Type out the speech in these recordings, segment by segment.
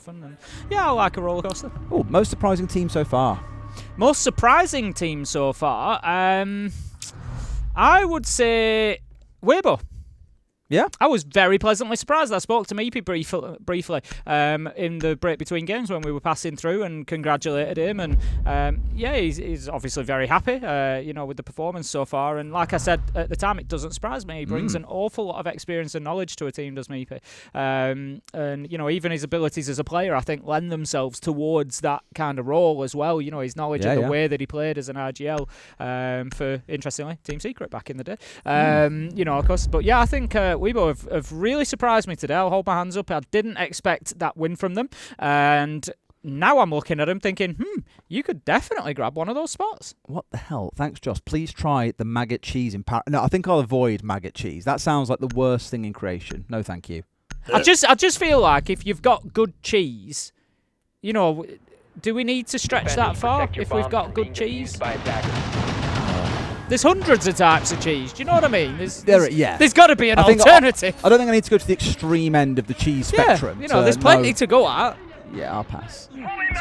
often. And yeah, I like a roller coaster. Oh, most surprising team so far? Most surprising team so far? I would say Weibo. Yeah, I was very pleasantly surprised. I spoke to Meepy briefly in the break between games when we were passing through and congratulated him. And yeah, he's obviously very happy, with the performance so far. And like I said at the time, it doesn't surprise me. He brings an awful lot of experience and knowledge to a team, does Meepy. And even his abilities as a player, I think, lend themselves towards that kind of role as well. His knowledge of the way that he played as an RGL for, interestingly, Team Secret back in the day. Of course. But yeah, I think Weibo have really surprised me today. I'll hold my hands up. I didn't expect that win from them. And now I'm looking at them thinking, you could definitely grab one of those spots. What the hell? Thanks, Josh. Please try the maggot cheese in Paris. No, I think I'll avoid maggot cheese. That sounds like the worst thing in creation. No, thank you. I just feel like if you've got good cheese, do we need to stretch that far if we've got good cheese? There's hundreds of types of cheese. Do you know what I mean? There's got to be an alternative. I don't think I need to go to the extreme end of the cheese spectrum. There's plenty to go at. Yeah, I'll pass.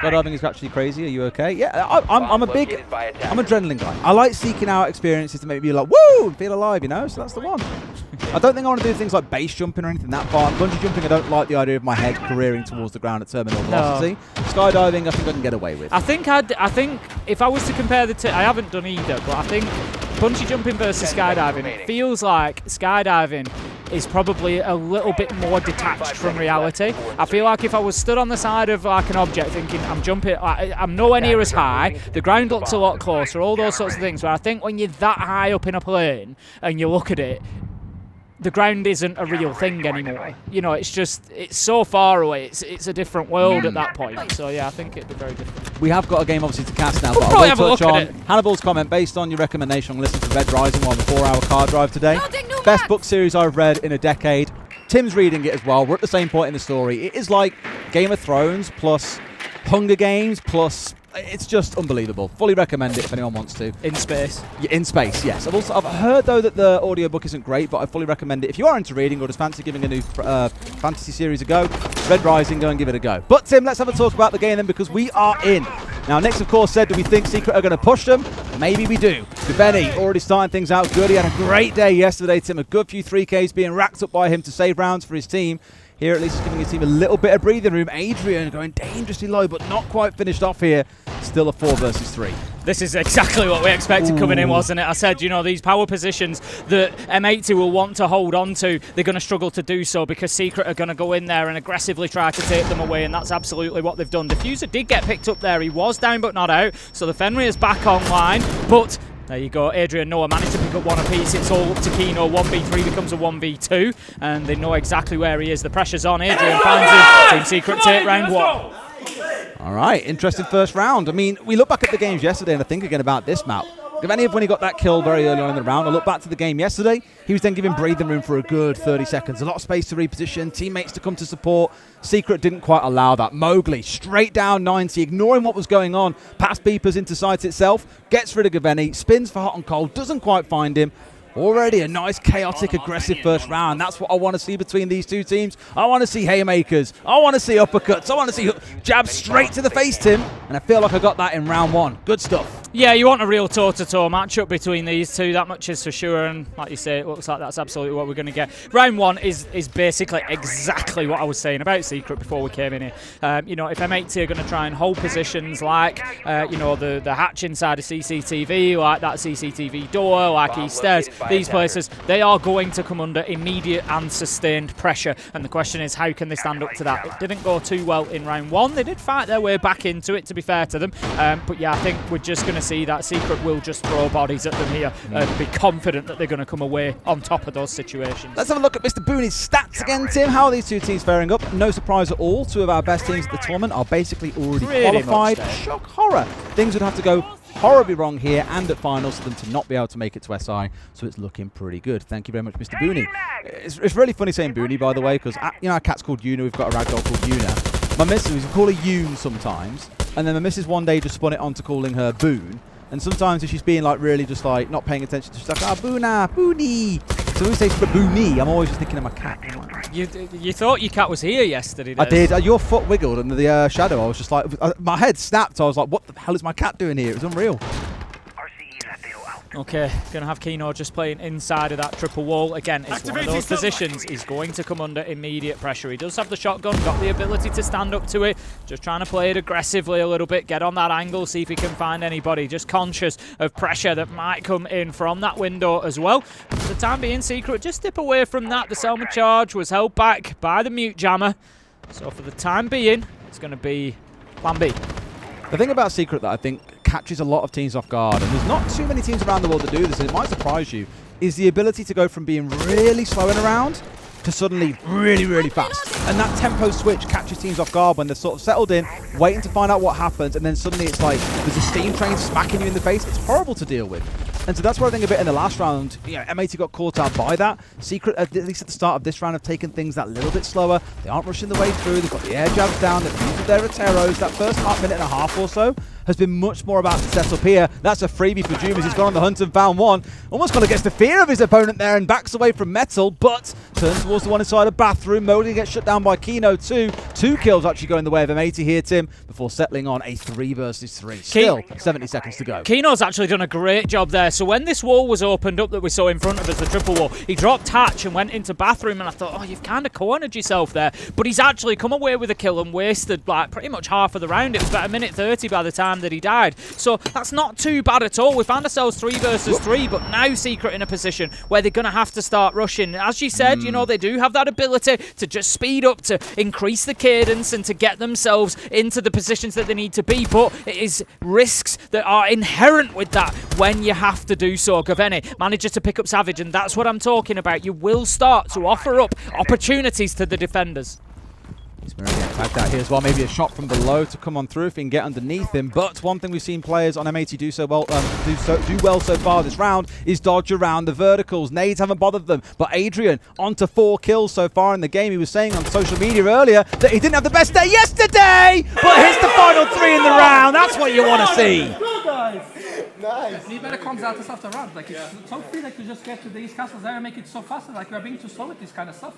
Skydiving is actually crazy. Are you okay? Yeah, I'm adrenaline guy. I like seeking out experiences to make me like, woo, and feel alive, So that's the one. I don't think I want to do things like base jumping or anything that far. Bungee jumping, I don't like the idea of my head careering towards the ground at terminal velocity. Skydiving, I think I can get away with. I think if I was to compare the two, I haven't done either, but I think bungee jumping versus skydiving, it feels like skydiving is probably a little bit more detached from reality. I feel like if I was stood on the side of like an object thinking I'm jumping, I'm nowhere near as high, the ground looks a lot closer, all those sorts of things, where I think when you're that high up in a plane and you look at it, the ground isn't a real thing anymore. It's so far away. It's a different world at that point. So yeah, I think it'd be very different. We have got a game obviously to cast now, but I'll have a touch on Hannibal's comment based on your recommendation on listening to Red Rising on the 4-hour car drive today. Best book series I've read in a decade. Tim's reading it as well. We're at the same point in the story. It is like Game of Thrones plus Hunger Games plus... It's just unbelievable. Fully recommend it if anyone wants to. In space. Yeah, in space, yes. I've heard, though, that the audiobook isn't great, but I fully recommend it. If you are into reading or just fancy giving a new fantasy series a go, Red Rising, go and give it a go. But, Tim, let's have a talk about the game then, because we are in. Now, Nick's, of course, said, do we think Secret are going to push them? Maybe we do. Benny already starting things out good. He had a great day yesterday, Tim. A good few 3Ks being racked up by him to save rounds for his team. Here, at least, he's giving his team a little bit of breathing room. Adrian going dangerously low, but not quite finished off here. Still a 4 versus 3. This is exactly what we expected coming in, wasn't it? I said, these power positions that M80 will want to hold on to, they're going to struggle to do so because Secret are going to go in there and aggressively try to take them away, and that's absolutely what they've done. Diffuser did get picked up there. He was down but not out, so the Fenrir is back online, but... There you go, Adrian Noah managed to pick up one apiece. It's all up to Kino. 1v3 becomes a 1v2, and they know exactly where he is. The pressure's on. Adrian finds him. Team Secret take round 1. All right, interesting first round. I mean, we look back at the games yesterday and I think again about this map. If when he got that kill very early on in the round, I look back to the game yesterday, he was then given breathing room for a good 30 seconds. A lot of space to reposition, teammates to come to support. Secret didn't quite allow that. Mowgli, straight down 90, ignoring what was going on. Pass beepers into site itself, gets rid of Gaveni, spins for hot and cold, doesn't quite find him. Already a nice, chaotic, aggressive first round. That's what I want to see between these two teams. I want to see haymakers. I want to see uppercuts. I want to see jabs straight to the face, Tim. And I feel like I got that in round 1. Good stuff. Yeah, you want a real toe-to-toe matchup between these two. That much is for sure. And like you say, it looks like that's absolutely what we're going to get. Round 1 is basically exactly what I was saying about Secret before we came in here. If M80 are going to try and hold positions like, the hatch inside a CCTV, like that CCTV door, like East Stairs, these places, they are going to come under immediate and sustained pressure. And the question is, how can they stand up to that? It didn't go too well in round 1. They did fight their way back into it, to be fair to them. But yeah, I think we're just going to see that Secret will just throw bodies at them here and be confident that they're going to come away on top of those situations. Let's have a look at Mr. Booney's stats again, Tim. How are these two teams faring up? No surprise at all. 2 of our best teams at the tournament are basically already qualified. Shock horror. Things would have to go horribly wrong here and at finals for them to not be able to make it to SI, so it's looking pretty good. Thank you very much, Mr. Booney. It's really funny saying Booney, by the way, because our cat's called Yuna. We've got a ragdoll called Yuna. My missus, we call her Yoon sometimes, and then my missus one day just spun it on to calling her Boon. And sometimes if she's being like really just like not paying attention, she's like, Boona, Booney. So when we say babooni, I'm always just thinking of my cat. You thought your cat was here yesterday, Des. I did. Your foot wiggled under the shadow. I was just like, my head snapped. I was like, what the hell is my cat doing here? It was unreal. Okay, going to have Kino just playing inside of that triple wall. Again, it's one of those positions he's going to come under immediate pressure. He does have the shotgun, got the ability to stand up to it. Just trying to play it aggressively a little bit, get on that angle, see if he can find anybody. Just conscious of pressure that might come in from that window as well. For the time being, Secret just dip away from that. The Selma charge was held back by the mute jammer. So for the time being, it's going to be plan B. The thing about Secret that I think catches a lot of teams off guard, and there's not too many teams around the world that do this, and it might surprise you, is the ability to go from being really slow in a round to suddenly really, really fast. And that tempo switch catches teams off guard when they're sort of settled in, waiting to find out what happens, and then suddenly it's like there's a steam train smacking you in the face. It's horrible to deal with. And so that's what I think a bit in the last round. You know, M80 got caught out by that. Secret, at least at the start of this round, have taken things that little bit slower. They aren't rushing the way through. They've got the air jabs down. They've used their Roteros. That first minute and a half or so has been much more about the setup here. That's a freebie for Doom as he's gone on the hunt and found one. Almost kind of gets the fear of his opponent there and backs away from Metal, but turns towards the one inside a bathroom. Modi gets shut down by Kino too. 2 kills actually going the way of M80 here, Tim, before settling on a 3 versus 3. Still 70 seconds to go. Kino's actually done a great job there. So when this wall was opened up that we saw in front of us, the triple wall, he dropped hatch and went into bathroom, and I thought, oh, you've kind of cornered yourself there. But he's actually come away with a kill and wasted like pretty much half of the round. It was about 1:30 by the time that he died. So that's not too bad at all. We found ourselves 3 versus 3, but now Secret in a position where they're going to have to start rushing. As you said, you know, they do have that ability to just speed up, to increase the cadence and to get themselves into the positions that they need to be, but it is risks that are inherent with that when you have to do so. Gaveni manages to pick up Savage, and that's what I'm talking about. You will start to offer up opportunities to the defenders. He's going to get tagged out here as well. Maybe a shot from below to come on through if he can get underneath him. But one thing we've seen players on M80 do well so far this round is dodge around the verticals. Nades haven't bothered them. But Adrian onto 4 kills so far in the game. He was saying on social media earlier that he didn't have the best day yesterday, but hits the final 3 in the round. That's what you want to see. Nice. He better comes out after round. Like it's so free that you just get to these castles there and make it so fast. Like we're being too slow with this kind of stuff.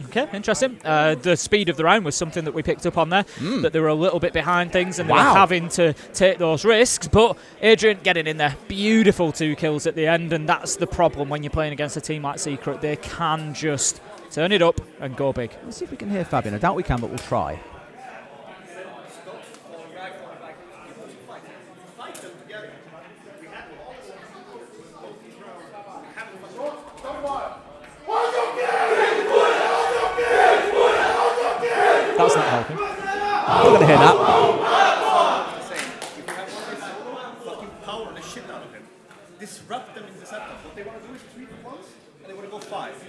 Okay, interesting. The speed of the round was something that we picked up on there, that they were a little bit behind things and they were having to take those risks. But Adrian getting in there, beautiful 2 kills at the end, and that's the problem when you're playing against a team like Secret. They can just turn it up and go big. Let's see if we can hear Fabian. I doubt we can, but we'll try. That's not helping. I'm not going to hear that. Fucking power the shit out of him. Disrupt them in the setup. What they want to do is 3 to 1s, and they want to go 5.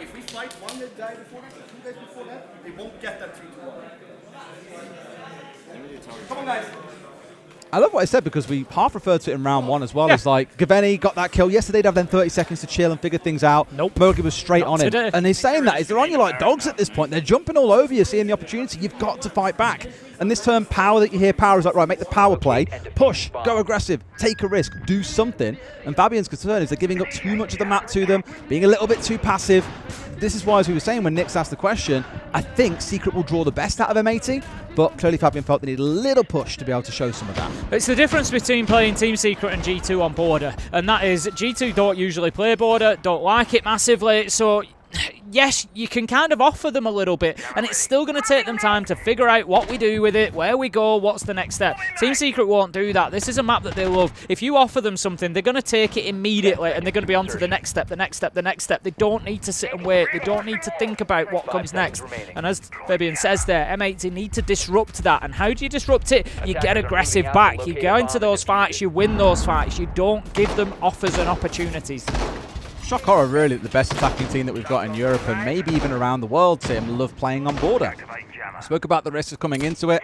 If we fight 1 guy before that, 2 guys before that, they won't get that 3 to 1. Come on, guys. I love what I said because we half referred to it in round 1 as well. It's like, Gaveni got that kill. Yesterday, they'd have then 30 seconds to chill and figure things out. Nope. Mogi was straight Not on today. him. And he's saying that. They're on you like dogs at this point. They're jumping all over you, seeing the opportunity. You've got to fight back. And this term power that you hear, power is like, right, make the power play, push, go aggressive, take a risk, do something. And Fabian's concern is they're giving up too much of the map to them, being a little bit too passive. This is why, as we were saying when Nick's asked the question, I think Secret will draw the best out of M80, but clearly Fabian felt they need a little push to be able to show some of that. It's the difference between playing Team Secret and G2 on Border, and that is G2 don't usually play Border, don't like it massively, so yes, you can kind of offer them a little bit, and it's still going to take them time to figure out what we do with it, where we go, what's the next step. Team Secret won't do that. This is a map that they love. If you offer them something, they're going to take it immediately, and they're going to be on to the next step, the next step, the next step. They don't need to sit and wait. They don't need to think about what comes next. And as Fabian says there, M80 need to disrupt that. And how do you disrupt it? You get aggressive back. You go into those fights, you win those fights. You don't give them offers and opportunities. Shock Horror really the best attacking team that we've got in Europe and maybe even around the world, Tim. Love playing on Border. We spoke about the risks of coming into it,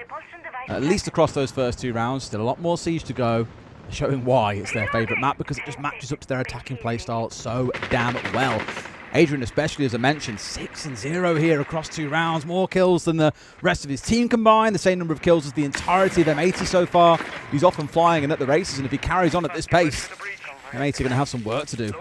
at least across those first 2 rounds. Still a lot more Siege to go, showing why it's their favourite map, because it just matches up to their attacking playstyle so damn well. Adrian especially, as I mentioned, 6-0 here across 2 rounds. More kills than the rest of his team combined. The same number of kills as the entirety of M80 so far. He's often flying and at the races, and if he carries on at this pace, M80 are going to have some work to do.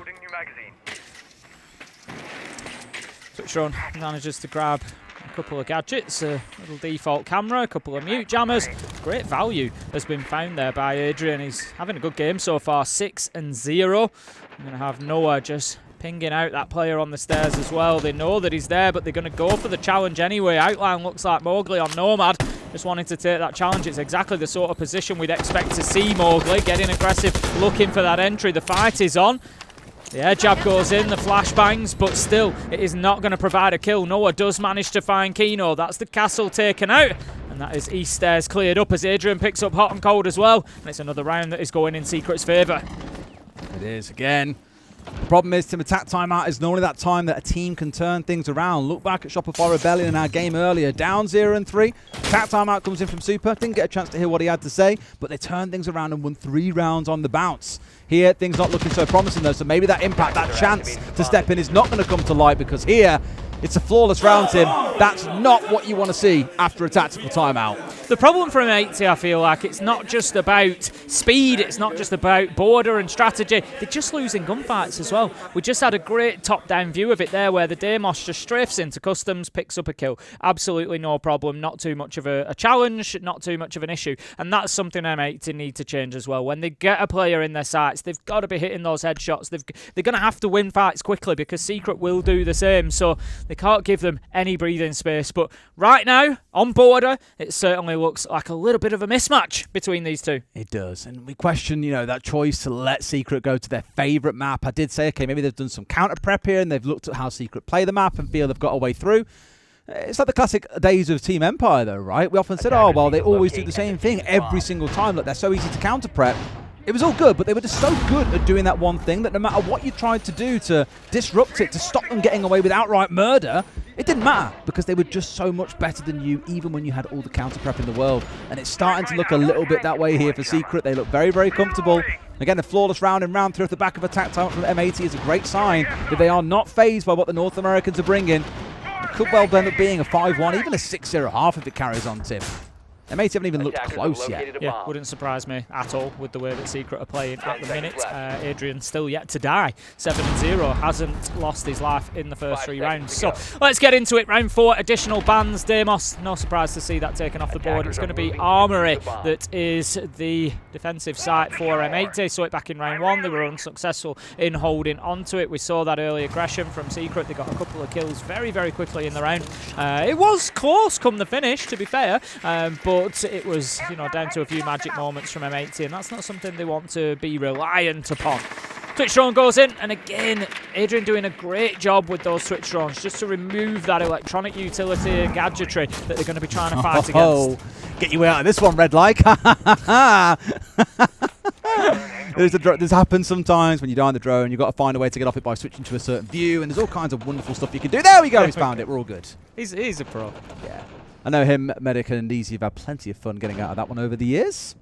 Switchron manages to grab a couple of gadgets, a little default camera, a couple of mute jammers. Great value has been found there by Adrian. He's having a good game so far, 6-0. I'm going to have Noah just pinging out that player on the stairs as well. They know that he's there, but they're going to go for the challenge anyway. Outline looks like Mowgli on Nomad. Just wanting to take that challenge. It's exactly the sort of position we'd expect to see Mowgli. Getting aggressive, looking for that entry. The fight is on. The air jab goes in, the flash bangs, but still, it is not going to provide a kill. Noah does manage to find Kino. That's the castle taken out. And that is East Stairs cleared up as Adrian picks up hot and cold as well. And it's another round that is going in Secret's favour. It is again. The problem is, Tim, attack timeout is normally that time that a team can turn things around. Look back at Shopify Rebellion in our game earlier. Down 0-3. Attack timeout comes in from Super. Didn't get a chance to hear what he had to say, but they turned things around and won 3 rounds on the bounce. Here, things not looking so promising, though, so maybe that impact, that chance to step in is not going to come to light, because here, it's a flawless round, Tim. That's not what you want to see after a tactical timeout. The problem for M80, I feel like, it's not just about speed, it's not just about border and strategy. They're just losing gunfights as well. We just had a great top-down view of it there, where the Deimos just strafes into customs, picks up a kill. Absolutely no problem, not too much of a challenge, not too much of an issue. And that's something M80 need to change as well. When they get a player in their sights, they've got to be hitting those headshots. They're going to have to win fights quickly, because Secret will do the same. So they can't give them any breathing space. But right now, on border, it certainly looks like a little bit of a mismatch between these two. It does. And we question, that choice to let Secret go to their favourite map. I did say, okay, maybe they've done some counter prep here and they've looked at how Secret play the map and feel they've got a way through. It's like the classic days of Team Empire, though, right? We often said, oh, well, they always do the same thing every single time. Look, they're so easy to counter prep. It was all good, but they were just so good at doing that one thing that no matter what you tried to do to disrupt it, to stop them getting away with outright murder, it didn't matter, because they were just so much better than you, even when you had all the counter prep in the world. And it's starting to look a little bit that way here for Secret. They look very, very comfortable. Again, a flawless round in round 3 off the back of attack time from M80 is a great sign that they are not phased by what the North Americans are bringing. It could well end up being a 5-1, even a 6-0.5 if it carries on, Tim. M80 haven't even looked close yet. Yeah, wouldn't surprise me at all with the way that Secret are playing at the minute. Adrian still yet to die. 7-0, hasn't lost his life in the first 3 rounds. So let's get into it. Round 4, additional bans. Deimos, no surprise to see that taken off the board. It's going to be Armory that is the defensive site for M80. Saw it back in round 1. They were unsuccessful in holding onto it. We saw that early aggression from Secret. They got a couple of kills very, very quickly in the round. It was close come the finish, to be fair, but it was, down to a few magic moments from M80, and that's not something they want to be reliant upon. Twitch drone goes in, and again, Adrian doing a great job with those Twitch drones, just to remove that electronic utility and gadgetry that they're going to be trying to fight against. Get you out of this one, Red Like. This happens sometimes when you die on the drone. You've got to find a way to get off it by switching to a certain view, and there's all kinds of wonderful stuff you can do. There we go, he's found it. We're all good. He's a pro. Yeah. I know him, Medic, and Easy have had plenty of fun getting out of that one over the years.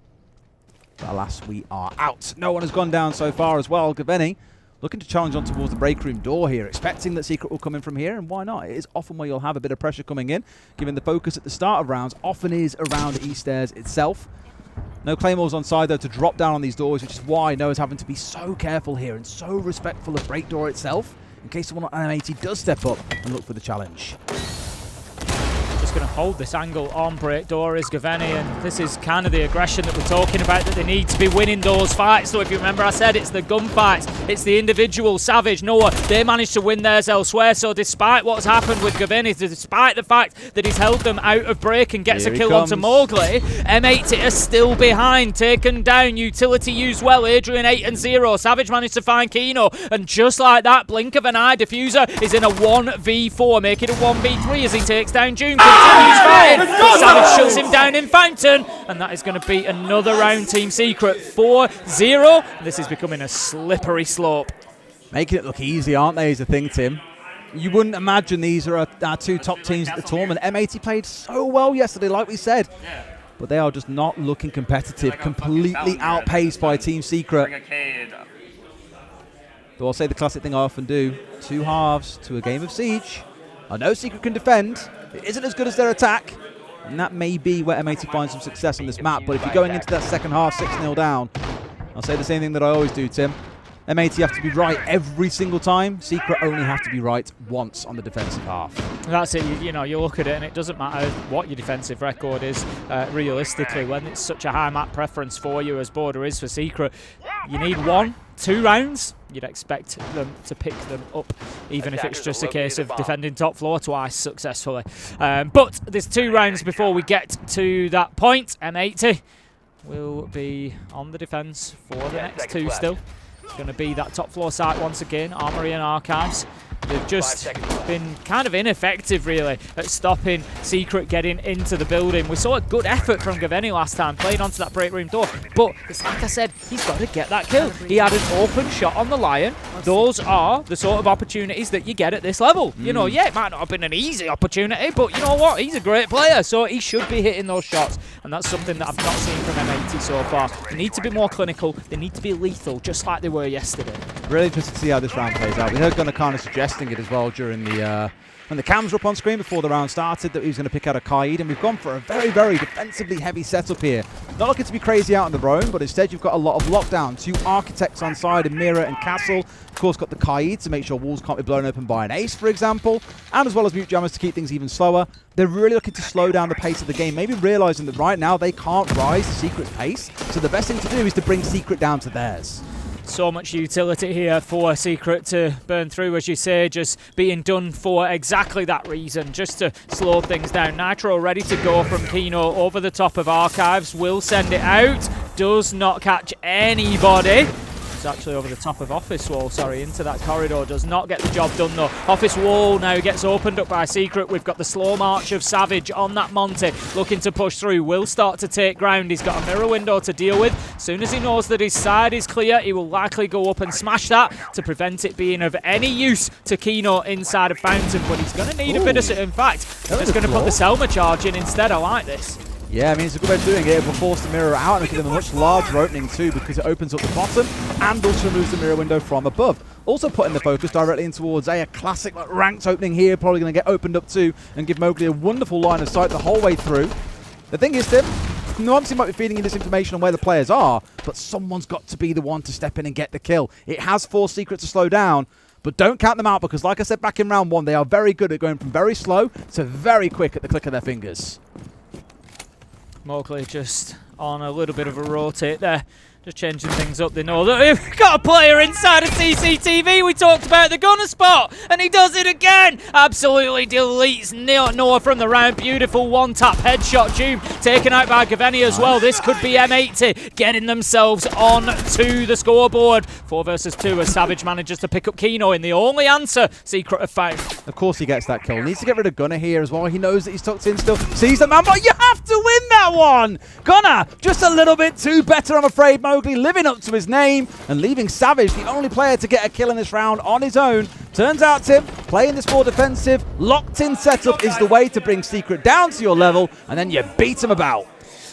But alas, we are out. No one has gone down so far as well. Gaveni looking to challenge on towards the break room door here, expecting that Secret will come in from here, and why not? It is often where you'll have a bit of pressure coming in, given the focus at the start of rounds often is around East Stairs itself. No claymores on side, though, to drop down on these doors, which is why Noah's having to be so careful here and so respectful of break door itself, in case someone on M80 does step up and look for the challenge. Just going to hold this angle on break door is Gaveni, and this is kind of the aggression that we're talking about, that they need to be winning those fights. So if you remember, I said it's the gunfights, it's the individual. Savage, Noah, they managed to win theirs elsewhere. So despite what's happened with Gaveni, despite the fact that he's held them out of break and gets a kill onto Mowgli, M80 are still behind, taken down, utility used well. Adrian 8-0, Savage managed to find Kino, and just like that, blink of an eye, Diffuser is in a 1v4, making a 1v3 as he takes down June. Continues fighting, but Savage shuts him down in Fountain, and that is going to be another round. Team Secret 4-0. This is becoming a slippery slope. Making it look easy, aren't they, is the thing, Tim. You wouldn't imagine these are our 2 top teams at the tournament. M80 played so well yesterday, like we said. But they are just not looking competitive, completely outpaced by Team Secret. Though I'll say the classic thing I often do, 2 halves to a game of Siege. I know Secret can defend. It isn't as good as their attack, and that may be where M80 finds some success on this map. But if you're going into that second half 6-0 down, I'll say the same thing that I always do, Tim. M80 have to be right every single time. Secret only have to be right once on the defensive half. That's it. You know, you look at it and it doesn't matter what your defensive record is realistically when it's such a high map preference for you as Border is for Secret. You need 1-2 rounds. You'd expect them to pick them up, even if it's just a case of defending top floor twice successfully. But there's 2 rounds before we get to that point. M80 will be on the defense for the next 2 still. It's going to be that top floor site once again, Armory and Archives. They've just been kind of ineffective, really, at stopping Secret getting into the building. We saw a good effort from Gaveni last time, playing onto that break room door. But, it's like I said, he's got to get that kill. He had an open shot on the Lion. Those are the sort of opportunities that you get at this level. You know, yeah, it might not have been an easy opportunity, but you know what? He's a great player, so he should be hitting those shots. And that's something that I've not seen from M80 so far. They need to be more clinical. They need to be lethal, just like they were yesterday. Really interested to see how this round plays out. We heard Gunnar kind of suggesting it as well during the when the cams were up on screen before the round started, that he was going to pick out a Kaid, and we've gone for a very, very defensively heavy setup here. Not looking to be crazy out on the roam, but instead you've got a lot of lockdown. 2 architects on side, in Mira and Castle. Of course, got the Kaid to make sure walls can't be blown open by an ace, for example, and as well as mute jammers to keep things even slower. They're really looking to slow down the pace of the game, maybe realizing that right now they can't rise the Secret's pace, so the best thing to do is to bring Secret down to theirs. So much utility here for Secret to burn through, as you say, just being done for exactly that reason, just to slow things down. Nitro ready to go from Kino over the top of Archives, will send it out, does not catch anybody. It's actually over the top of Office Wall, sorry, into that corridor. Does not get the job done though. Office Wall now gets opened up by Secret. We've got the slow march of Savage on that Monty, looking to push through. Will start to take ground. He's got a mirror window to deal with. As soon as he knows that his side is clear, he will likely go up and smash that to prevent it being of any use to Kino inside of Fountain. But he's going to need a bit of it. In fact, he's going to put the Selma charge in instead. I like this. Yeah, I mean, it's a good way of doing it. It will force the mirror out and give them a much larger opening too, because it opens up the bottom and also removes the mirror window from above. Also putting the focus directly in towards a classic ranked opening here, probably going to get opened up too and give Mowgli a wonderful line of sight the whole way through. The thing is, Tim, obviously might be feeding you this information on where the players are, but someone's got to be the one to step in and get the kill. It has forced Secret to slow down, but don't count them out, because like I said back in round 1, they are very good at going from very slow to very quick at the click of their fingers. Mowgli just on a little bit of a rotate there. Just changing things up. They know that we've got a player inside of CCTV. We talked about the gunner spot, and he does it again. Absolutely deletes Noah from the round. Beautiful one-tap headshot. Doom taken out by Gaveni as well. This could be M80 getting themselves on to the scoreboard. 4 versus 2 as Savage manages to pick up Kino in the only answer Secret have found. Of course he gets that kill. Needs to get rid of Gunner here as well. He knows that he's tucked in still. Sees the man, but you have to win that one. Gunner, just a little bit too better, I'm afraid. Mowgli living up to his name and leaving Savage, the only player to get a kill in this round, on his own. Turns out, Tim, playing this more defensive, locked-in setup is the way to bring Secret down to your level, and then you beat him about.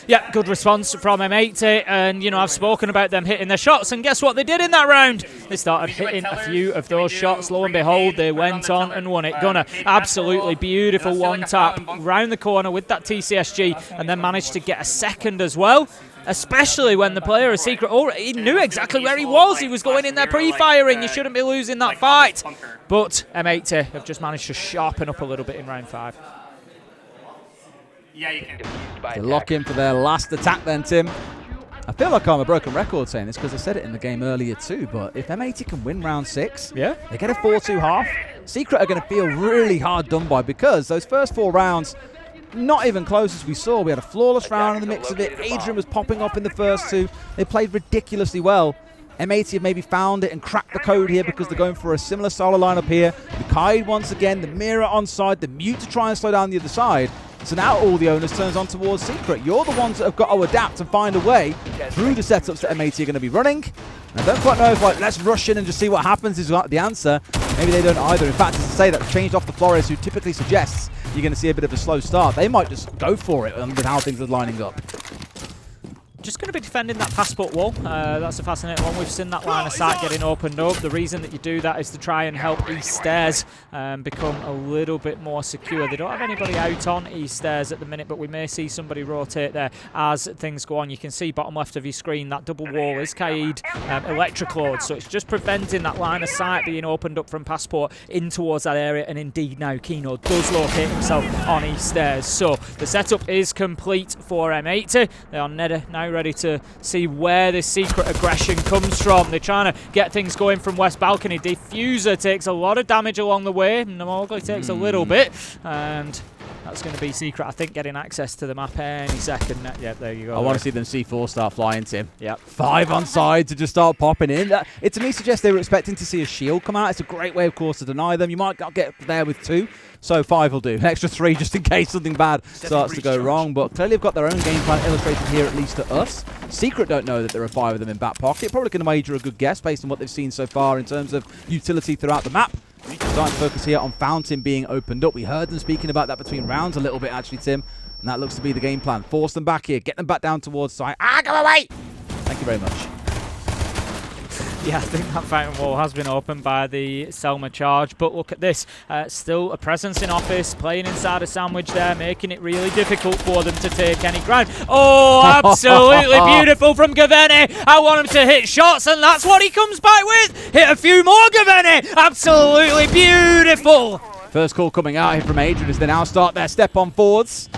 Yeah, good response from M80, and you know, I've spoken about them hitting their shots, and guess what they did in that round? They started hitting a few of those shots. Lo and behold, they went on and won it. Gunner, absolutely beautiful one tap round the corner with that TCSG, and then managed to get a second as well. Especially when the player of Secret, he knew exactly where he was. He was going in there pre-firing. You shouldn't be losing that fight. But M80 have just managed to sharpen up a little bit in round 5. Yeah, you can. To lock in for their last attack then, Tim. I feel like I'm a broken record saying this, because I said it in the game earlier too, but if M80 can win round 6, yeah, they get a 4-2 half, Secret are going to feel really hard done by, because those first 4 rounds, not even close as we saw. We had a flawless round in the mix of it. Adrian was popping off in the first 2. They played ridiculously well. M80 have maybe found it and cracked the code here, because they're going for a similar solo lineup here. The Kaid once again, the mirror on side, the mute to try and slow down the other side. So now all the onus turns on towards Secret. You're the ones that have got to adapt and find a way through the setups that M80 are going to be running. And I don't quite know if, like, let's rush in and just see what happens is the answer. Maybe they don't either. In fact, as I say, that changed off the Flores, who typically suggests you're going to see a bit of a slow start. They might just go for it with how things are lining up. just going to be defending that passport wall. That's a fascinating one. We've seen that line of sight getting opened up. The reason that you do that is to try and help East Stairs become a little bit more secure. They don't have anybody out on East Stairs at the minute, but we may see somebody rotate there as things go on. You can see bottom left of your screen, that double wall is Kaid electric load, so it's just preventing that line of sight being opened up from passport in towards that area, and indeed now Kino does locate himself on East Stairs. So the setup is complete for M80. They are now ready to see where this secret aggression comes from. They're trying to get things going from West Balcony. Diffuser takes a lot of damage along the way. Namogli takes a little bit, and that's going to be Secret, I think, getting access to the map any second. Yeah, there you go. I want to see them C4 start flying, Tim. Yep. 5 on side to just start popping in. It to me suggests they were expecting to see a shield come out. It's a great way, of course, to deny them. You might not get there with 2, so 5 will do. An extra 3 just in case something bad starts to go wrong. But clearly they've got their own game plan illustrated here, at least to us. Secret don't know that there are 5 of them in back pocket. Probably going to wager a good guess based on what they've seen so far in terms of utility throughout the map. Starting to focus here on Fountain being opened up. We heard them speaking about that between rounds a little bit, actually, Tim. And that looks to be the game plan. Force them back here. Get them back down towards side. Go away! Thank you very much. Yeah, I think that fountain wall has been opened by the Selma charge, but look at this. Still a presence in office, playing inside a sandwich there, making it really difficult for them to take any ground. Oh, absolutely beautiful from Gaveni. I want him to hit shots, and that's what he comes back with. Hit a few more, Gaveni. Absolutely beautiful. First call coming out here from Adrian as they now start their step on forwards.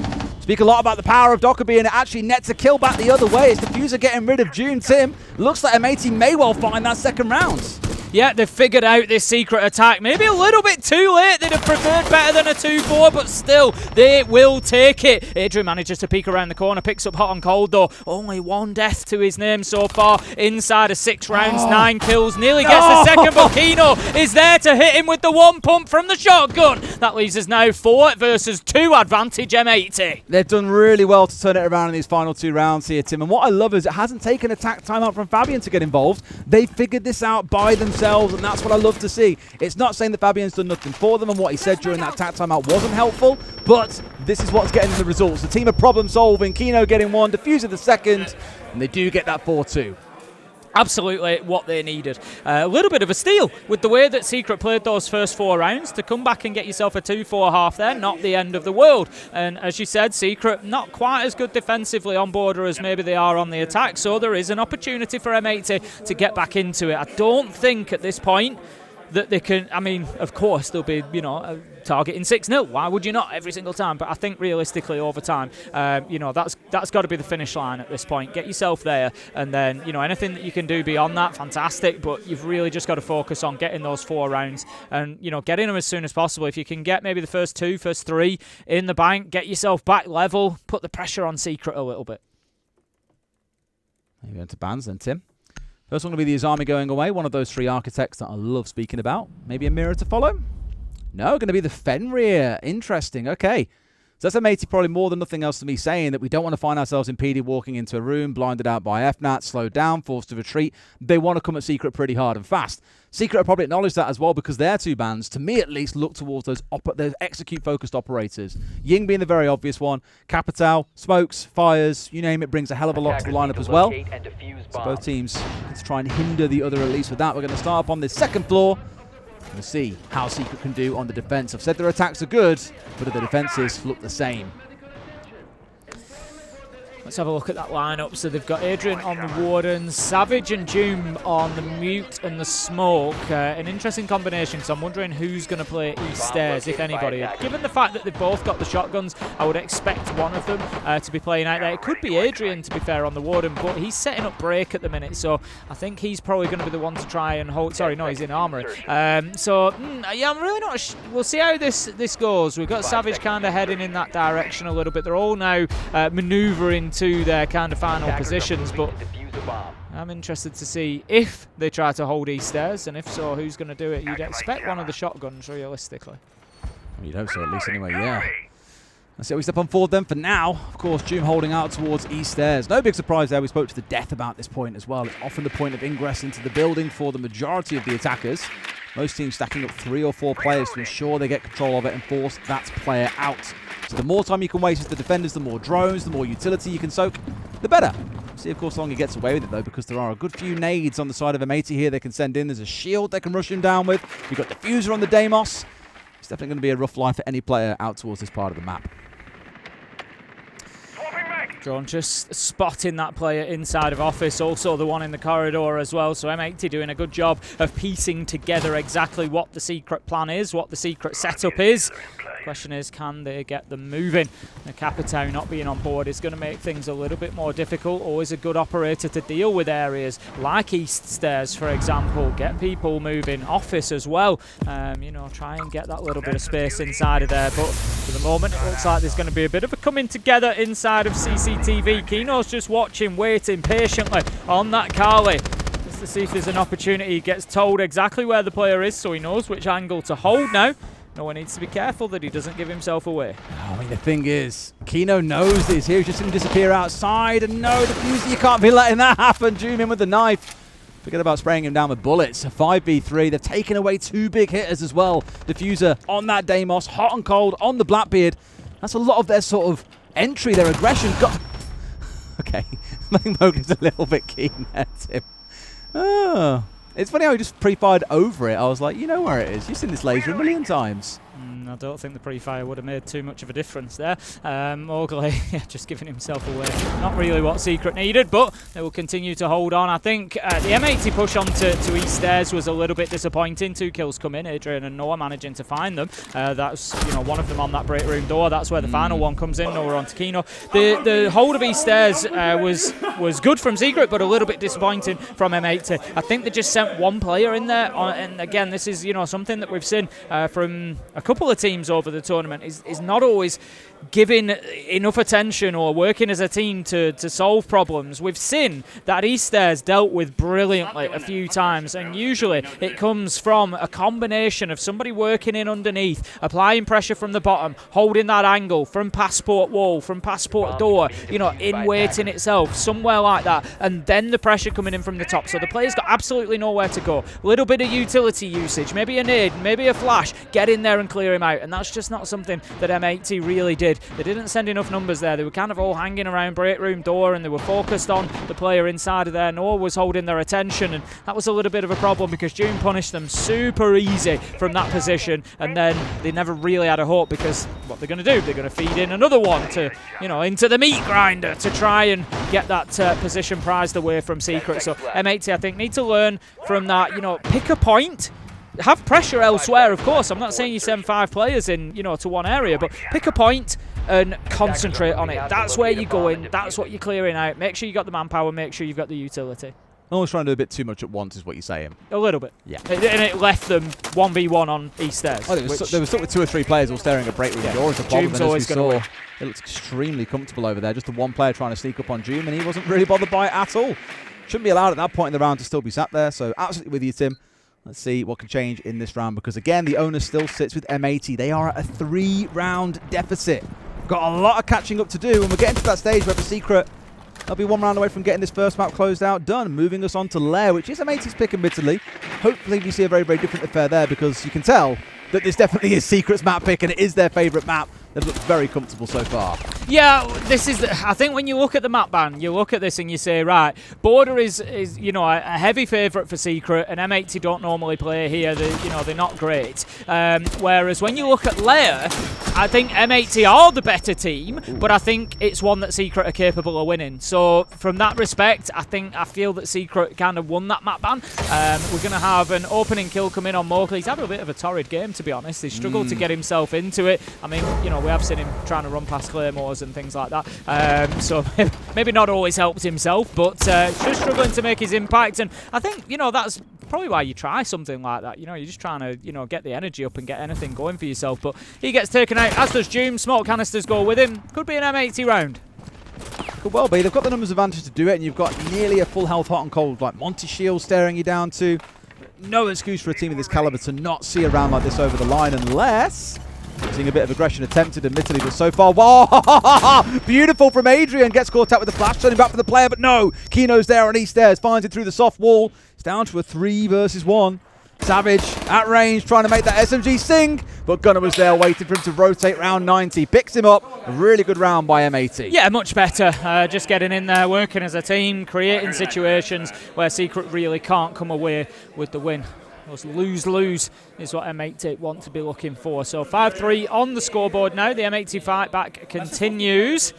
Speak a lot about the power of Dockerby, and it actually nets a kill back the other way. It's Diffuser getting rid of June. Tim, looks like M80 may well find that second round. Yeah, they've figured out this secret attack. Maybe a little bit too late. They'd have preferred better than a 2-4, but still, they will take it. Adrian manages to peek around the corner, picks up hot and cold, though. Only 1 death to his name so far. Inside of 6 rounds, 9 kills. Nearly gets the second, but Kino is there to hit him with the 1 pump from the shotgun. That leaves us now 4 versus 2 advantage M80. They've done really well to turn it around in these final 2 rounds here, Tim. And what I love is it hasn't taken a timeout from Fabian to get involved. They figured this out by themselves, and that's what I love to see. It's not saying that Fabian's done nothing for them, and what he said during that attack timeout wasn't helpful, but this is what's getting the results. The team are problem solving. Kino getting 1, Diffuser the second, and they do get that 4-2. Absolutely what they needed. A little bit of a steal with the way that Secret played those first 4 rounds. To come back and get yourself a 2-4 half there, not the end of the world. And as you said, Secret not quite as good defensively on border as maybe they are on the attack, so there is an opportunity for M80 to get back into it. I don't think at this point that they can, I mean, of course they'll be, targeting 6-0. Why would you not every single time? But I think realistically over time, that's got to be the finish line at this point. Get yourself there, and then, anything that you can do beyond that, fantastic. But you've really just got to focus on getting those 4 rounds and, getting them as soon as possible. If you can get maybe the first 2, first 3 in the bank, get yourself back level, put the pressure on Secret a little bit. Maybe into bans then, Tim. First one will be the Izami going away, one of those 3 architects that I love speaking about. Maybe a mirror to follow? No, going to be the Fenrir. Interesting, okay. So that's M80 probably more than nothing else to me saying that we don't want to find ourselves impeded walking into a room, blinded out by FNAT, slowed down, forced to retreat. They want to come at Secret pretty hard and fast. Secret have probably acknowledged that as well, because their 2 bans, to me at least, look towards those execute-focused operators. Ying being the very obvious one. Capital, smokes, fires, you name it, brings a hell of a lot to the lineup as well. So both teams let's try and hinder the other at least with that. We're going to start up on this second floor. We'll see how Secret can do on the defense. I've said their attacks are good, but the defenses look the same. Let's have a look at that lineup. So they've got Adrian on the Wardens, Savage and Doom on the Mute and the Smoke. An interesting combination, so I'm wondering who's going to play East Stairs, if anybody. Given the fact that they've both got the shotguns, I would expect one of them to be playing out there. It could be Adrian, to be fair, on the Warden, but he's setting up break at the minute, so I think he's probably going to be the one to try and hold... Sorry, no, he's in armory. Yeah, I'm really not... We'll see how this goes. We've got Savage kind of heading in that direction a little bit. They're all now manoeuvring to their kind of final positions, but I'm interested to see if they try to hold East Stairs, and if so, who's going to do it. You'd expect one of the shotguns, realistically. Well, you'd hope so, at least anyway, yeah. Let's see how we step on forward then. For now, of course, Doom holding out towards East Stairs. No big surprise there. We spoke to the death about this point as well. It's often the point of ingress into the building for the majority of the attackers. Most teams stacking up 3 or 4 players to ensure they get control of it and force that player out. So the more time you can waste as the defenders, the more drones, the more utility you can soak, the better. See, of course, how long he gets away with it, though, because there are a good few nades on the side of M80 here they can send in. There's a shield they can rush him down with. You've got Diffuser on the Deimos. It's definitely going to be a rough life for any player out towards this part of the map. Drone just spotting that player inside of office, also the one in the corridor as well. So M80 doing a good job of piecing together exactly what the secret plan is, what the secret setup is. Question is, can they get them moving? The Capitao not being on board is going to make things a little bit more difficult. Always a good operator to deal with areas like East Stairs, for example. Get people moving. Office as well. You know, try and get that little bit of space inside of there. But for the moment, it looks like there's going to be a bit of a coming together inside of CCTV. Kino's just watching, waiting patiently on that Carly. Just to see if there's an opportunity. He gets told exactly where the player is, so he knows which angle to hold now. No one needs to be careful that he doesn't give himself away. I mean, the thing is, Kino knows this. He's just going to disappear outside. And no, Diffuser, you can't be letting that happen. Zoom in with the knife. Forget about spraying him down with bullets. A 5v3. They've taken away 2 big hitters as well. Diffuser on that Deimos, hot and cold on the Blackbeard. That's a lot of their sort of entry, their aggression. Okay, I think Mowgli's a little bit keen at him. Oh. It's funny how he just pre-fired over it. I was like, you know where it is. You've seen this laser a million times. I don't think the pre-fire would have made too much of a difference there. Mowgli just giving himself away. Not really what Secret needed, but they will continue to hold on. I think the M80 push on to East Stairs was a little bit disappointing. 2 kills come in. Adrian and Noah managing to find them. That's, you know, one of them on that break room door. That's where the final one comes in. Noah on to Kino. The hold of East Stairs was good from Secret, but a little bit disappointing from M80. I think they just sent 1 player in there. And again, this is, you know, something that we've seen from a couple of teams over the tournament is not always giving enough attention or working as a team to solve problems. We've seen that East Stairs dealt with brilliantly a few times, and usually it comes from a combination of somebody working in underneath, applying pressure from the bottom, holding that angle from passport wall, from passport door, you know, in waiting itself, somewhere like that, and then the pressure coming in from the top. So the player's got absolutely nowhere to go. A little bit of utility usage, maybe a nade, maybe a flash, get in there and clear him out, and that's just not something that M80 really did. They didn't send enough numbers there. They were kind of all hanging around break room door, and they were focused on the player inside of there. Noah was holding their attention, and that was a little bit of a problem because June punished them super easy from that position, and then they never really had a hope because what they're going to do, they're going to feed in another one to, you know, into the meat grinder to try and get that position prized away from Secret. So M80, I think, need to learn from that, you know, pick a point. Have pressure elsewhere, of course. I'm not saying you send 5 players in, you know, to one area, but pick a point and concentrate on it. That's where you're going. That's what you're clearing out. Make sure you got the manpower. Make sure you've got the utility. Almost trying to do a bit too much at once is what you're saying. A little bit. Yeah. And it left them 1v1 on East Stairs. Oh, they were stuck with 2 or 3 players all staring at break room door. It's a problem. And as we saw, it looks extremely comfortable over there. Just the one player trying to sneak up on Doom, and he wasn't really bothered by it at all. Shouldn't be allowed at that point in the round to still be sat there. So absolutely with you, Tim. Let's see what can change in this round, because again, the owner still sits with M80. They are at a 3-round deficit. Got a lot of catching up to do, and we're getting to that stage where the Secret, they'll be 1 round away from getting this first map closed out, done. Moving us on to Lair, which is M80's pick admittedly. Hopefully we see a very, very different affair there, because you can tell that this definitely is Secret's map pick, and it is their favourite map. They've looked very comfortable so far. Yeah, this is. I think when you look at the map ban, you look at this and you say, right, Border is you know, a heavy favourite for Secret, and M80 don't normally play here. They're not great. Whereas when you look at Lair, I think M80 are the better team, but I think it's one that Secret are capable of winning. So from that respect, I feel that Secret kind of won that map ban. We're going to have an opening kill come in on Mowgli. He's had a bit of a torrid game, to be honest. He's struggled to get himself into it. I mean, you know, we have seen him trying to run past claymores and things like that. So maybe not always helped himself, but just struggling to make his impact. And I think, you know, that's probably why you try something like that. You know, you're just trying to, you know, get the energy up and get anything going for yourself. But he gets taken out, as does Doom. Smoke canisters go with him. Could be an M80 round. Could well be. They've got the numbers advantage to do it, and you've got nearly a full health hot and cold, like Monty Shield staring you down to. No excuse for a team of this caliber to not see a round like this over the line, unless... Seeing a bit of aggression attempted, admittedly, but so far, wow, beautiful from Adrian. Gets caught out with the flash, turning back for the player, but no. Kino's there on East Stairs, finds it through the soft wall. It's down to a 3 versus 1. Savage at range, trying to make that SMG sing, but Gunnar was there waiting for him to rotate round 90. Picks him up. A really good round by M80. Yeah, much better. Just getting in there, working as a team, creating situations where Secret really can't come away with the win. Those lose-lose is what M80 want to be looking for. So 5-3 on the scoreboard now. The M80 fight back continues,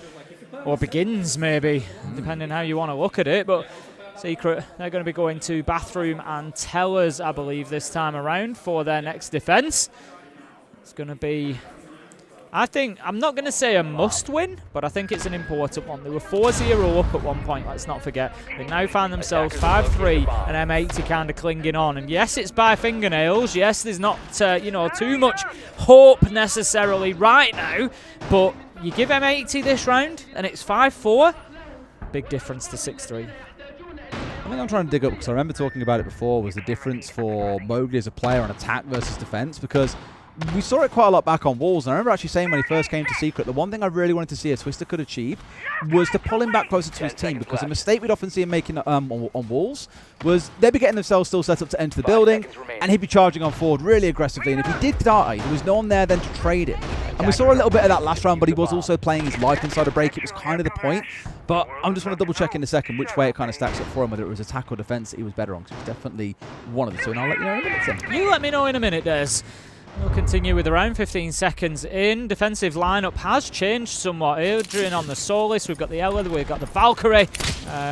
or begins maybe, depending how you want to look at it. But Secret, they're going to be going to bathroom and tellers, I believe, this time around for their next defence. It's going to be, I think, I'm not going to say a must-win, but I think it's an important one. They were 4-0 up at one point, let's not forget. They now find themselves 5-3 and M80 kind of clinging on. And yes, it's by fingernails. Yes, there's not, too much hope necessarily right now, but you give M80 this round and it's 5-4. Big difference to 6-3. I think I'm trying to dig up, because I remember talking about it before, was the difference for Mowgli as a player on attack versus defense, because we saw it quite a lot back on Walls. And I remember actually saying when he first came to Secret, the one thing I really wanted to see a Twister could achieve was to pull him back closer to his team, because a mistake we'd often see him making on Walls was they'd be getting themselves still set up to enter the building, and he'd be charging on forward really aggressively. And if he did die, there was no one there then to trade him. And we saw a little bit of that last round, but he was also playing his life inside a break. It was kind of the point. But I'm just want to double check in a second which way it kind of stacks up for him, whether it was attack or defense that he was better on, because it was definitely one of the two. And I'll let you know in a minute, Tim. You let me know in a minute, Des. We'll continue with around 15 seconds in. Defensive lineup has changed somewhat. Adrian on the Solis, we've got the Ella, we've got the Valkyrie.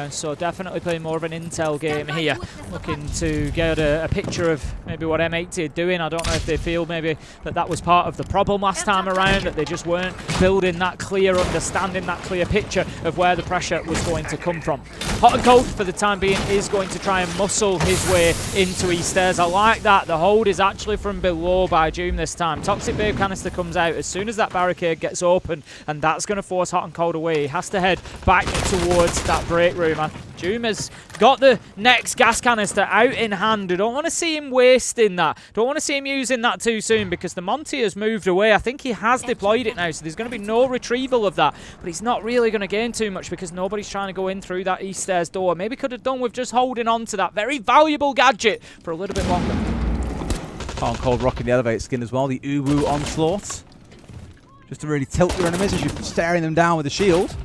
So definitely playing more of an intel game here. Looking to get a picture of maybe what M80 are doing. I don't know if they feel maybe that was part of the problem last time around, that they just weren't building that clear understanding, that clear picture of where the pressure was going to come from. Hot and Cold for the time being is going to try and muscle his way into East Stairs. I like that. The hold is actually from below by Doom this time. Toxic Babe Canister comes out as soon as that barricade gets open, and that's going to force Hot and Cold away. He has to head back towards that break room, and Doom has got the next gas canister out in hand. I don't want to see him wasting that. Don't want to see him using that too soon, because the Monty has moved away. I think he has deployed it now, so there's going to be no retrieval of that, but he's not really going to gain too much because nobody's trying to go in through that East Stairs door. Maybe could have done with just holding on to that very valuable gadget for a little bit longer. Hot and Cold rocking the Elevate skin as well, the Uwu onslaught. Just to really tilt your enemies as you're staring them down with the shield.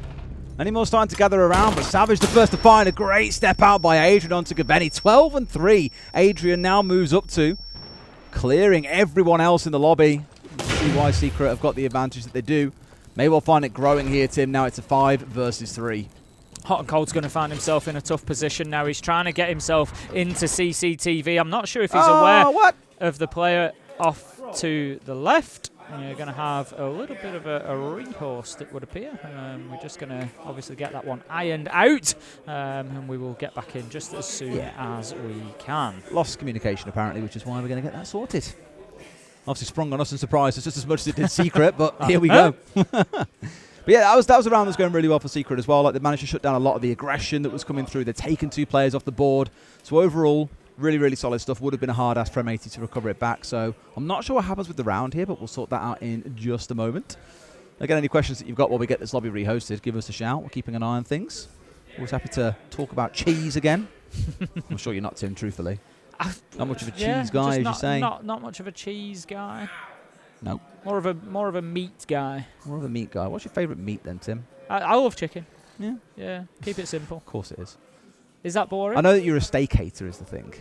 Any more starting to gather around, but Savage the first to find. A great step out by Adrian onto Gabeni. 12-3. Adrian now moves up to, clearing everyone else in the lobby. See why Secret have got the advantage that they do. May well find it growing here, Tim. Now it's a 5 versus 3. Hot and Cold's going to find himself in a tough position now. He's trying to get himself into CCTV. I'm not sure if he's aware of the player off to the left. You're going to have a little bit of a repost, it would appear. We're just going to obviously get that one ironed out, and we will get back in just as soon as we can. Lost communication, apparently, which is why we're going to get that sorted. Obviously sprung on us and surprised us just as much as it did Secret, but here we go. But yeah, that was a round that was going really well for Secret as well. Like, they managed to shut down a lot of the aggression that was coming through. They'd taken 2 players off the board. So overall, really, really solid stuff. Would have been a hard ask for M80 to recover it back. So I'm not sure what happens with the round here, but we'll sort that out in just a moment. Again, any questions that you've got while we get this lobby rehosted, give us a shout. We're keeping an eye on things. Always happy to talk about cheese again. I'm sure you're not, Tim, truthfully. Not much of a cheese guy, as you say. Not much of a cheese guy. No. More of a meat guy. More of a meat guy. What's your favourite meat then, Tim? I love chicken. Yeah. Yeah. Keep it simple. Of course it is. Is that boring? I know that you're a steak hater, is the thing.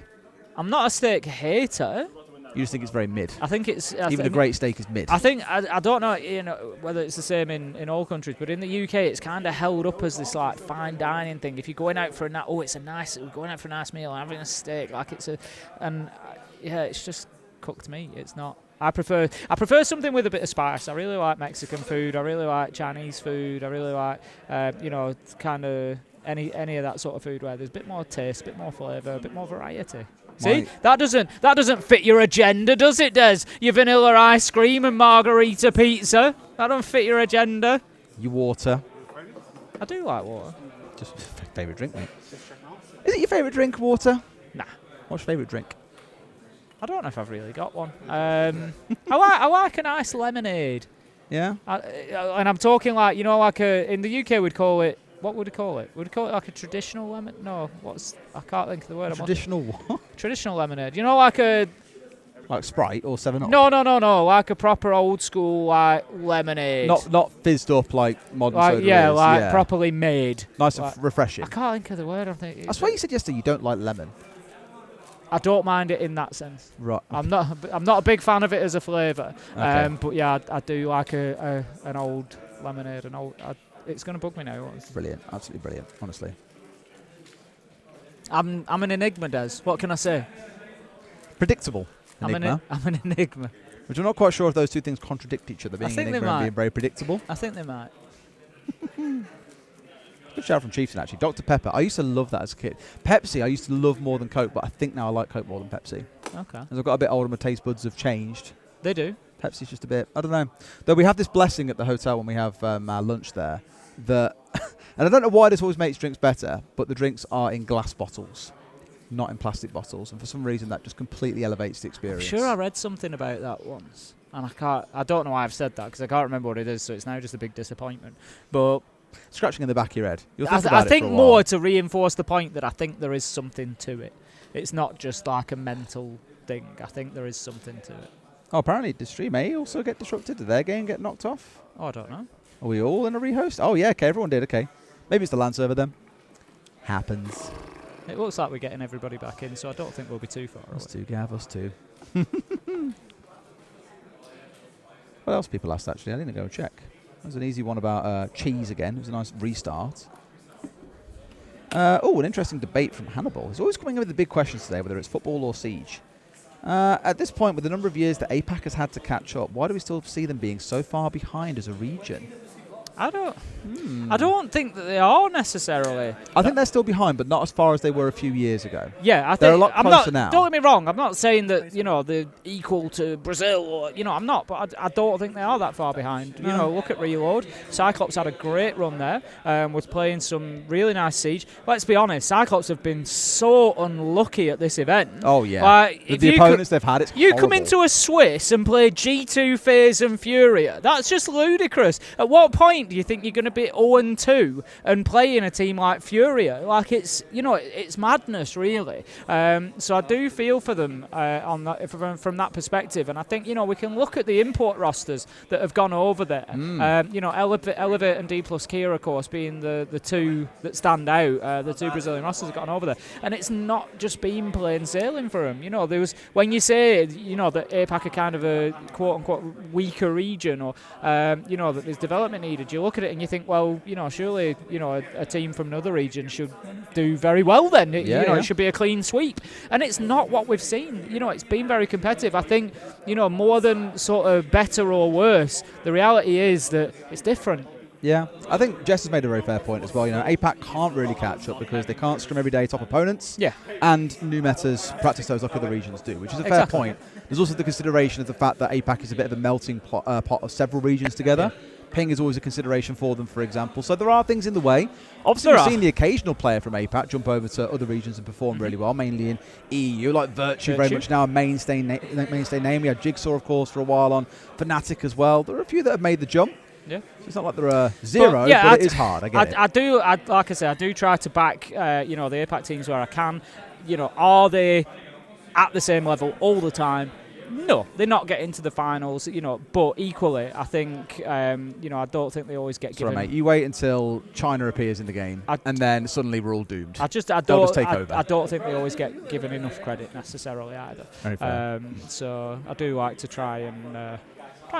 I'm not a steak hater. You just think it's very mid. I think it's even a great steak is mid. I think I don't know, whether it's the same in all countries, but in the UK it's kind of held up as this like fine dining thing. If you're going out for we're going out for a nice meal and having a steak, like it's just cooked meat. It's not. I prefer something with a bit of spice. I really like Mexican food. I really like Chinese food. I really like kind of any of that sort of food where there's a bit more taste, a bit more flavour, a bit more variety. See, that doesn't fit your agenda, does it, Des? Your vanilla ice cream and margarita pizza. That don't fit your agenda. Your water. I do like water. Just favourite drink, mate. Is it your favourite drink, water? Nah. What's your favourite drink? I don't know if I've really got one. I like a nice lemonade. Yeah. And I'm talking like in the UK we'd call it what would we call it? Would we call it like a traditional lemon? No, I can't think of the word. Traditional what? Traditional lemonade. You know, like a Like Sprite or 7 Up? No, like a proper old school like lemonade. Not fizzed up like modern soda is. Properly made. Nice like, and refreshing. I can't think of the word. I think. I swear you said yesterday you don't like lemon. I don't mind it in that sense. Right. I'm not a big fan of it as a flavour. Okay. But yeah, I do like an old lemonade. It's going to bug me now. Brilliant. Absolutely brilliant, honestly. I'm an enigma, Des. What can I say? Predictable. Enigma. I'm an enigma. Which I'm not quite sure if those two things contradict each other, being an enigma and being very predictable. I think they might. Good shout from Chieftain, actually. Dr. Pepper. I used to love that as a kid. Pepsi, I used to love more than Coke, but I think now I like Coke more than Pepsi. Okay. As I've got a bit older, my taste buds have changed. They do. Pepsi's just a bit, I don't know. Though we have this blessing at the hotel when we have our lunch there, that, and I don't know why this always makes drinks better, but the drinks are in glass bottles, not in plastic bottles, and for some reason that just completely elevates the experience. I'm sure I read something about that once, and I don't know why I've said that, because I can't remember what it is, so it's now just a big disappointment. But scratching in the back of your head. You'll think I about think it for a more while. to reinforce the point that I think there is something to it. It's not just like a mental thing. I think there is something to it. Oh, apparently did Stream A also get disrupted? Did their game get knocked off? Oh, I don't know. Are we all in a rehost? Oh yeah, okay, everyone did, okay. Maybe it's the LAN server then. Happens. It looks like we're getting everybody back in, so I don't think we'll be too far away. Us too, Gav, us too. What else people asked actually? I didn't go and check. There's an easy one about cheese again. It was a nice restart. An interesting debate from Hannibal. He's always coming in with the big questions today, whether it's football or Siege. At this point, with the number of years that APAC has had to catch up, why do we still see them being so far behind as a region? I don't think that they are necessarily. I think they're still behind, but not as far as they were a few years ago. Yeah, I think they're a lot closer now. Don't get me wrong. I'm not saying that they're equal to Brazil, or I'm not. But I don't think they are that far behind. No. Look at Reload. Cyclops had a great run there. Was playing some really nice Siege. Let's be honest. Cyclops have been so unlucky at this event. Oh yeah. Like, the opponents they've had, it's you horrible. come into a Swiss and play G2, FaZe and Furia. That's just ludicrous. At what point do you think you're going to be 0-2 and play in a team like Furia? Like, it's it's madness, really. So I do feel for them on that from that perspective, and I think we can look at the import rosters that have gone over there. Elevate and D+Kia, of course, being the two that stand out. The two Brazilian rosters have gone over there, and it's not just been plain sailing for them. There was, when you say that APAC are kind of a quote unquote weaker region, or that there's development needed, you look at it and you think, well, surely a team from another region should do very well then. It should be a clean sweep, and it's not what we've seen. It's been very competitive. I think more than sort of better or worse, the reality is that it's different. Yeah, I think Jess has made a very fair point as well. APAC can't really catch up because they can't scrim everyday top opponents. Yeah. And new metas practice those like other regions do, which is a fair point. There's also the consideration of the fact that APAC is a bit of a melting pot of several regions together. Ping is always a consideration for them, for example. So there are things in the way. Obviously, we've seen the occasional player from APAC jump over to other regions and perform really well, mainly in EU, like Virtue very much now a mainstay name. We had Jigsaw, of course, for a while on Fnatic as well. There are a few that have made the jump. Yeah. So it's not like there are zero, but it is hard. I get it. Like I say, I do try to back, the APAC teams where I can. Are they at the same level all the time? No, they're not getting to the finals, but equally, I think, I don't think they always get given. Sorry, mate, you wait until China appears in the game, and then suddenly we're all doomed. They'll just take over. I don't think they always get given enough credit necessarily either. Very fair. So I do like to try and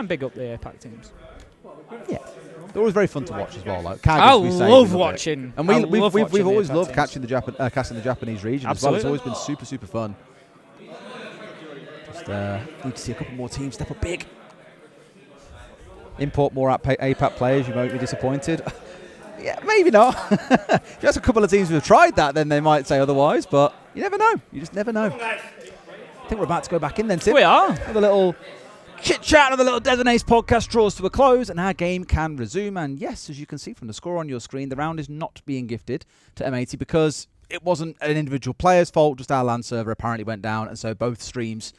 big up the APAC teams. Yeah, they're always very fun to watch as well. Like I love watching, and we've always loved casting the Japanese region Absolutely. as well. It's always been super, super fun. Just need to see a couple more teams step up big. Import more APAC players, you won't be disappointed. Yeah, maybe not. If there's a couple of teams who have tried that, then they might say otherwise, but you never know. You just never know. I think we're about to go back in then, Tim. We are. With a little chit-chat and the little Des and Ace podcast draws to a close, and our game can resume. And yes, as you can see from the score on your screen, the round is not being gifted to M80 because it wasn't an individual player's fault, just our LAN server apparently went down, and so both games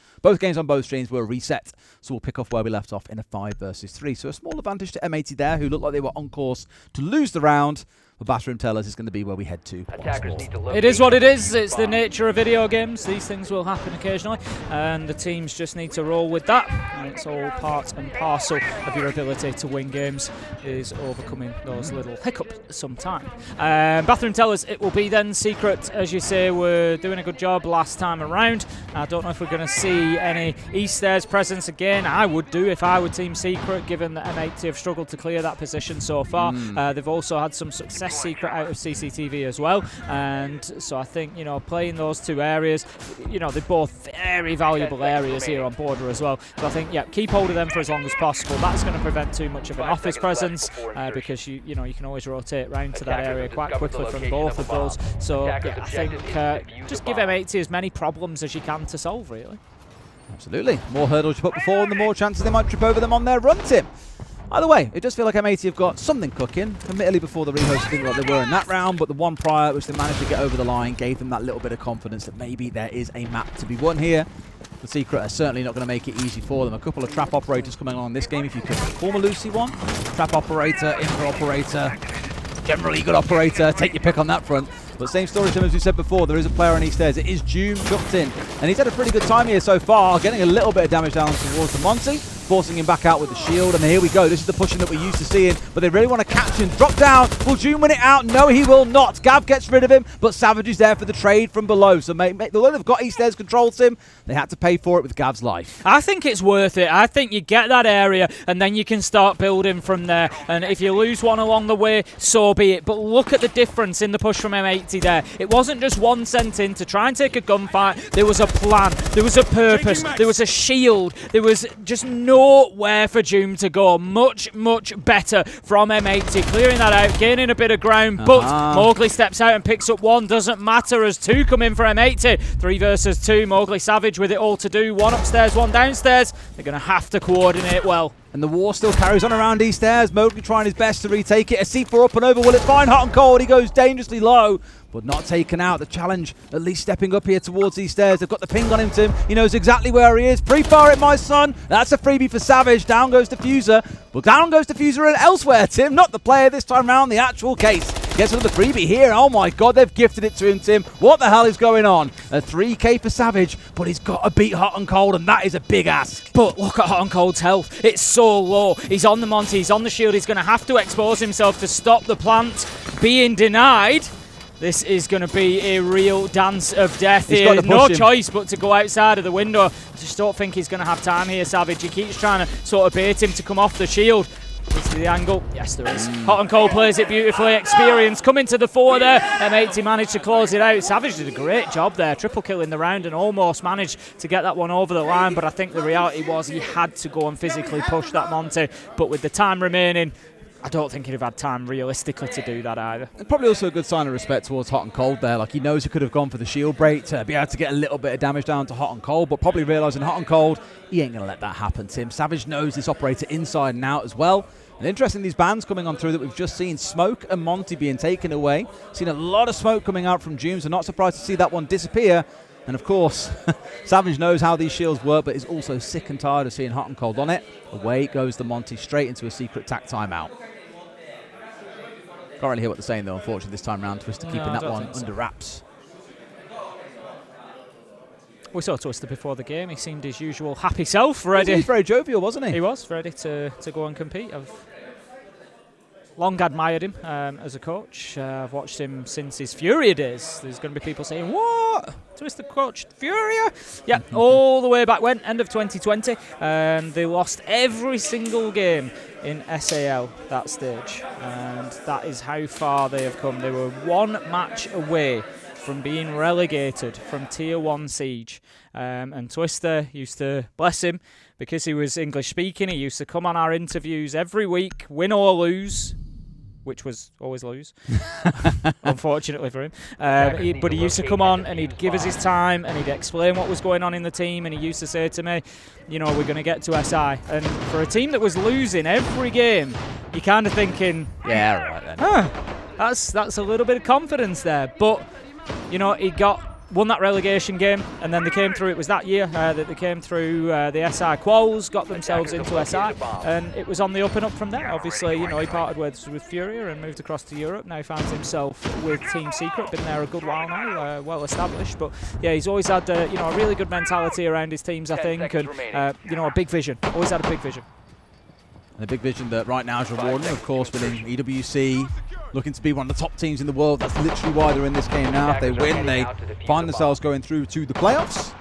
on both streams were reset. So we'll pick off where we left off in a 5 versus 3. So a small advantage to M80 there, who looked like they were on course to lose the round. But Bathroom Tellers is going to be where we head to once more. It is what it is. It's the nature of video games. These things will happen occasionally, and the teams just need to roll with that. And it's all part and parcel of your ability to win games, is overcoming those little hiccups sometime. Bathroom Tellers, it will be then Secret. As you say, we're doing a good job last time around. I don't know if we're going to see any Eastairs presence again. I would do if I were Team Secret, given that M80 have struggled to clear that position so far. They've also had some success Secret out of CCTV as well, and so I think, you know, playing those two areas, you know, they're both very valuable areas here on border as well. So I think, yeah, keep hold of them for as long as possible. That's going to prevent too much of an office presence, because you know, you can always rotate round to that area quite quickly from both of those. So yeah, I think just give M80 as many problems as you can to solve, really. Absolutely. More hurdles you put before them, the more chances they might trip over them on their run, Tim. Either way, it does feel like M80 have got something cooking. Admittedly, before the rehost didn't look like they were in that round, but the one prior, which they managed to get over the line, gave them that little bit of confidence that maybe there is a map to be won here. The Secret are certainly not going to make it easy for them. A couple of trap operators coming along this game, if you could form a Lucy one. Trap operator, infra operator, generally good operator. Take your pick on that front. But same story, Tim, as we said before, there is a player on Eastairs. It is Doom jumped in, and he's had a pretty good time here so far, getting a little bit of damage down towards the Monty, forcing him back out with the shield, and here we go. This is the pushing that we're used to seeing, but they really want to catch him. Drop down. Will Doom win it out? No, he will not. Gav gets rid of him, but Savage is there for the trade from below. So although they've got Eastairs control, Tim, they had to pay for it with Gav's life. I think it's worth it. I think you get that area, and then you can start building from there. And if you lose one along the way, so be it. But look at the difference in the push from M80 there. It wasn't just one sent in to try and take a gunfight. There was a plan. There was a purpose. There was a shield. There was just nowhere for Doom to go. Much, much better from M80. Clearing that out, gaining a bit of ground, but Mowgli steps out and picks up one. Doesn't matter as two come in for M80. 3 versus 2. Mowgli Savage with it all to do. One upstairs, one downstairs. They're going to have to coordinate well. And the war still carries on around Eastairs. Mowgli trying his best to retake it. A C4 up and over. Will it find Hot and Cold? He goes dangerously low, but not taken out. The challenge at least stepping up here towards Eastairs. They've got the ping on him, Tim. He knows exactly where he is. Pre-fire it, my son. That's a freebie for Savage. Down goes Diffuser. Well, down goes Diffuser and elsewhere, Tim. Not the player this time round, the actual case. Gets another freebie here. Oh my god, they've gifted it to him, Tim. What the hell is going on? A 3k for Savage, but he's got to beat Hot and Cold, and that is a big ask. But look at Hot and Cold's health. It's so low. He's on the Monty, he's on the shield. He's going to have to expose himself to stop the plant being denied. This is going to be a real dance of death here. No choice but to go outside of the window. I just don't think he's going to have time here, Savage. He keeps trying to sort of bait him to come off the shield. Is the angle? Yes, there is. Hot and Cold plays it beautifully. Experience coming to the fore there. M80 managed to close it out. Savage did a great job there. Triple kill in the round and almost managed to get that one over the line. But I think the reality was he had to go and physically push that Monty. But with the time remaining, I don't think he'd have had time realistically to do that either. And probably also a good sign of respect towards Hot and Cold there. Like, he knows he could have gone for the shield break to be able to get a little bit of damage down to Hot and Cold, but probably realising Hot and Cold, he ain't going to let that happen, Tim. Savage knows this operator inside and out as well. And interesting, these bans coming on through that we've just seen. Smoke and Monty being taken away. Seen a lot of smoke coming out from Doom, so not surprised to see that one disappear. And of course, Savage knows how these shields work, but is also sick and tired of seeing Hot and Cold on it. Away goes the Monty straight into a secret tack timeout. Can't really hear what they're saying though, unfortunately, this time round. Twister keeping that one under wraps. We saw Twister before the game. He seemed his usual happy self, ready. He was very jovial, wasn't he? He was ready to go and compete. I've long admired him as a coach. I've watched him since his Furia days. There's going to be people saying, what? Twister coached Furia? Yeah, all the way back when, end of 2020. They lost every single game in SAL that stage. And that is how far they have come. They were one match away from being relegated from Tier 1 Siege. And Twister used to, bless him, because he was English speaking, he used to come on our interviews every week, win or lose, which was always lose, unfortunately for him. But he used to come on and he'd give us his time and he'd explain what was going on in the team, and he used to say to me, you know, we're going to get to SI. And for a team that was losing every game, you're kind of thinking, yeah, right then. That's a little bit of confidence there. But, you know, he got won that relegation game, and then they came through. It was that year that they came through the SI quals, got themselves into SI, and it was on the up and up from there. Obviously, you know, he parted with Furia and moved across to Europe. Now he finds himself with Team Secret. Been there a good while now, well established. But yeah, he's always had you know, a really good mentality around his teams, I think, and you know, a big vision. Always had a big vision. And a big vision that right now is rewarding, of course, within EWC. Looking to be one of the top teams in the world. That's literally why they're in this game now. If they win, they find themselves going through to the playoffs.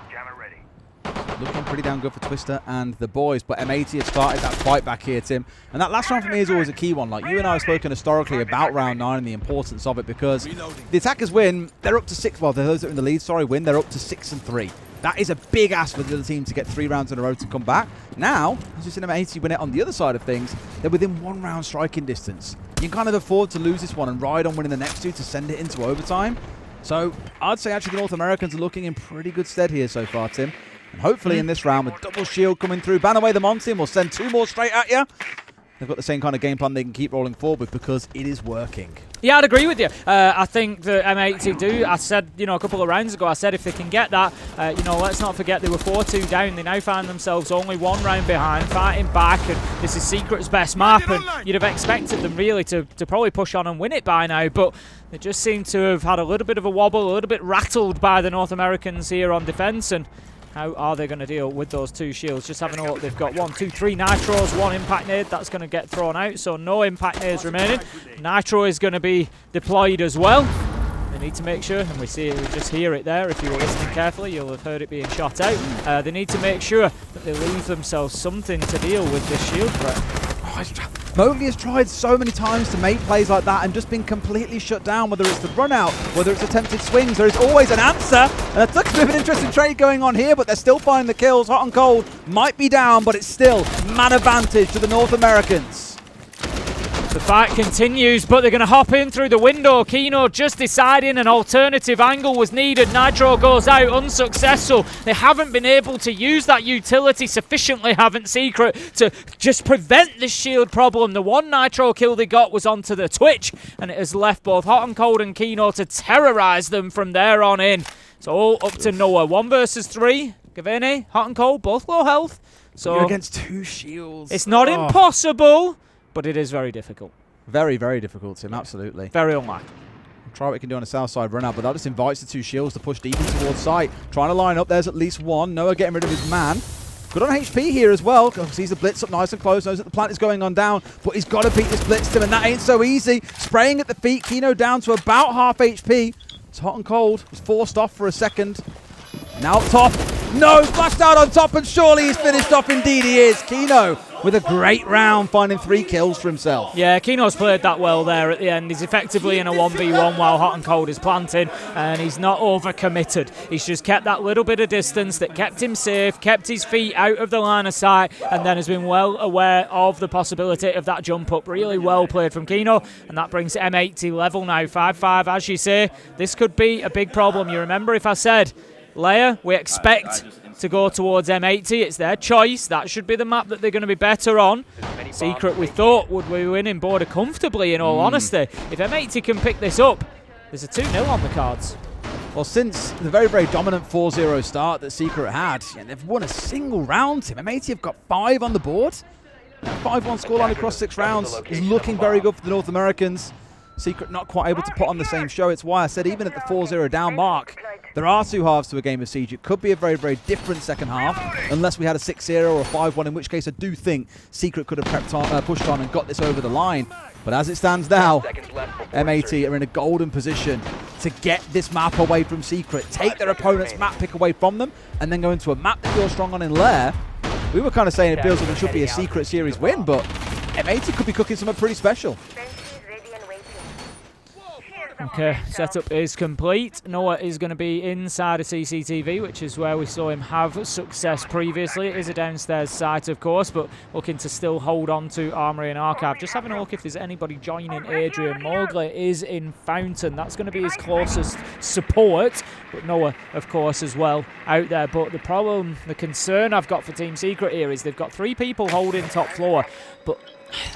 Looking pretty damn good for Twister and the boys. But M80 has started that fight back here, Tim. And that last round for me is always a key one. Like, you and I have spoken historically about round 9 and the importance of it, because the attackers win. They're up to 6. Well, those that are in the lead, win. They're up to 6-3. That is a big ask for the other team to get 3 rounds in a row to come back. Now, as you've seen M80 win it on the other side of things, they're within 1 round striking distance. You can kind of afford to lose this one and ride on winning the next 2 to send it into overtime. So I'd say actually the North Americans are looking in pretty good stead here so far, Tim. And hopefully in this round with double shield coming through, ban away the Mon team, will send 2 more straight at you. They've got the same kind of game plan they can keep rolling forward with, because it is working. Yeah, I'd agree with you. I think that M80 do. I said, you know, a couple of rounds ago, I said if they can get that, you know, let's not forget they were 4-2 down. They now find themselves only 1 round behind, fighting back, and this is Secret's best map, and you'd have expected them really to probably push on and win it by now, but they just seem to have had a little bit of a wobble, a little bit rattled by the North Americans here on defense, and how are they going to deal with those 2 shields? Just having a look, they've got 1, 2, 3 Nitros, 1 impact nade. That's going to get thrown out, so no impact nades remaining. Nitro is going to be deployed as well. They need to make sure, and we just hear it there. If you were listening carefully, you'll have heard it being shot out. They need to make sure that they leave themselves something to deal with this shield threat. Mowgli has tried so many times to make plays like that and just been completely shut down, whether it's the run out, whether it's attempted swings. There is always an answer, and that's a bit of an interesting trade going on here, but they're still finding the kills. Hot and Cold might be down, but it's still man advantage to the North Americans. The fight continues, but they're going to hop in through the window. Kino just deciding an alternative angle was needed. Nitro goes out, unsuccessful. They haven't been able to use that utility sufficiently, haven't Secret, to just prevent this shield problem. The 1 Nitro kill they got was onto the Twitch, and it has left both Hot and Cold and Kino to terrorize them from there on in. It's all up to Noah. 1 versus 3. Gavene, Hot and Cold, both low health. So you're against 2 shields. It's not impossible, but it is very difficult. Very, very difficult, Tim, absolutely. Very unlikely. Try what we can do on a south side run out, but that just invites the 2 shields to push deep in towards site. Trying to line up, there's at least 1. Noah getting rid of his man. Good on HP here as well. Sees the blitz up nice and close, knows that the plant is going on down, but he's got to beat this blitz, Tim, and that ain't so easy. Spraying at the feet, Kino down to about half HP. It's Hot and Cold. Was forced off for a second. Now up top. No, flashed out on top, and surely he's finished off. Indeed he is. Kino with a great round, finding 3 kills for himself. Yeah, Kino's played that well there at the end. He's effectively in a 1v1 while Hot and Cold is planting, and he's not overcommitted. He's just kept that little bit of distance that kept him safe, kept his feet out of the line of sight, and then has been well aware of the possibility of that jump up. Really well played from Kino, and that brings M80 level now, 5-5. As you say, this could be a big problem. You remember if I said, Leia, we expect to go towards M80. It's their choice. That should be the map that they're going to be better on. Secret, we thought, would be winning border comfortably, in all honesty. If M80 can pick this up, there's a 2-0 on the cards. Well, since the very, very dominant 4-0 start that Secret had, and they've won a single round, Tim. M80 have got 5 on the board. 5-1 scoreline across 6 rounds is looking very good for the North Americans. Secret not quite able to put on the same show. It's why I said even at the 4-0 down mark, there are 2 halves to a game of Siege. It could be a very, very different second half, unless we had a 6-0 or a 5-1, in which case I do think Secret could have pushed on and got this over the line. But as it stands now, M80 are in a golden position to get this map away from Secret, take their opponent's map pick away from them, and then go into a map they feel strong on in Lair. We were kind of saying it feels like it should be a Secret Series win, but M80 could be cooking something pretty special. Okay, setup is complete. Noah is going to be inside a CCTV, which is where we saw him have success previously. It is a downstairs site, of course, but looking to still hold on to Armory and Archive. Just having a look if there's anybody joining Adrian. Mowgli is in Fountain. That's going to be his closest support, but Noah, of course, as well out there. But the problem, the concern I've got for Team Secret here is they've got 3 people holding top floor, but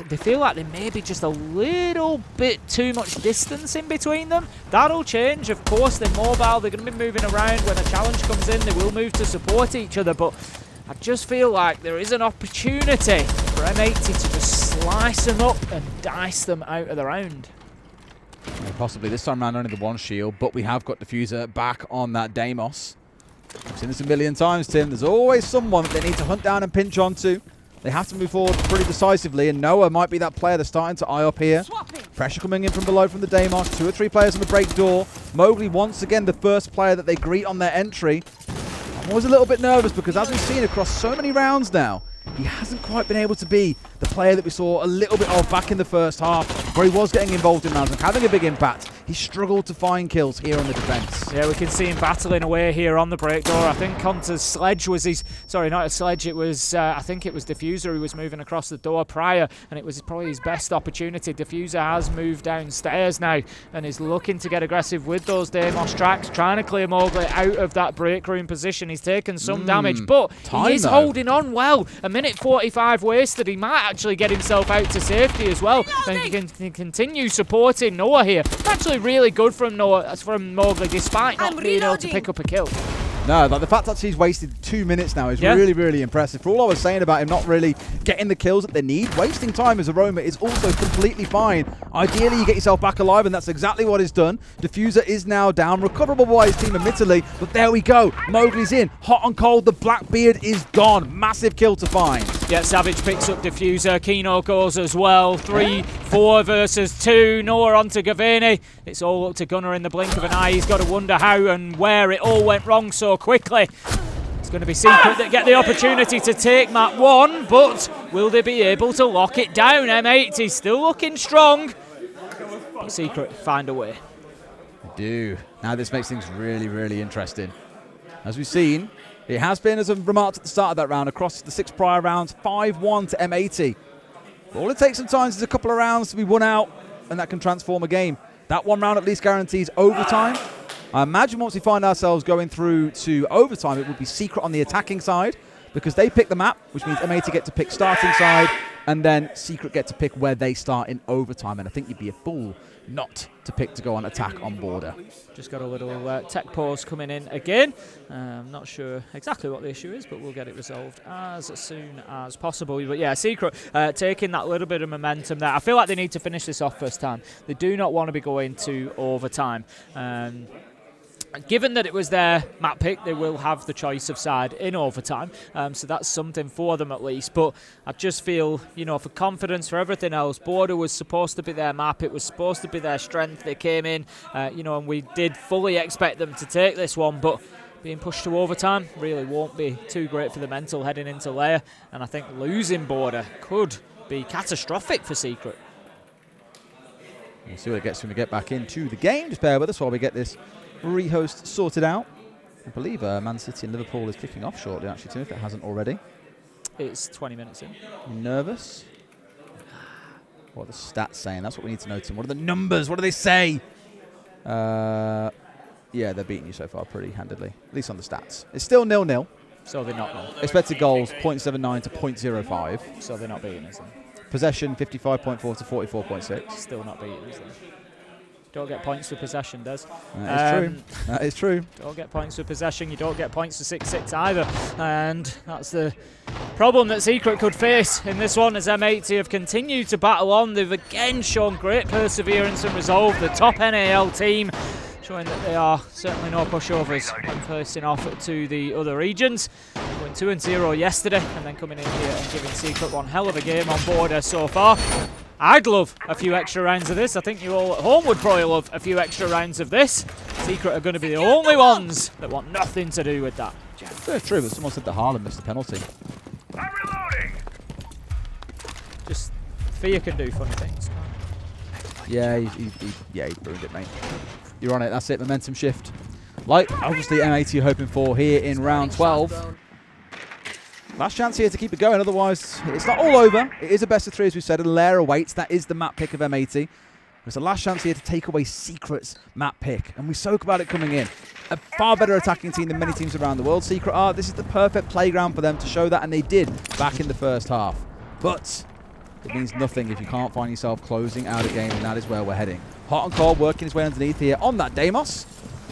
they feel like there may be just a little bit too much distance in between them. That'll change, of course. They're mobile, they're going to be moving around. When a challenge comes in, they will move to support each other, but I just feel like there is an opportunity for M80 to just slice them up and dice them out of the round. Yeah, possibly this time around only the one shield, but we have got Diffuser back on that Deimos. I've seen this a million times, Tim. There's always someone that they need to hunt down and pinch onto. They have to move forward pretty decisively, and Noah might be that player that's starting to eye up here. Pressure coming in from below from the Deimos. 2 or 3 players on the break door. Mowgli once again the first player that they greet on their entry. I'm always a little bit nervous because as we've seen across so many rounds now, he hasn't quite been able to be the player that we saw a little bit of back in the first half, where he was getting involved in rounds and having a big impact. He struggled to find kills here on the defense. Yeah, we can see him battling away here on the break door. I think Hunter's sledge was his... Sorry, not a sledge. It was... I think it was Diffuser who was moving across the door prior, and it was probably his best opportunity. Diffuser has moved downstairs now and is looking to get aggressive with those Deimos tracks, trying to clear Mowgli out of that break room position. He's taken some damage, but he is holding on well. A minute 45 wasted. He might actually get himself out to safety as well. And he can continue supporting Noah here. Actually really good from Noah, from Mowgli, despite not being able to pick up a kill. No, like the fact that he's wasted 2 minutes now is really, really impressive. For all I was saying about him not really getting the kills that they need, wasting time as Aroma is also completely fine. Ideally, you get yourself back alive, and that's exactly what he's done. Diffuser is now down, recoverable by his team admittedly, but there we go. Mowgli's in, hot and cold, the Blackbeard is gone. Massive kill to find. Yeah, Savage picks up Diffuser, Kino goes as well. 3-4 versus 2, Noah onto Gavini. It's all up to Gunnar in the blink of an eye. He's got to wonder how and where it all went wrong so quickly. It's going to be Secret that get the opportunity to take map 1, but will they be able to lock it down? M80 still looking strong, but Secret find a way. They do. Now this makes things really, really interesting. As we've seen, it has been, as I remarked at the start of that round, across the 6 prior rounds, 5-1 to M80. But all it takes sometimes is a couple of rounds to be won out, and that can transform a game. That one round at least guarantees overtime. I imagine once we find ourselves going through to overtime, it would be Secret on the attacking side, because they pick the map, which means M80 get to pick starting side, and then Secret get to pick where they start in overtime. And I think you'd be a fool not to pick to go on attack on border. Just got a little tech pause coming in again. I'm not sure exactly what the issue is, but we'll get it resolved as soon as possible. But yeah, Secret taking that little bit of momentum there. I feel like they need to finish this off first time. They do not want to be going to overtime. Given that it was their map pick, they will have the choice of side in overtime, so that's something for them at least. But I just feel, you know, for confidence, for everything else, border was supposed to be their map. It was supposed to be their strength. They came in, you know, and we did fully expect them to take this one, but being pushed to overtime really won't be too great for the mental heading into layer, and I think losing border could be catastrophic for Secret. We'll see what it gets when we get back into the game. Just bear with us while we get this rehost sorted out. I believe Man City and Liverpool is kicking off shortly, actually, too, if it hasn't already. It's 20 minutes in. Nervous? What are the stats saying? That's what we need to know, Tim. What are the numbers? What do they say? Yeah, they're beating you so far pretty handedly, at least on the stats. It's still 0-0. So they're not, though. Expected goals, 0.79 to 0.05. So they're not beating us, then. Possession, 55.4 to 44.6. Still not beating us, then. Don't get points for possession, Des. That is true. That is true. Don't get points for possession. You don't get points for 6-6 either. And that's the problem that Secret could face in this one, as M80 have continued to battle on. They've again shown great perseverance and resolve. The top NAL team showing that they are certainly no pushovers when facing off to the other regions. Going 2-0 yesterday, and then coming in here and giving Secret one hell of a game on border so far. I'd love a few extra rounds of this. I think you all at home would probably love a few extra rounds of this. Secret are going to be the only ones that want nothing to do with that. That's true, but someone said that Haaland missed the penalty. I'm reloading. Just Fear can do funny things. Yeah, he ruined it, mate. You're on it. That's it. Momentum shift. Like, obviously, M80 are hoping for here in round 12. Last chance here to keep it going, otherwise it's not all over. It is a best of 3, as we said, and Lair awaits. That is the map pick of M80. It's the last chance here to take away Secret's map pick, and we spoke about it coming in. A far better attacking team than many teams around the world. Secret are. This is the perfect playground for them to show that, and they did back in the first half. But it means nothing if you can't find yourself closing out a game, and that is where we're heading. Hot and Cold working his way underneath here on that Deimos.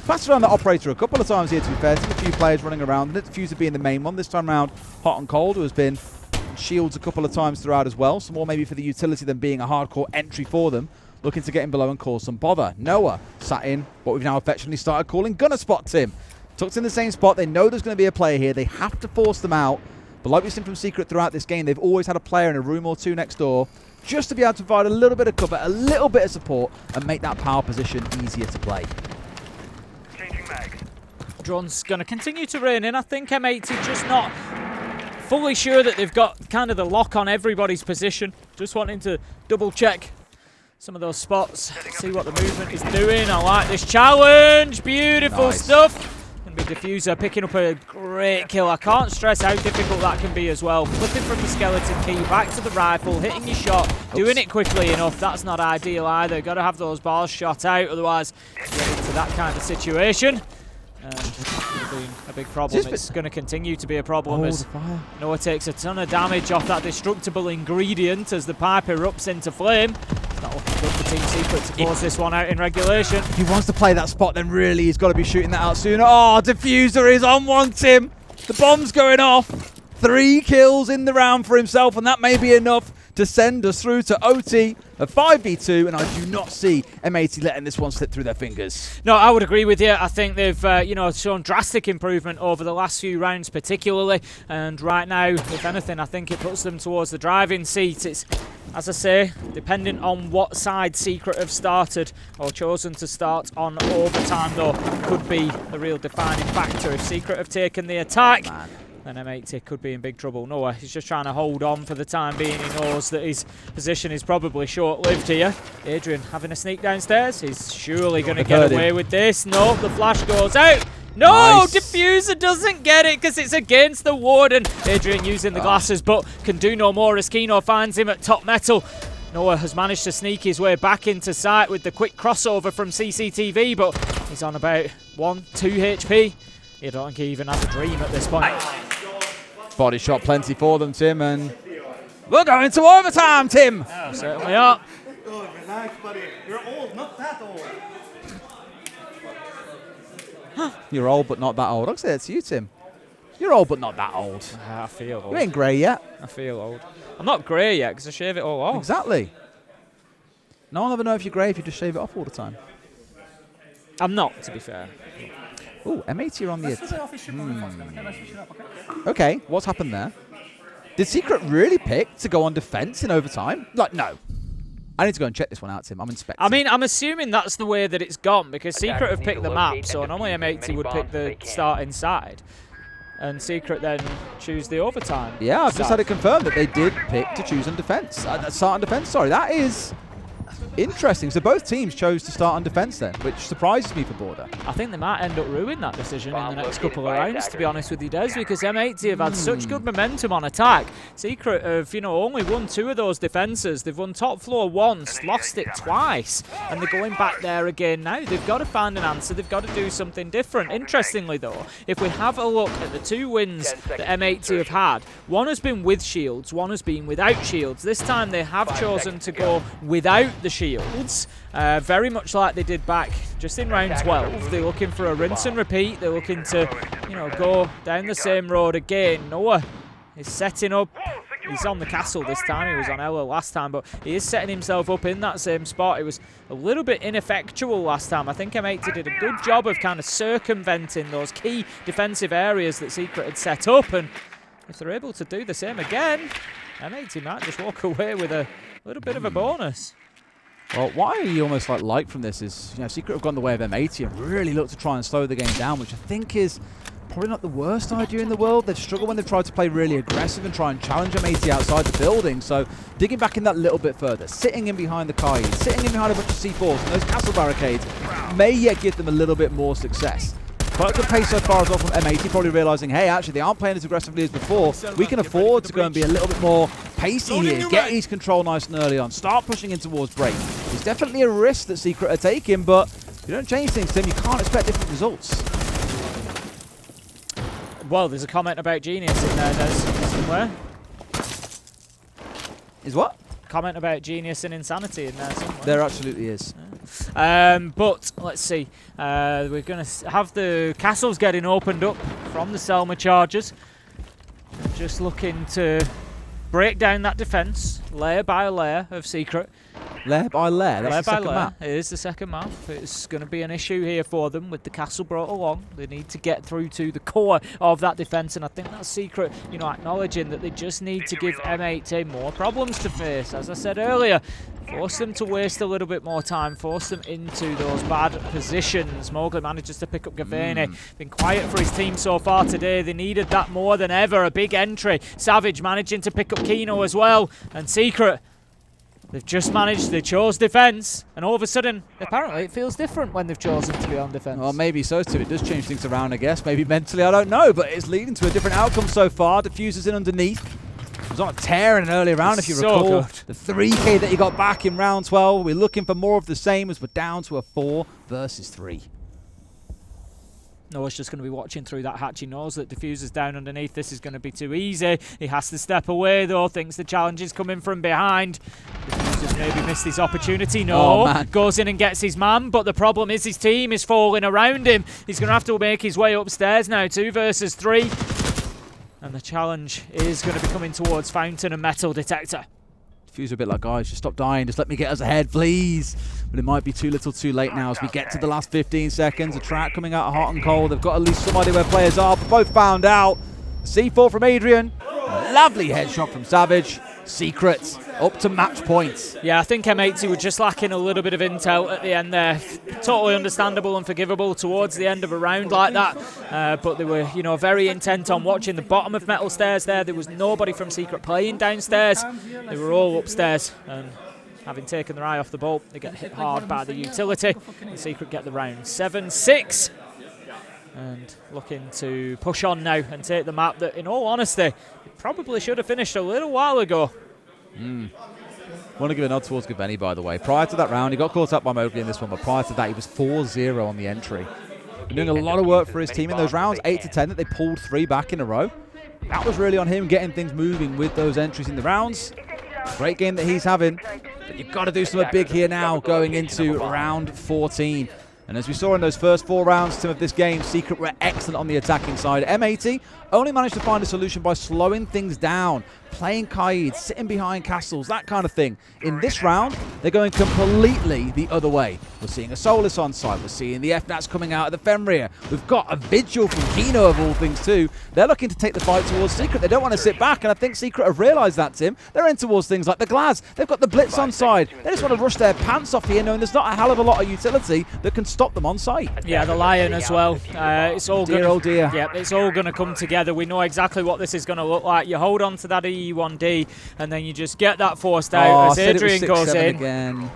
Passed around that operator a couple of times here, to be fair. Seen a few players running around. The Diffuser being the main one. This time around, Hot and Cold, who has been shields a couple of times throughout as well. So more maybe for the utility than being a hardcore entry for them. Looking to get in below and cause some bother. Noah sat in what we've now affectionately started calling Gunner Spot Tim. Tucked in the same spot. They know there's going to be a player here. They have to force them out. But like we've seen from Secret throughout this game, they've always had a player in a room or two next door just to be able to provide a little bit of cover, a little bit of support, and make that power position easier to play. Drone's going to continue to rein in. I think M80 just not fully sure that they've got kind of the lock on everybody's position. Just wanting to double check some of those spots, see what the movement is doing. I like this challenge. Beautiful stuff. Going to be Diffuser picking up a great kill. I can't stress how difficult that can be as well. Flipping from the skeleton key back to the rifle, hitting your shot, doing it quickly enough. That's not ideal either. Got to have those bars shot out, otherwise you get into that kind of situation. Being a big problem. It's going to continue to be a problem as Noah takes a ton of damage off that destructible ingredient as the pipe erupts into flame. It's not looking good for Team Secret to close this one out in regulation. If he wants to play that spot, then really he's got to be shooting that out sooner. Oh, Diffuser is on one, Tim. The bomb's going off. 3 kills in the round for himself, and that may be enough to send us through to OT, a 5v2, and I do not see M80 letting this one slip through their fingers. No, I would agree with you. I think they've shown drastic improvement over the last few rounds particularly, and right now, if anything, I think it puts them towards the driving seat. It's, as I say, depending on what side Secret have started or chosen to start on overtime, though, could be the real defining factor. If Secret have taken the attack, then M80 could be in big trouble. Noah, he's just trying to hold on for the time being. He knows that his position is probably short-lived here. Adrian having a sneak downstairs. He's surely going to get away with this. No, the flash goes out. No, nice. Diffuser doesn't get it because it's against the Warden. Adrian using the glasses, but can do no more as Kino finds him at top metal. Noah has managed to sneak his way back into sight with the quick crossover from CCTV, but he's on about 1-2 HP. You don't think he even has a dream at this point. Body shot plenty for them, Tim, and we're going to overtime, Tim. Oh, certainly are. Oh, relax, buddy. You're old, not that old. You're old, but not that old. I'll say it's you, Tim. You're old, but not that old. I feel old. You ain't grey yet. I feel old. I'm not grey yet because I shave it all off. Exactly. No one will ever know if you're grey if you just shave it off all the time. I'm not, to be fair. Ooh, M80 are on the Okay, what's happened there? Did Secret really pick to go on defense in overtime? Like, no. I need to go and check this one out, Tim. I'm inspecting. I mean, I'm assuming that's the way that it's gone because Secret have picked the map, so normally M80 would pick the start inside. And Secret then choose the overtime. Yeah, I've just had it confirmed that they did pick to choose on defense. Start on defense, sorry. That is interesting. So both teams chose to start on defense then, which surprises me for Border. I think they might end up ruining that decision in the next couple of rounds, to be honest with you, Des, because M80 have had such good momentum on attack. Secret have, only won 2 of those defences. They've won top floor once, lost it twice, and they're going back there again now. They've got to find an answer. They've got to do something different. Interestingly, though, if we have a look at the 2 wins that M80 have had, one has been with shields, one has been without shields. This time they have chosen to go without the shields. Very much like they did back just in round 12. They're looking for a rinse and repeat. They're looking to, go down the same road again. Noah is setting up. He's on the castle this time. He was on Ella last time, but he is setting himself up in that same spot. It was a little bit ineffectual last time. I think M80 did a good job of kind of circumventing those key defensive areas that Secret had set up, and if they're able to do the same again, M80 might just walk away with a little bit of a bonus. Well, what I almost like from this is, Secret have gone the way of M80 and really looked to try and slow the game down, which I think is probably not the worst idea in the world. They've struggled when they've tried to play really aggressive and try and challenge M80 outside the building. So digging back in that little bit further, sitting in behind the Kais, sitting in behind a bunch of C4s and those castle barricades may yet give them a little bit more success. Quite a good pace so far as well from M80, probably realising, hey, actually, they aren't playing as aggressively as before. We can afford to go and be a little bit more pacey here, get his control nice and early on, start pushing in towards break. It's definitely a risk that Secret are taking, but if you don't change things, Tim, you can't expect different results. Well, there's a comment about Genius in there, Des, somewhere. Is what? comment about genius and insanity in there somewhere. There absolutely is. But let's see. We're going to have the castles getting opened up from the Selma Chargers. Just looking to break down that defence layer by layer of Secret. Layer by layer. That's the second map. It is the second map. It's going to be an issue here for them with the castle brought along. They need to get through to the core of that defence, and I think that's Secret, you know, acknowledging that they just need to give M80 more problems to face. As I said earlier, force them to waste a little bit more time, force them into those bad positions. Mowgli manages to pick up Gavini. Been quiet for his team so far today. They needed that more than ever. A big entry. Savage managing to pick up Kino as well. And Secret, they've just managed, they chose defence, and all of a sudden, apparently it feels different when they've chosen to be on defence. Well, maybe so too. It does change things around, I guess. Maybe mentally, I don't know, but it's leading to a different outcome so far. Diffuser's in underneath. It was on a tear in an early round, if you recall. Good. The 3K that he got back in round 12. We're looking for more of the same as we're down to a 4 versus 3. Noah's just going to be watching through that hatch. He knows that Diffuser's down underneath. This is going to be too easy. He has to step away, though. Thinks the challenge is coming from behind. Diffuser's maybe missed his opportunity. No. Goes in and gets his man, but the problem is his team is falling around him. He's going to have to make his way upstairs now. 2 versus 3. And the challenge is going to be coming towards Fountain and Metal Detector. Diffuser a bit like, guys, just stop dying. Just let me get us ahead, please. But it might be too little too late now as we get to the last 15 seconds. A track coming out hot and cold. They've got at least some idea where players are. But both found out. C4 from Adrian. Lovely headshot from Savage. Secret up to match points. Yeah, I think M80 were just lacking a little bit of intel at the end there. Totally understandable and forgivable towards the end of a round like that. But they were, you know, very intent on watching the bottom of Metal Stairs there. There was nobody from Secret playing downstairs. They were all upstairs. And having taken their eye off the ball, they get hit hard by the utility. And Secret get the round 7-6. And looking to push on now and take the map that, in all honesty, it probably should have finished a little while ago. Want to give a nod towards Gavini, by the way. Prior to that round, he got caught up by Mowgli in this one, but prior to that, he was 4-0 on the entry. Been doing a lot of work for his team in those rounds, 8-10, that they pulled 3 back in a row. That was really on him getting things moving with those entries in the rounds. Great game that he's having, but you've got to do something big here now going into round 14. And as we saw in those first 4 rounds of this game, Secret were excellent on the attacking side. M80 only managed to find a solution by slowing things down, playing Kaid, sitting behind castles, that kind of thing. In this round, they're going completely the other way. We're seeing a Solus on site. We're seeing the FNATs coming out of the Fenrir. We've got a Vigil from Kino of all things too. They're looking to take the fight towards Secret. They don't want to sit back, and I think Secret have realised that, Tim. They're in towards things like the Glaz. They've got the Blitz on side. They just want to rush their pants off here, knowing there's not a hell of a lot of utility that can stop them on site. Yeah, the Lion as well. It's all Dear, oh dear. Yeah, it's all going to come together. We know exactly what this is going to look like. You hold on to that E1D, and then you just get that forced out as Adrian goes in. Again.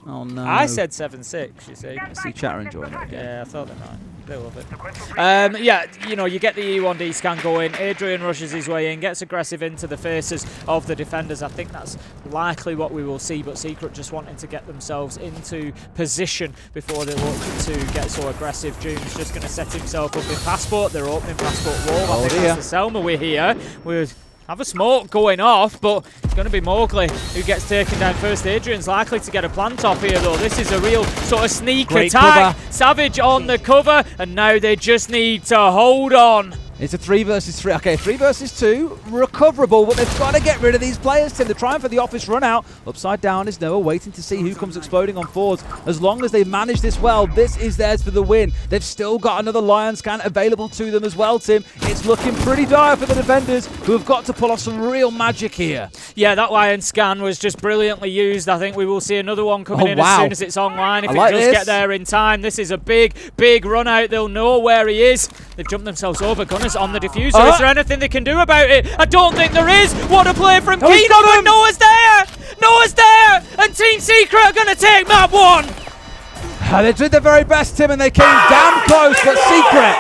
Oh no. I said 7-6, you see. I see chatter enjoying it again. Yeah, I thought they might. They love it. Yeah, you know, you get the E1D scan going. Adrian rushes his way in, gets aggressive into the faces of the defenders. I think that's likely what we will see, but Secret just wanting to get themselves into position before they look to get so aggressive. June's just going to set himself up in Passport. They're opening Passport wall. I think that's the Selma we're here. We're have a smoke going off, but it's going to be Mowgli who gets taken down first. Adrian's likely to get a plant off here, though. This is a real sort of sneak attack. Cover. Savage on the cover, and now they just need to hold on. It's a 3 versus 3. Okay, 3 versus 2. Recoverable, but they've got to get rid of these players, Tim. They're trying for the office run out. Upside down is Noah, waiting to see who comes exploding on forwards. As long as they manage this well, this is theirs for the win. They've still got another Lion scan available to them as well, Tim. It's looking pretty dire for the defenders, who have got to pull off some real magic here. Yeah, that Lion scan was just brilliantly used. I think we will see another one coming in as soon as it's online. If it does get there in time, this is a big, big run out. They'll know where he is. They've jumped themselves over. Gunners on the diffuser. Is there anything they can do about it? I don't think there is. What a play from Kino, but Noah's there! Noah's there! And Team Secret are going to take map 1! They did their very best, Tim, and they came damn close, but Secret,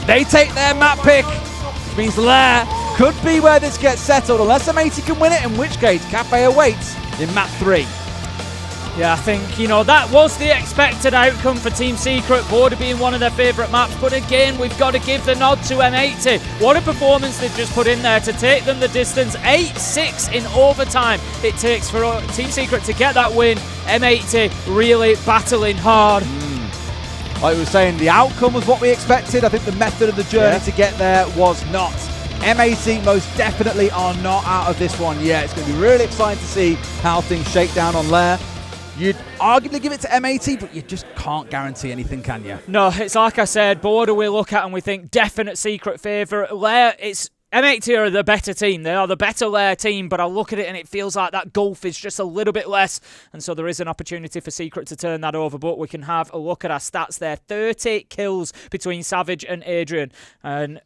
they take their map pick, which means Lair could be where this gets settled, unless M80 can win it, in which case Cafe awaits in map 3. Yeah, I think, you know, that was the expected outcome for Team Secret, Border being one of their favourite maps, but again, we've got to give the nod to M80. What a performance they've just put in there to take them the distance. 8-6 in overtime it takes for Team Secret to get that win. M80 really battling hard. Like we were saying, the outcome was what we expected. I think the method of the journey to get there was not. M80 most definitely are not out of this one yet. It's going to be really exciting to see how things shake down on Lair. You'd arguably give it to M80, but you just can't guarantee anything, can you? No, it's like I said, Border we look at and we think definite Secret favourite. Lair, it's M80 are the better team. They are the better Lair team, but I look at it and it feels like that gulf is just a little bit less, and so there is an opportunity for Secret to turn that over, but we can have a look at our stats there. 30 kills between Savage and Adrian, and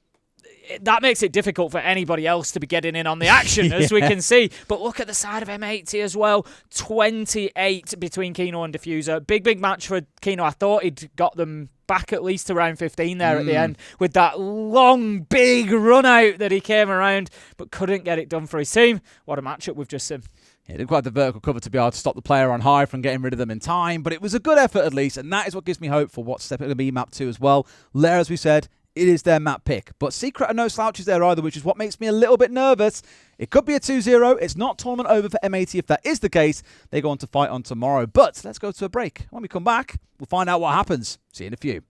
that makes it difficult for anybody else to be getting in on the action, as we can see. But look at the side of M80 as well. 28 between Kino and Diffuser. Big match for Kino. I thought he'd got them back at least to round 15 there at the end with that long, big run out that he came around, but couldn't get it done for his team. What a matchup we've just seen. Yeah, didn't quite have the vertical cover to be able to stop the player on high from getting rid of them in time, but it was a good effort at least, and that is what gives me hope for what's stepping to be map 2 as well. Lair, as we said, it is their map pick. But Secret are no slouches there either, which is what makes me a little bit nervous. It could be a 2-0. It's not tournament over for M80. If that is the case, they go on to fight on tomorrow. But let's go to a break. When we come back, we'll find out what happens. See you in a few.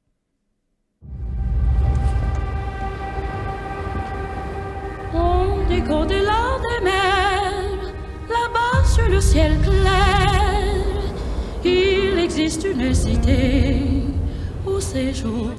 Au-delà des mers, là-bas sur le ciel clair, il existe une cité.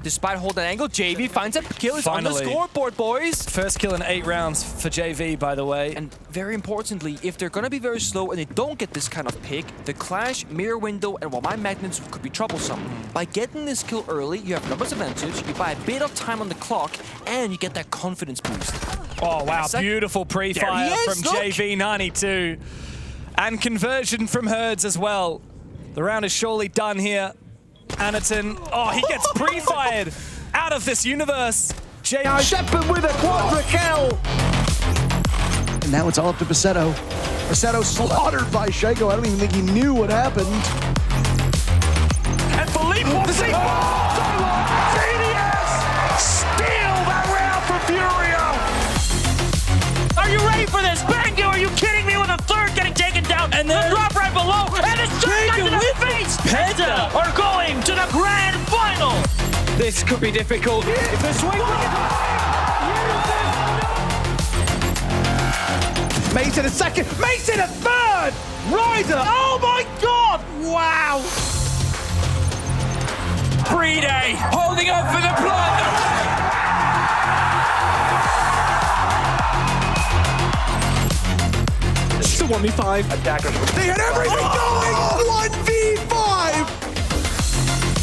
Despite holding an angle, JV finds a kill. He's on the scoreboard, boys. First kill in 8 rounds for JV, by the way. And very importantly, if they're going to be very slow and they don't get this kind of pick, the clash, mirror window, and my magnets could be troublesome. By getting this kill early, you have numbers advantage, you buy a bit of time on the clock, and you get that confidence boost. Oh, wow. Beautiful pre-fire from JV92. And conversion from Herds as well. The round is surely done here. Anaton, oh, he gets pre-fired out of this universe. Shepard with a quadra kill. And now it's all up to Basetto. Basetto slaughtered by Shaco. I don't even think he knew what happened. And Philippe wants it. Genius! Steal that round for Furio! Are you ready for this? Bango, are you kidding me with a third getting taken down? And then the drop right below, and it's just in the face! Penta are going to the grand final! This could be difficult. If the swing Mason a second. Mason a third. Ryder. Oh my God. Wow. Free-Day holding up for the blood. It's a 1v5. Attackers. They had everything going. 1v5.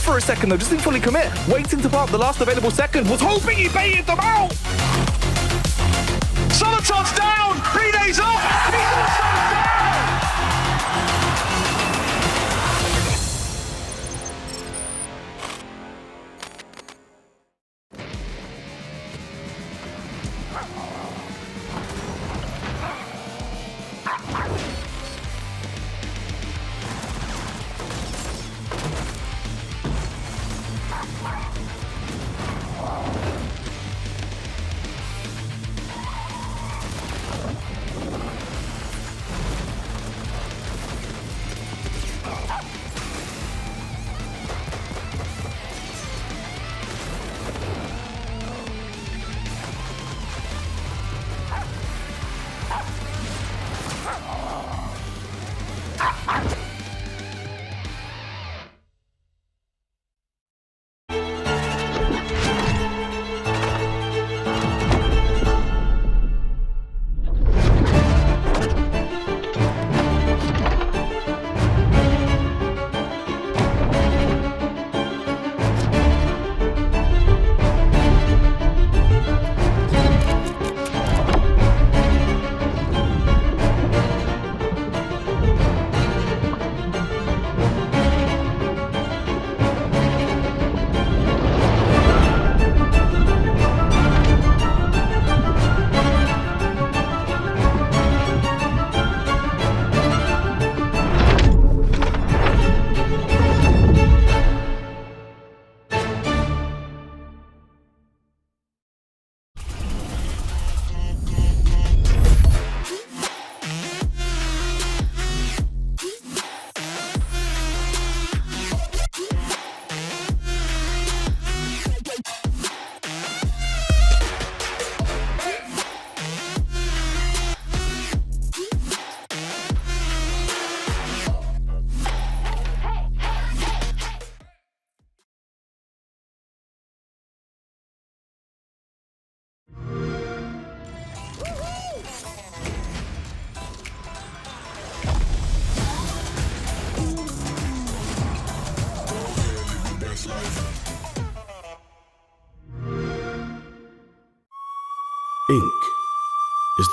For a second though, just didn't fully commit. Waiting to pop the last available second. Was hoping he baited them out. Solomon's down. Free-Day's up. He's also down.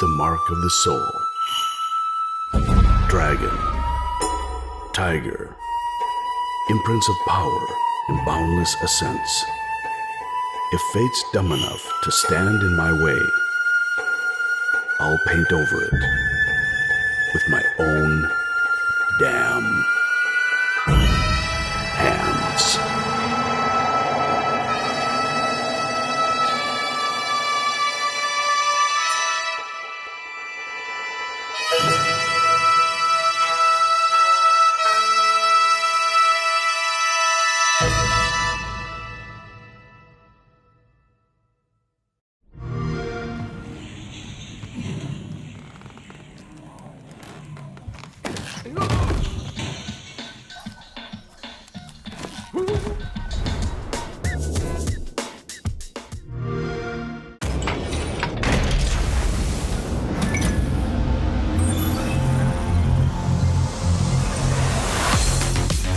the mark of the soul. Dragon, tiger, imprints of power and boundless ascents. If fate's dumb enough to stand in my way, I'll paint over it with my own damn hands.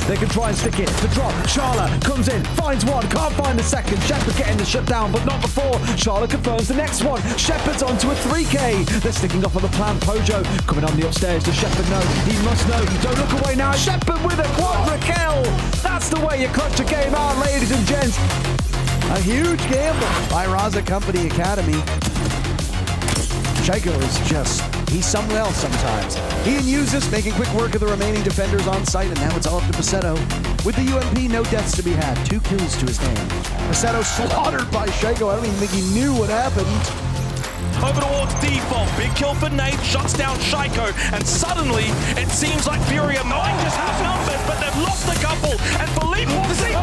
They can try and stick it. The drop. Charlotte comes in, finds one, can't find the second. Shepard getting the shutdown, but not before. Charlotte confirms the next one. Shepard's onto a 3K. They're sticking off on the plan. Pojo coming on the upstairs. Does Shepard know? He must know. Don't look away now. Shepard with a quadra kill. That's the way you clutch a game out, ladies and gents. A huge gamble by Raza Company Academy. Shaco is just, he's somewhere else sometimes. He and Usus making quick work of the remaining defenders on site, and now it's all up to Paceto. With the UMP, no deaths to be had. 2 kills to his name. Paceto slaughtered by Shaco. I don't even think he knew what happened. Over towards default. Big kill for Nate. Shuts down Shaiko. And suddenly, it seems like Furia might just have numbers, but they've lost a couple. And Philippe will see.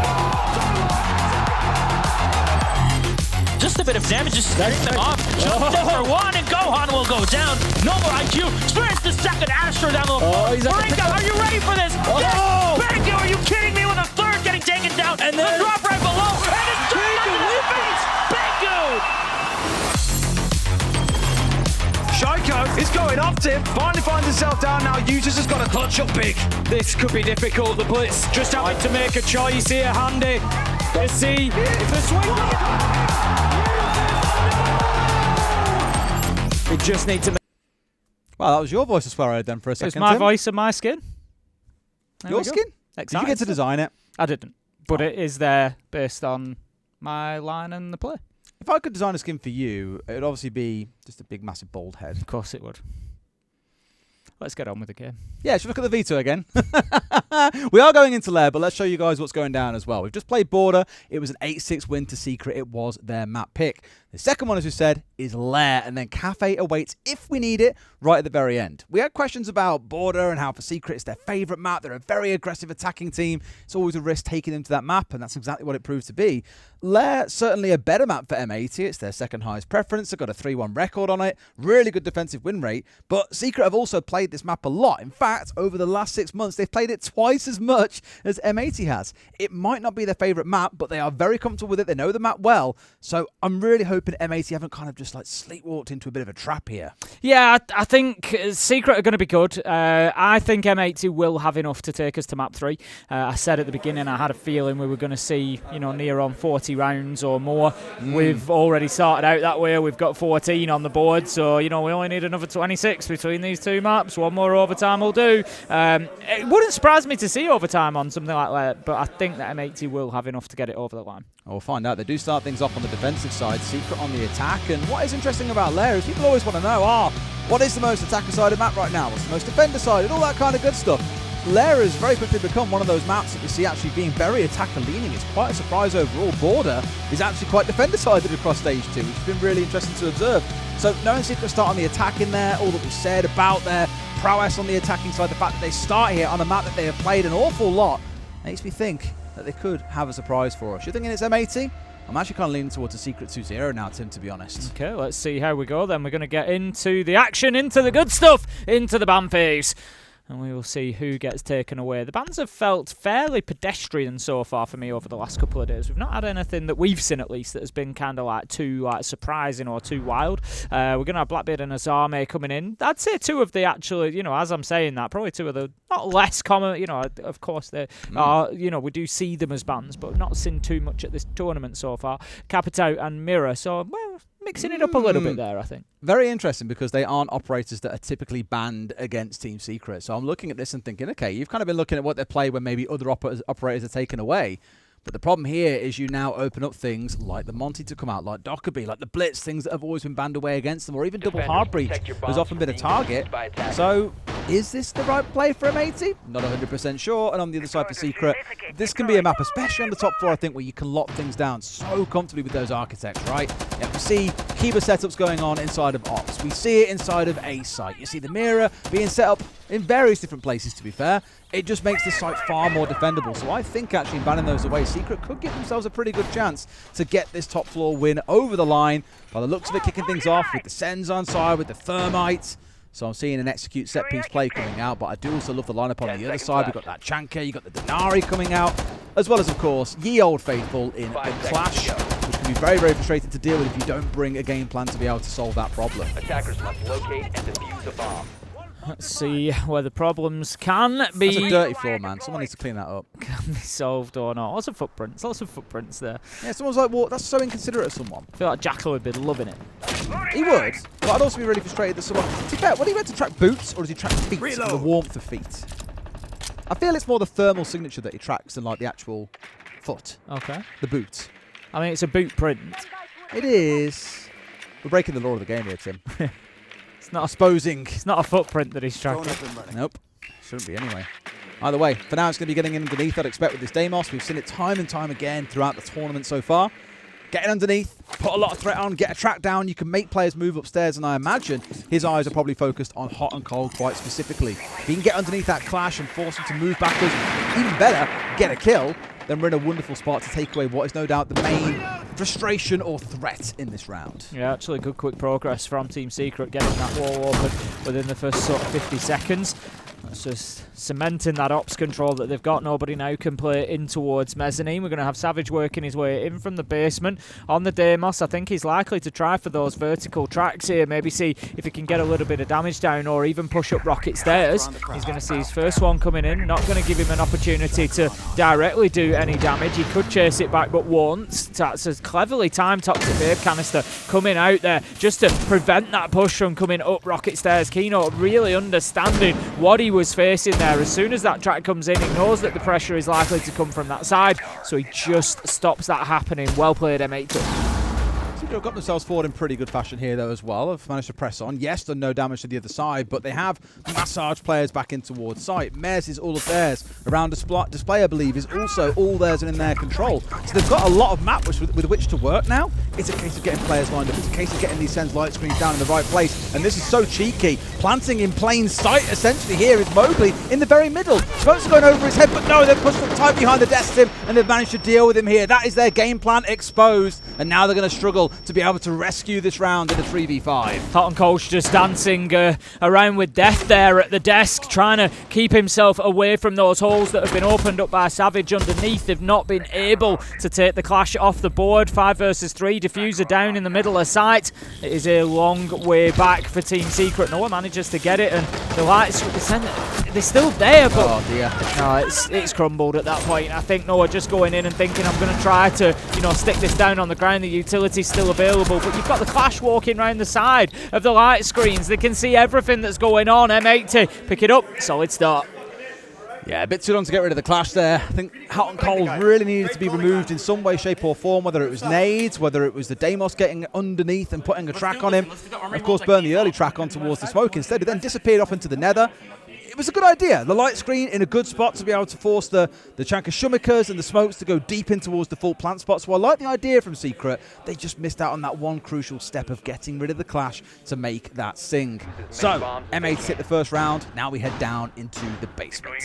Just a bit of damage, just setting them off. Just for one, and Gohan will go down. No more IQ. Experience the second Astro down the floor. Baringa, are you ready for this? Yes! Baringa, are you kidding me? With a third getting taken down. And then the drop right below. And it's turned into the face. Bangu! Shaiko is going off tip. Finally finds himself down now. Usus has got a clutch up big. This could be difficult. The Blitz just having to make a choice here, Handy. Let's see if the swing. We just need to. Well, that was your voice, I swear I heard then for a second. It's my Tim. voice and my skin. Your skin? Did you get to design it? I didn't, but it is there based on my line and the play. If I could design a skin for you, it would obviously be just a big, massive bald head. Of course it would. Let's get on with the game. Yeah, should we look at the veto again? We are going into Lair, but let's show you guys what's going down as well. We've just played Border. It was an 8-6 win to Secret. It was their map pick. The second one, as we said, is Lair, and then Cafe awaits, if we need it, right at the very end. We had questions about Border and how for Secret it's their favourite map. They're a very aggressive attacking team. It's always a risk taking them to that map, and that's exactly what it proved to be. Lair, certainly a better map for M80. It's their second highest preference. They've got a 3-1 record on it. Really good defensive win rate. But Secret have also played this map a lot. In fact, over the last 6 months, they've played it twice as much as M80 has. It might not be their favourite map, but they are very comfortable with it. They know the map well. So I'm really hoping M80 haven't kind of just like sleepwalked into a bit of a trap here. Yeah, I think Secret are going to be good. I think M80 will have enough to take us to map 3. I said at the beginning I had a feeling we were going to see, near on 40 rounds or more. We've already started out that way. We've got 14 on the board, so we only need another 26 between these two maps. One more overtime will do. It wouldn't surprise me to see overtime on something like that, but I think that M80 will have enough to get it over the line. We'll find out. They do start things off on the defensive side, Secret on the attack, and what is interesting about Lair is people always want to know, what is the most attacker-sided map right now? What's the most defender-sided? All that kind of good stuff. Lair has very quickly become one of those maps that we see actually being very attacker-leaning. It's quite a surprise overall. Border is actually quite defender-sided across Stage 2, which has been really interesting to observe. So knowing Secret start on the attack in there, all that we said about their prowess on the attacking side, the fact that they start here on a map that they have played an awful lot, makes me think that they could have a surprise for us. You're thinking it's M80? I'm actually kind of leaning towards a Secret 2-0 now, Tim, to be honest. Okay, let's see how we go then. We're going to get into the action, into the good stuff, into the ban phase. And we will see who gets taken away. The bans have felt fairly pedestrian so far for me over the last couple of days. We've not had anything that we've seen, at least, that has been kind of like too surprising or too wild. We're going to have Blackbeard and Azame coming in. I'd say two of the actually, as I'm saying that, probably two of the not less common, of course they are, we do see them as bans, but not seen too much at this tournament so far. Capitao and Mirror. So, well, mixing it up a little bit there, I think. Very interesting, because they aren't operators that are typically banned against Team Secret. So I'm looking at this and thinking, okay, you've kind of been looking at what they play when maybe other operators are taken away. But the problem here is you now open up things like the Monty to come out, like Dockerby, like the Blitz, things that have always been banned away against them, or even double hard breach has often been a target. So is this the right play for M80? Not 100% sure. And on the other side for Secret, this can be a map, especially on the top floor, I think, where you can lock things down so comfortably with those architects, right? Yeah, we see Kiba setups going on inside of Ops. We see it inside of A site. You see the mirror being set up in various different places, to be fair. It just makes this site far more defendable. So I think actually banning those away, Secret could give themselves a pretty good chance to get this top floor win over the line. By the looks of it, kicking things off with the Sens on side, with the Thermite. So I'm seeing an execute set piece play coming out, but I do also love the lineup on the other side. We've got that Chanka, you've got the Denari coming out, as well as, of course, Ye Old Faithful in the Clash, which can be very, very frustrating to deal with if you don't bring a game plan to be able to solve that problem. Attackers must locate and defuse the bomb. Let's see where the problems can be. That's a dirty floor, man. Someone needs to clean that up. Can be solved or not. Lots of footprints there. Yeah, someone's like, well, that's so inconsiderate of someone. I feel like Jackal would be loving it. He would, but I'd also be really frustrated that someone... To be fair, what do you meant to track boots, or does he track feet? The warmth of feet. I feel it's more the thermal signature that he tracks than like the actual foot. Okay. The boot. I mean, it's a boot print. It is. We're breaking the law of the game here, Tim. It's not exposing. It's not a footprint that he's tracking. Nope. Shouldn't be anyway. Either way, for now it's going to be getting in underneath, I'd expect, with this Deimos. We've seen it time and time again throughout the tournament so far. Getting underneath, put a lot of threat on, get a track down. You can make players move upstairs, and I imagine his eyes are probably focused on hot and cold quite specifically. If he can get underneath that Clash and force him to move backwards, even better, get a kill, then we're in a wonderful spot to take away what is no doubt the main frustration or threat in this round. Yeah, actually good quick progress from Team Secret, getting that wall open within the first sort of 50 seconds. That's just cementing that ops control that they've got. Nobody now can play in towards Mezzanine. We're going to have Savage working his way in from the basement on the Deimos. I think he's likely to try for those vertical tracks here. Maybe see if he can get a little bit of damage down or even push up Rocket Stairs. He's going to see his first one coming in. Not going to give him an opportunity to directly do any damage. He could chase it back, but won't. That's a cleverly timed Toxic Vape Canister coming out there just to prevent that push from coming up Rocket Stairs. Keno really understanding what he was facing there. As soon as that track comes in, he knows that the pressure is likely to come from that side, so he just stops that happening. Well played, M80. They've got themselves forward in pretty good fashion here, though, as well. Have managed to press on. Yes, done no damage to the other side, but they have massage players back in towards site. Mez is all of theirs. Around display, I believe, is also all theirs and in their control. So they've got a lot of map with which to work now. It's a case of getting players lined up. It's a case of getting these Sens light screens down in the right place. And this is so cheeky. Planting in plain sight, essentially, here is Mowgli in the very middle. Smokes are going over his head, but no, they've pushed him tight behind the desk, Tim, and they've managed to deal with him here. That is their game plan exposed. And now they're going to struggle to be able to rescue this round in a 3v5. Hot and Coach just dancing around with death there at the desk, trying to keep himself away from those holes that have been opened up by Savage underneath. They've not been able to take the Clash off the board. 5 versus 3, diffuser down in the middle of sight. It is a long way back for Team Secret. No one manages to get it, and the lights, they're still there, but oh dear. No, it's crumbled at that point. I think Noah just going in and thinking, I'm going to try to, stick this down on the ground. The utility's still available, but you've got the Clash walking around the side of the light screens. They can see everything that's going on. M80 pick it up. Solid start. Yeah, a bit too long to get rid of the Clash there. I think Hot and Cold really needed to be removed in some way, shape or form, whether it was nades, whether it was the Deimos getting underneath and putting a track on him. Of course, burn the early track on towards the smoke instead. It then disappeared off into the nether. It was a good idea. The light screen in a good spot to be able to force the Chanka Shumikas and the smokes to go deep in towards the full plant spot. So I like the idea from Secret. They just missed out on that one crucial step of getting rid of the Clash to make that sing. So, M80 hit the first round. Now we head down into the basement.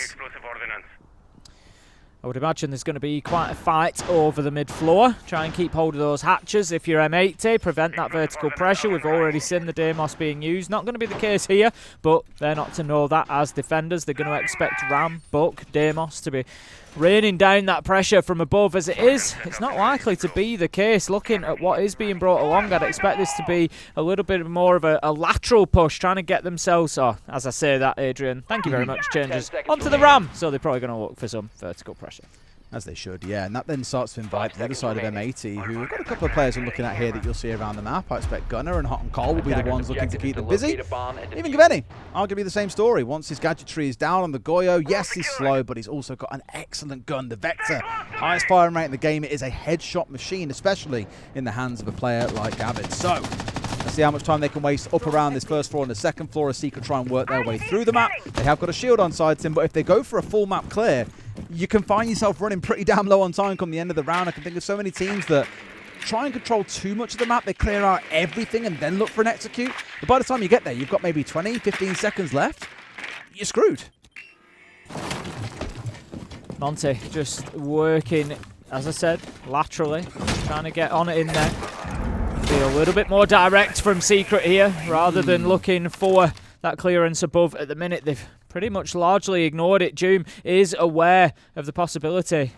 I would imagine there's going to be quite a fight over the mid-floor. Try and keep hold of those hatches if you're M80. Prevent that vertical pressure. We've already seen the Deimos being used. Not going to be the case here, but they're not to know that as defenders. They're going to expect Ram, Buck, Deimos to be raining down that pressure from above. As it is, it's not likely to be the case. Looking at what is being brought along, I'd expect this to be a little bit more of a lateral push, trying to get themselves, as I say that, Adrian, thank you very much, changes onto the Ram. So they're probably going to look for some vertical pressure. As they should, yeah. And that then starts to invite the other side of M80, who have got a couple of players we're looking at here that you'll see around the map. I expect Gunner and Hot and Cole will be the ones looking to keep them busy. Even Gaveni, arguably the same story. Once his gadgetry is down on the Goyo, yes, he's slow, but he's also got an excellent gun. The Vector, highest firing rate in the game. It is a headshot machine, especially in the hands of a player like Gavid. So, let's see how much time they can waste up around this first floor and the second floor as Secret try and work their way through the map. They have got a shield on side, Tim, but if they go for a full map clear, you can find yourself running pretty damn low on time come the end of the round. I can think of so many teams that try and control too much of the map. They clear out everything and then look for an execute. But by the time you get there, you've got maybe 20, 15 seconds left. You're screwed. Monty just working, as I said, laterally, trying to get on it in there. Be a little bit more direct from Secret here, rather than looking for that clearance above. At the minute, they've pretty much largely ignored it. Doom is aware of the possibility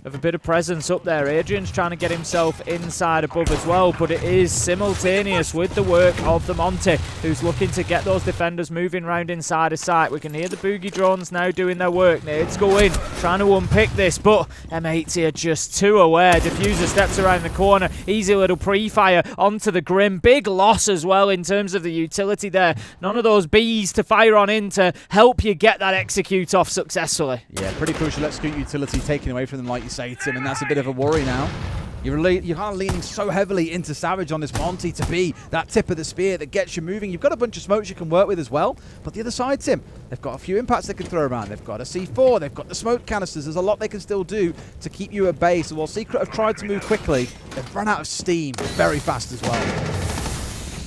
of a bit of presence up there. Adrian's trying to get himself inside above as well, but it is simultaneous with the work of the Monty, who's looking to get those defenders moving round inside of sight. We can hear the boogie drones now doing their work. Nades go in, trying to unpick this, but M80 are just too aware. Diffuser steps around the corner. Easy little pre-fire onto the Grim. Big loss as well in terms of the utility there. None of those Bs to fire on in to help you get that execute off successfully. Yeah, pretty crucial execute utility taken away from them, like you say, Tim, and that's a bit of a worry now. You're kind of leaning so heavily into Savage on this Monty to be that tip of the spear that gets you moving. You've got a bunch of smokes you can work with as well, but the other side, Tim, they've got a few impacts they can throw around. They've got a C4, they've got the smoke canisters. There's a lot they can still do to keep you at bay. So while Secret have tried to move quickly, they've run out of steam very fast as well.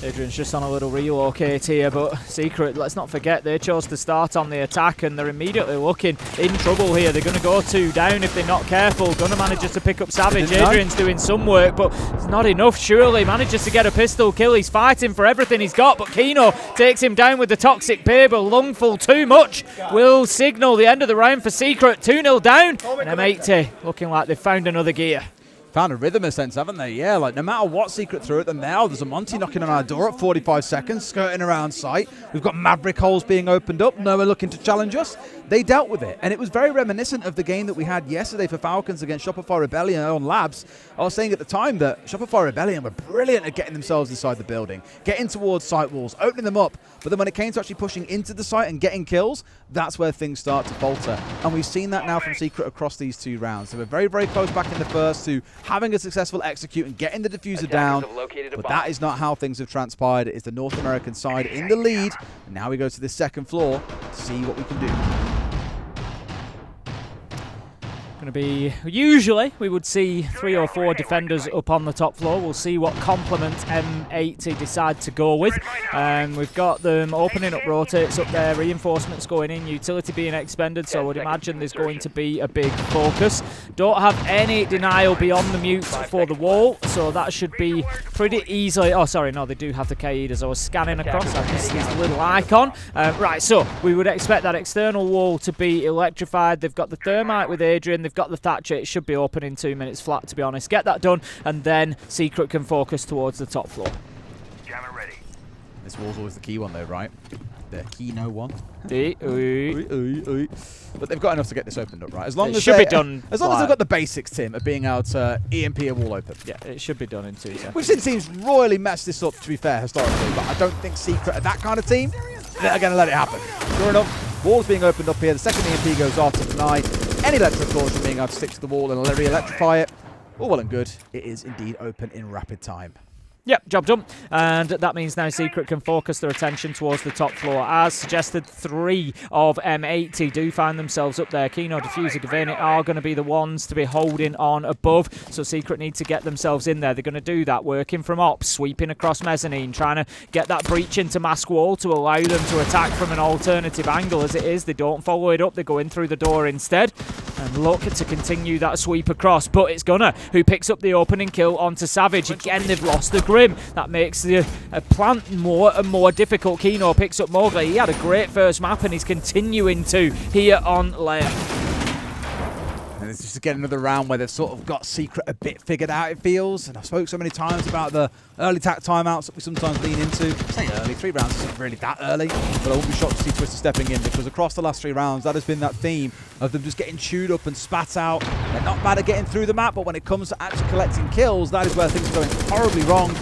Adrian's just on a little relocate here, but Secret, let's not forget, they chose to start on the attack and they're immediately looking in trouble here. They're going to go 2 down if they're not careful. Gunner manages to pick up Savage. Adrian's doing some work, but it's not enough, surely. Manages to get a pistol kill. He's fighting for everything he's got, but Kino takes him down with the toxic paper. Lungful too much will signal the end of the round for Secret. 2-0 down, and M80 looking like they've found another gear. Found a rhythm in a sense, haven't they? Yeah, like no matter what Secret threw at them now, there's a Monty knocking on our door at 45 seconds, skirting around sight. We've got Maverick holes being opened up. Noah looking to challenge us. They dealt with it, and it was very reminiscent of the game that we had yesterday for Falcons against Shopify Rebellion on Labs. I was saying at the time that Shopify Rebellion were brilliant at getting themselves inside the building, getting towards site walls, opening them up, but then when it came to actually pushing into the site and getting kills, that's where things start to falter. And we've seen that now from Secret across these 2 rounds. They were very, very close back in the first to having a successful execute and getting the diffuser down, but that is not how things have transpired. It is the North American side in the lead, and now we go to the second floor to see what we can do. Going to be, usually we would see 3 or 4 defenders up on the top floor. We'll see what complement M80 decide to go with. We've got them opening up rotates up there, reinforcements going in, utility being expended, so I would imagine there's going to be a big focus. Don't have any denial beyond the mute for the wall, so that should be pretty easily. Oh, sorry, no, they do have the Kaid as I was scanning across. I missed his little icon. Right, so we would expect that external wall to be electrified. They've got the thermite with Adrian. They've got the Thatcher. It should be open in 2 minutes flat, to be honest. Get that done, and then Secret can focus towards the top floor. Jammer ready. This wall's always the key one, though, right? The Kino one. But they've got enough to get this opened up, right? As long as should be done. As long as they've got the basics, Tim, of being able to EMP a wall open. Yeah, it should be done in 2 seconds. We've seen teams royally mess this up, to be fair, historically, but I don't think Secret are that kind of team that are going to let it happen. Sure enough, wall's being opened up here. The second EMP goes off to deny any electric caution being able to stick to the wall and re-electrify it. All well and good. It is indeed open in rapid time. Yep, job done. And that means now Secret can focus their attention towards the top floor. As suggested, 3 of M80 do find themselves up there. Kino, Diffuser, Gaveni are going to be the ones to be holding on above. So Secret need to get themselves in there. They're going to do that, working from ops, sweeping across mezzanine, trying to get that breach into mask wall to allow them to attack from an alternative angle. As it is, they don't follow it up. They go in through the door instead and look to continue that sweep across. But it's Gunner who picks up the opening kill onto Savage. Again, they've lost the Grim. That makes the plant more and more difficult. Kino picks up Mowgli. He had a great first map and he's continuing to here on layer. And it's just again another round where they've sort of got Secret a bit figured out, it feels. And I've spoke so many times about the early timeouts that we sometimes lean into. I say early, 3 rounds isn't really that early, but I won't be shocked to see Twister stepping in, because across the last 3 rounds, that has been that theme of them just getting chewed up and spat out. They're not bad at getting through the map, but when it comes to actually collecting kills, that is where things are going horribly wrong.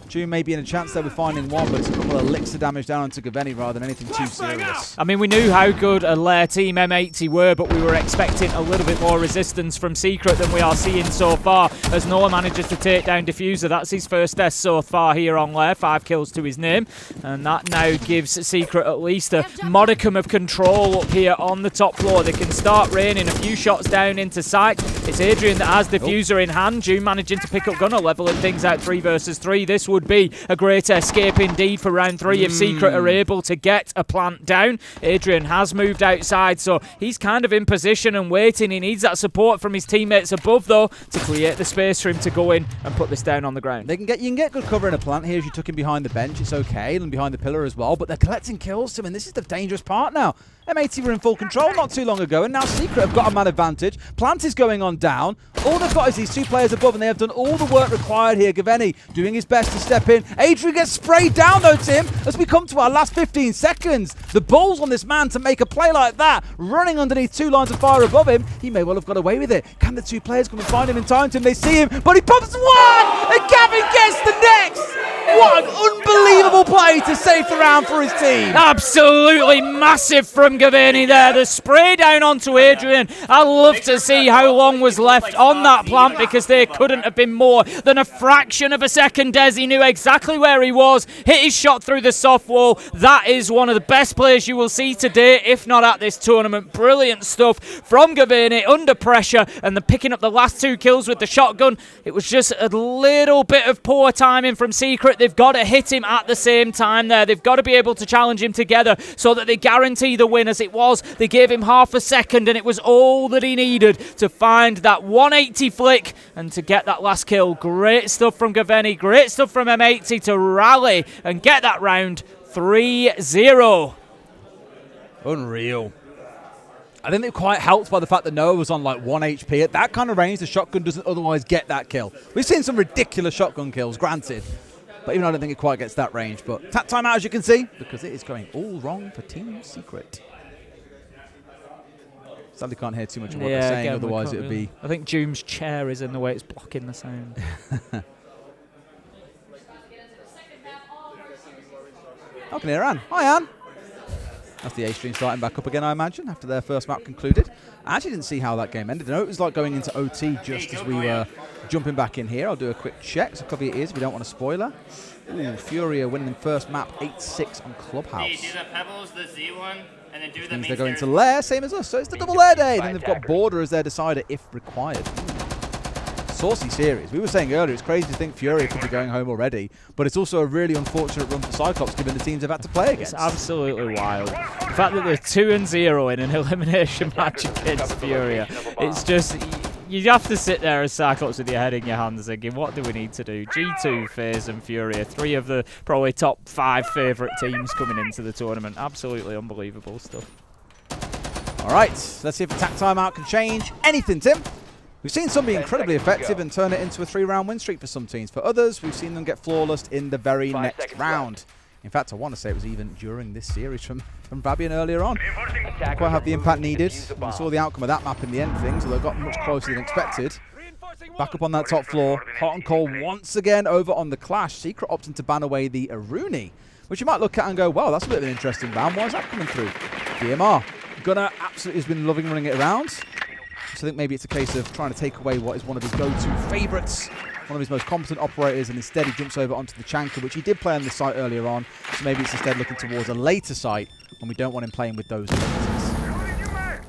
June may be in a chance there with finding one, but it's a couple of licks of damage down onto Gaveni rather than anything too serious. I mean, we knew how good a Lair team M80 were, but we were expecting a little bit more resistance from Secret than we are seeing so far, as Noah manages to take down Diffuser. That's his first death so far here on Lair, 5 kills to his name, and that now gives Secret at least a modicum of control up here on the top floor. They can start raining a few shots down into sight. It's Adrian that has Diffuser in hand. June managing to pick up Gunner, leveling things out 3 versus 3. This would be a great escape indeed for round 3 if Secret are able to get a plant down. Adrian has moved outside, so he's kind of in position and waiting. He needs that support from his teammates above, though, to create the space for him to go in and put this down on the ground. You can get good cover in a plant here as you took him behind the bench. It's okay, and behind the pillar as well, but they're collecting kills to him, and this is the dangerous part now. M80 were in full control not too long ago, and now Secret have got a man advantage. Plant is going on down. All they've got is these 2 players above, and they have done all the work required here. Gaveni doing his best to step in. Adrian gets sprayed down, though, Tim, as we come to our last 15 seconds. The balls on this man to make a play like that, running underneath 2 lines of fire above him. He may well have got away with it. Can the 2 players come and find him in time, Tim? They see him, but he pops one, and Gavin gets the next. What an unbelievable play to save the round for his team. Absolutely massive from Gaveni there. The spray down onto Adrian. I love to see how long was left on that plant, because there couldn't have been more than a fraction of a second. Desi knew exactly where he was. Hit his shot through the soft wall. That is one of the best plays you will see today, if not at this tournament. Brilliant stuff from Gaveni under pressure, and then picking up the last 2 kills with the shotgun. It was just a little bit of poor timing from Secret. They've got to hit him at the same time there. They've got to be able to challenge him together so that they guarantee the win. As it was, they gave him half a second, and it was all that he needed to find that 180 flick and to get that last kill. Great stuff from Gaveni. Great stuff from M80 to rally and get that round 3-0. Unreal. I think they're quite helped by the fact that Noah was on like 1 HP. At that kind of range, the shotgun doesn't otherwise get that kill. We've seen some ridiculous shotgun kills, granted. But even I don't think it quite gets that range. But tap timeout, as you can see, because it is going all wrong for Team Secret. Sadly can't hear too much of what they're saying, otherwise it would be... I think Doom's chair is in the way it's blocking the sound. I can hear Anne. Hi, Anne. That's the A stream starting back up again, I imagine, after their first map concluded. I actually didn't see how that game ended. I know it was like going into OT just as we were jumping back in here. I'll do a quick check, so cover your ears if you don't want a spoiler. Ooh, Furia winning the first map 8-6 on Clubhouse. Do the Pebbles, the Z1, and then do the means they're going to Lair, same as us, so it's the double Lair day. And then they've got Border as their decider if required. Saucy series. We were saying earlier, it's crazy to think Furia could be going home already, but it's also a really unfortunate run for Cyclops given the teams they've had to play against. It's absolutely wild. The fact that they're 2-0 in an elimination match against Furia, it's just... You have to sit there as Cyclops with your head in your hands thinking, what do we need to do? G2, FaZe and Furia, 3 of the probably top 5 favourite teams coming into the tournament. Absolutely unbelievable stuff. All right, let's see if attack timeout can change anything, Tim. We've seen some be incredibly effective and turn it into a 3-round win streak for some teams. For others, we've seen them get flawless in the very next round. In fact, I want to say it was even during this series from Fabian earlier on. Didn't quite have the impact needed. We saw the outcome of that map in the end things, although it got much closer than expected. Back up on that top floor. Hot and cold once again over on the Clash. Secret opting to ban away the Aruni, which you might look at and go, wow, that's a bit of an interesting ban. Why is that coming through? DMR. Gunner absolutely has been loving running it around. So I think maybe it's a case of trying to take away what is one of his go-to favourites, one of his most competent operators, and instead he jumps over onto the Chanka, which he did play on the site earlier on. So maybe it's instead looking towards a later site when we don't want him playing with those abilities.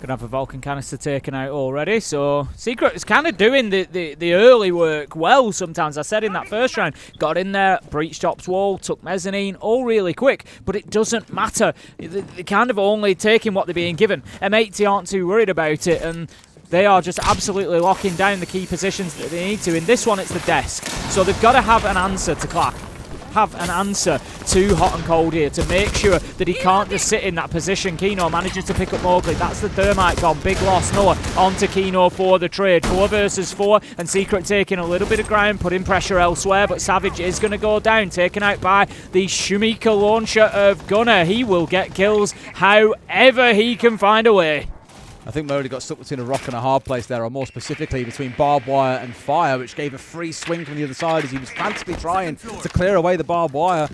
Gonna have a Vulcan canister taken out already, so Secret is kind of doing the early work well sometimes. I said in that first round, got in there, breached Ops wall, took mezzanine, all really quick, but it doesn't matter. They're kind of only taking what they're being given. M80 aren't too worried about it, and they are just absolutely locking down the key positions that they need to. In this one, it's the desk, so they've got to have an answer to Clap. have an answer to Hot and Cold here to make sure that he can't just sit in that position. Kino manages to pick up Mowgli. That's the Thermite gone. Big loss. Noah onto Kino for the trade. 4 versus 4, and Secret taking a little bit of ground, putting pressure elsewhere, but Savage is going to go down, taken out by the Shumika launcher of Gunner. He will get kills however he can find a way. I think Mowgli got stuck between a rock and a hard place there, or more specifically between barbed wire and fire, which gave a free swing from the other side as he was frantically trying to clear away the barbed wire.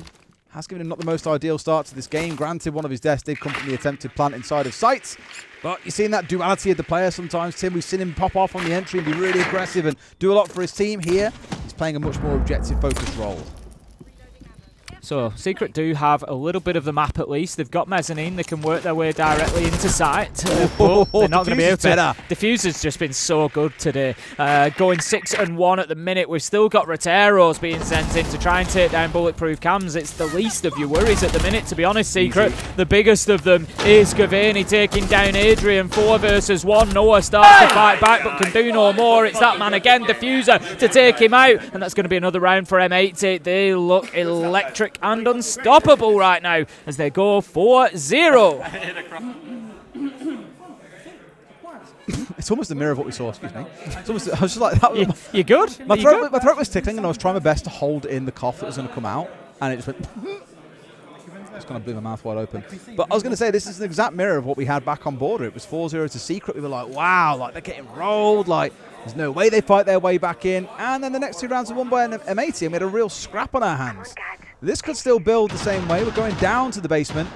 Has given him not the most ideal start to this game. Granted, one of his deaths did come from the attempted plant inside of sight, but you're seeing that duality of the player sometimes, Tim. We've seen him pop off on the entry and be really aggressive and do a lot for his team. Here, he's playing a much more objective-focused role. So Secret do have a little bit of the map at least. They've got mezzanine. They can work their way directly into sight. But they're not going to be able to. Diffuser's just been so good today. Going 6-1 at the minute. We've still got Roteros being sent in to try and take down bulletproof cams. It's the least of your worries at the minute, to be honest, Secret. The biggest of them is Gavani taking down Adrian. 4 versus 1. Noah starts to fight back but can do no more. It's that man again, Diffuser, to take him out. And that's going to be another round for M80. They look electric and unstoppable right now as they go 4-0. It's almost a mirror of what we saw, excuse me. It's almost, I was just like, that was, you good? My throat was tickling and I was trying my best to hold in the cough that was going to come out, and it just went... It's going to blew my mouth wide open. But I was going to say, this is an exact mirror of what we had back on Border. It was 4-0 to Secret. We were like, wow, like they're getting rolled, like there's no way they fight their way back in. And then the next 2 rounds are won by an M80, and we had a real scrap on our hands. This could still build the same way. We're going down to the basement.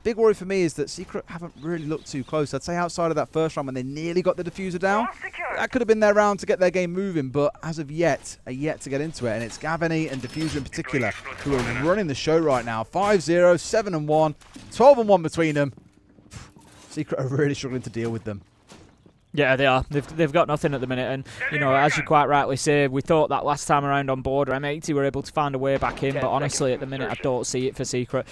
Big worry for me is that Secret haven't really looked too close. I'd say outside of that first round when they nearly got the diffuser down, that could have been their round to get their game moving, but as of yet, are yet to get into it. And it's Gavani and Diffuser in particular who are running the show right now. 5-0, 7-1, 12-1 between them. Secret are really struggling to deal with them. Yeah, they are. They've got nothing at the minute, and you know, as you quite rightly say, we thought that last time around on Border, M80 were able to find a way back in, but honestly, at the minute, I don't see it for Secret,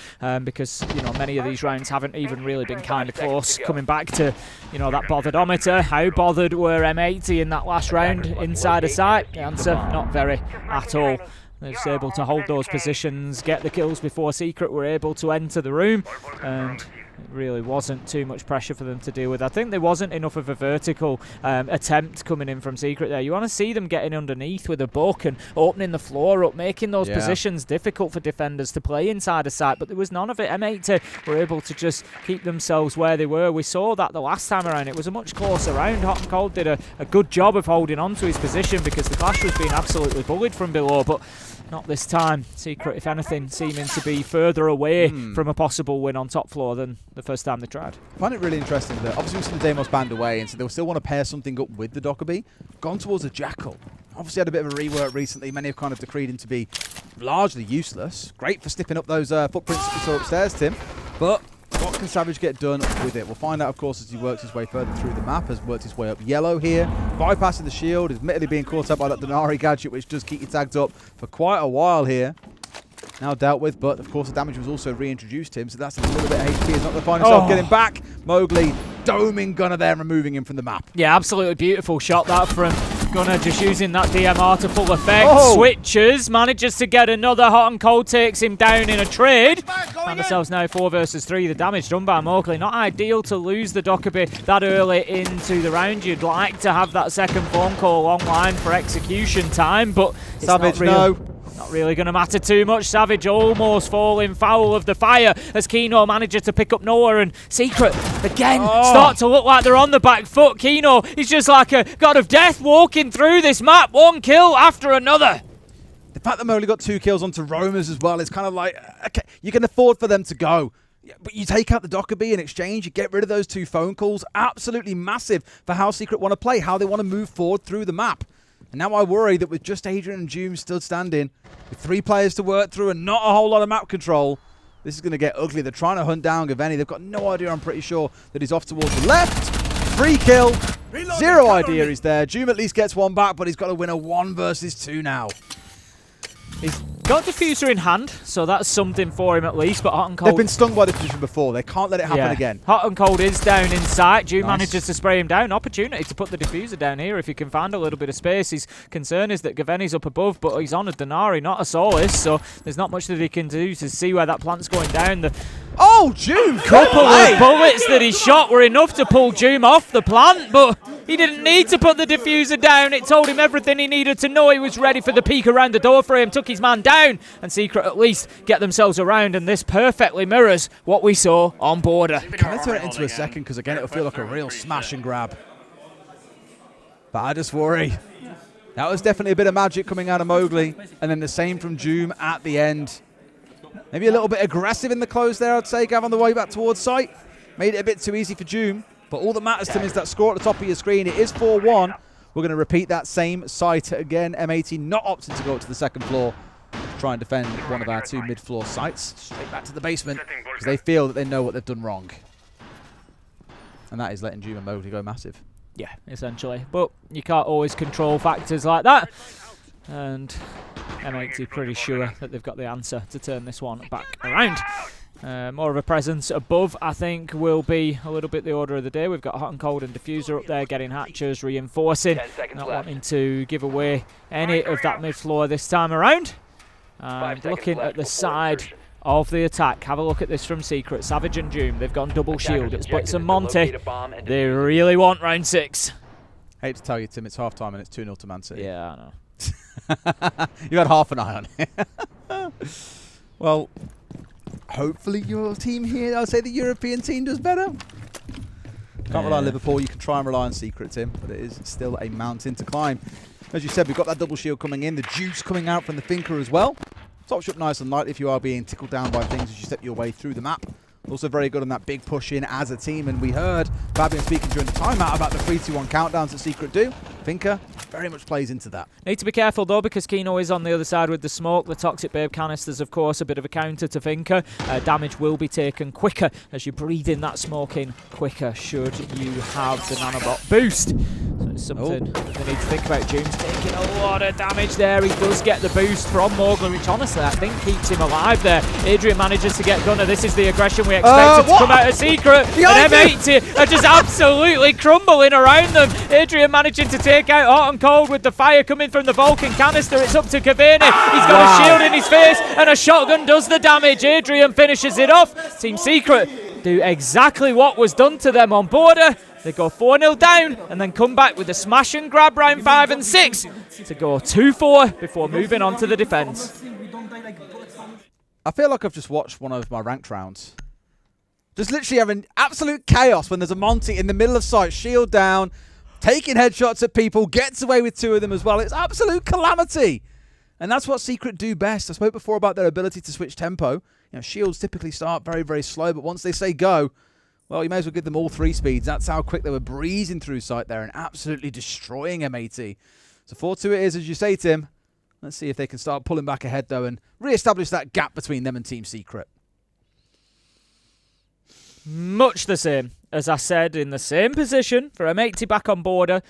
because you know, many of these rounds haven't even really been kind of close. Coming back to, you know, that botheredometer, how bothered were M80 in that last round inside of sight? The answer, not very at all. They're just able to hold those positions, get the kills before Secret were able to enter the room, and it really wasn't too much pressure for them to deal with. I think there wasn't enough of a vertical attempt coming in from Secret there. You want to see them getting underneath with a buck and opening the floor up, making those positions difficult for defenders to play inside of sight, but there was none of it. M80 were able to just keep themselves where they were. We saw that the last time around. It was a much closer round. Hot and Cold did a good job of holding on to his position because the Clash was being absolutely bullied from below, but not this time. Secret, if anything, seeming to be further away from a possible win on top floor than the first time they tried. I find it really interesting that obviously we've seen the Deimos banned away, and so they'll still want to pair something up with the Dokkaebi. Gone towards a Jackal. Obviously had a bit of a rework recently. Many have kind of decreed him to be largely useless. Great for sniffing up those footprints that we saw upstairs, Tim. But what can Savage get done with it? We'll find out, of course, as he works his way further through the map, has worked his way up yellow here, bypassing the shield, admittedly being caught up by that Denari gadget, which does keep you tagged up for quite a while here. Now dealt with, but of course the damage was also reintroduced him, so that's a little bit of HP. He's not going to find himself getting back. Mowgli doming Gunner there, removing him from the map. Yeah, absolutely beautiful shot that from Gunner, just using that DMR to full effect. Switches, manages to get another. Hot and Cold takes him down in a trade. Find ourselves now 4 versus 3. The damage done by Mowgli. Not ideal to lose the Dokkaebi that early into the round. You'd like to have that second phone call online for execution time, but it's Savage, not really going to matter too much. Savage almost falling foul of the fire as Kino manages to pick up Noah, and Secret again start to look like they're on the back foot. Kino is just like a god of death walking through this map, one kill after another. The fact that Mowgli got 2 kills onto Roamers as well is kind of like, okay, you can afford for them to go. But you take out the Dokkaebi in exchange, you get rid of those 2 phone calls. Absolutely massive for how Secret want to play, how they want to move forward through the map. And now I worry that with just Adrian and Doom still standing, with 3 players to work through and not a whole lot of map control, this is going to get ugly. They're trying to hunt down Gavani. They've got no idea, I'm pretty sure, that he's off towards the left. Free kill. 0 idea he's there. Doom at least gets 1 back, but he's got to win a 1 versus 2 now. He's got got diffuser in hand, so that's something for him at least, but Hot and Cold... They've been stung by the diffuser before. They can't let it happen again. Hot and Cold is down in sight. Doom manages to spray him down. Opportunity to put the diffuser down here if he can find a little bit of space. His concern is that Gaveni's up above, but he's on a Denari, not a Solis, so there's not much that he can do to see where that plant's going down. The Doom! Couple of bullets that he shot were enough to pull Doom off the plant, but he didn't need to put the diffuser down. It told him everything he needed to know. He was ready for the peek around the door for him, took his man down, and Secret at least get themselves around, and this perfectly mirrors what we saw on Border. Can I turn it into a second? Because again, it'll feel like a real smash and grab. But I just worry. That was definitely a bit of magic coming out of Mowgli, and then the same from Doom at the end. Maybe a little bit aggressive in the close there, I'd say, Gav, on the way back towards site. Made it a bit too easy for Doom, but all that matters to him is that score at the top of your screen. It is 4-1. We're going to repeat that same site again. M80 not opting to go up to the second floor to try and defend one of our two mid-floor sites. Straight back to the basement, because they feel that they know what they've done wrong. And that is letting Doom and Mowgli go massive. Yeah, essentially. But you can't always control factors like that. And M80 pretty sure that they've got the answer to turn this one back around. More of a presence above, I think, will be a little bit the order of the day. We've got Hot and Cold and Diffuser up there getting hatchers, reinforcing, not wanting to give away any of that mid-floor this time around. And looking at the side of the attack, have a look at this from Secret. Savage and Doom, they've gone double shield. It's Blitz and Monty. They really want round 6. Hate to tell you, Tim, it's half-time and it's 2-0 to Man City. Yeah, I know. You had half an eye on it. Well, hopefully your team here, I would say the European team, does better. Can't rely on Liverpool. You can try and rely on Secret, Tim, but it is still a mountain to climb. As you said, we've got that double shield coming in. The juice coming out from the Finker as well. Tops you up nice and light if you are being tickled down by things as you step your way through the map. Also very good on that big push in as a team, and we heard Fabian speaking during the timeout about the 3-2-1 countdowns that Secret do. Finker very much plays into that. Need to be careful though, because Kino is on the other side with the smoke. The Toxic Babe canisters, of course, a bit of a counter to Finker. Damage will be taken quicker as you breathe in that smoke in quicker should you have the nanobot boost. So it's something they need to think about. Doom's taking a lot of damage there. He does get the boost from Mowgli, which honestly I think keeps him alive there. Adrian manages to get Gunner. This is the aggression we expected to come out of Secret. And M80 are just absolutely crumbling around them. Adrian managing to take out Hot and Cold with the fire coming from the Vulcan canister. It's up to Cavani. He's got a shield in his face and a shotgun does the damage. Adrian finishes it off. Team Secret do exactly what was done to them on Border. They go 4-0 down and then come back with a smash and grab round 5 and 6 to go 2-4 before moving on to the defense. I feel like I've just watched one of my ranked rounds. Just literally having absolute chaos when there's a Monty in the middle of sight, shield down, taking headshots at people, gets away with 2 of them as well. It's absolute calamity. And that's what Secret do best. I spoke before about their ability to switch tempo. You know, shields typically start very, very slow, but once they say go, well, you may as well give them all 3 speeds. That's how quick they were breezing through sight there and absolutely destroying M80. So 4-2 it is, as you say, Tim. Let's see if they can start pulling back ahead, though, and re-establish that gap between them and Team Secret. Much the same. As I said, in the same position for M80 back on Border.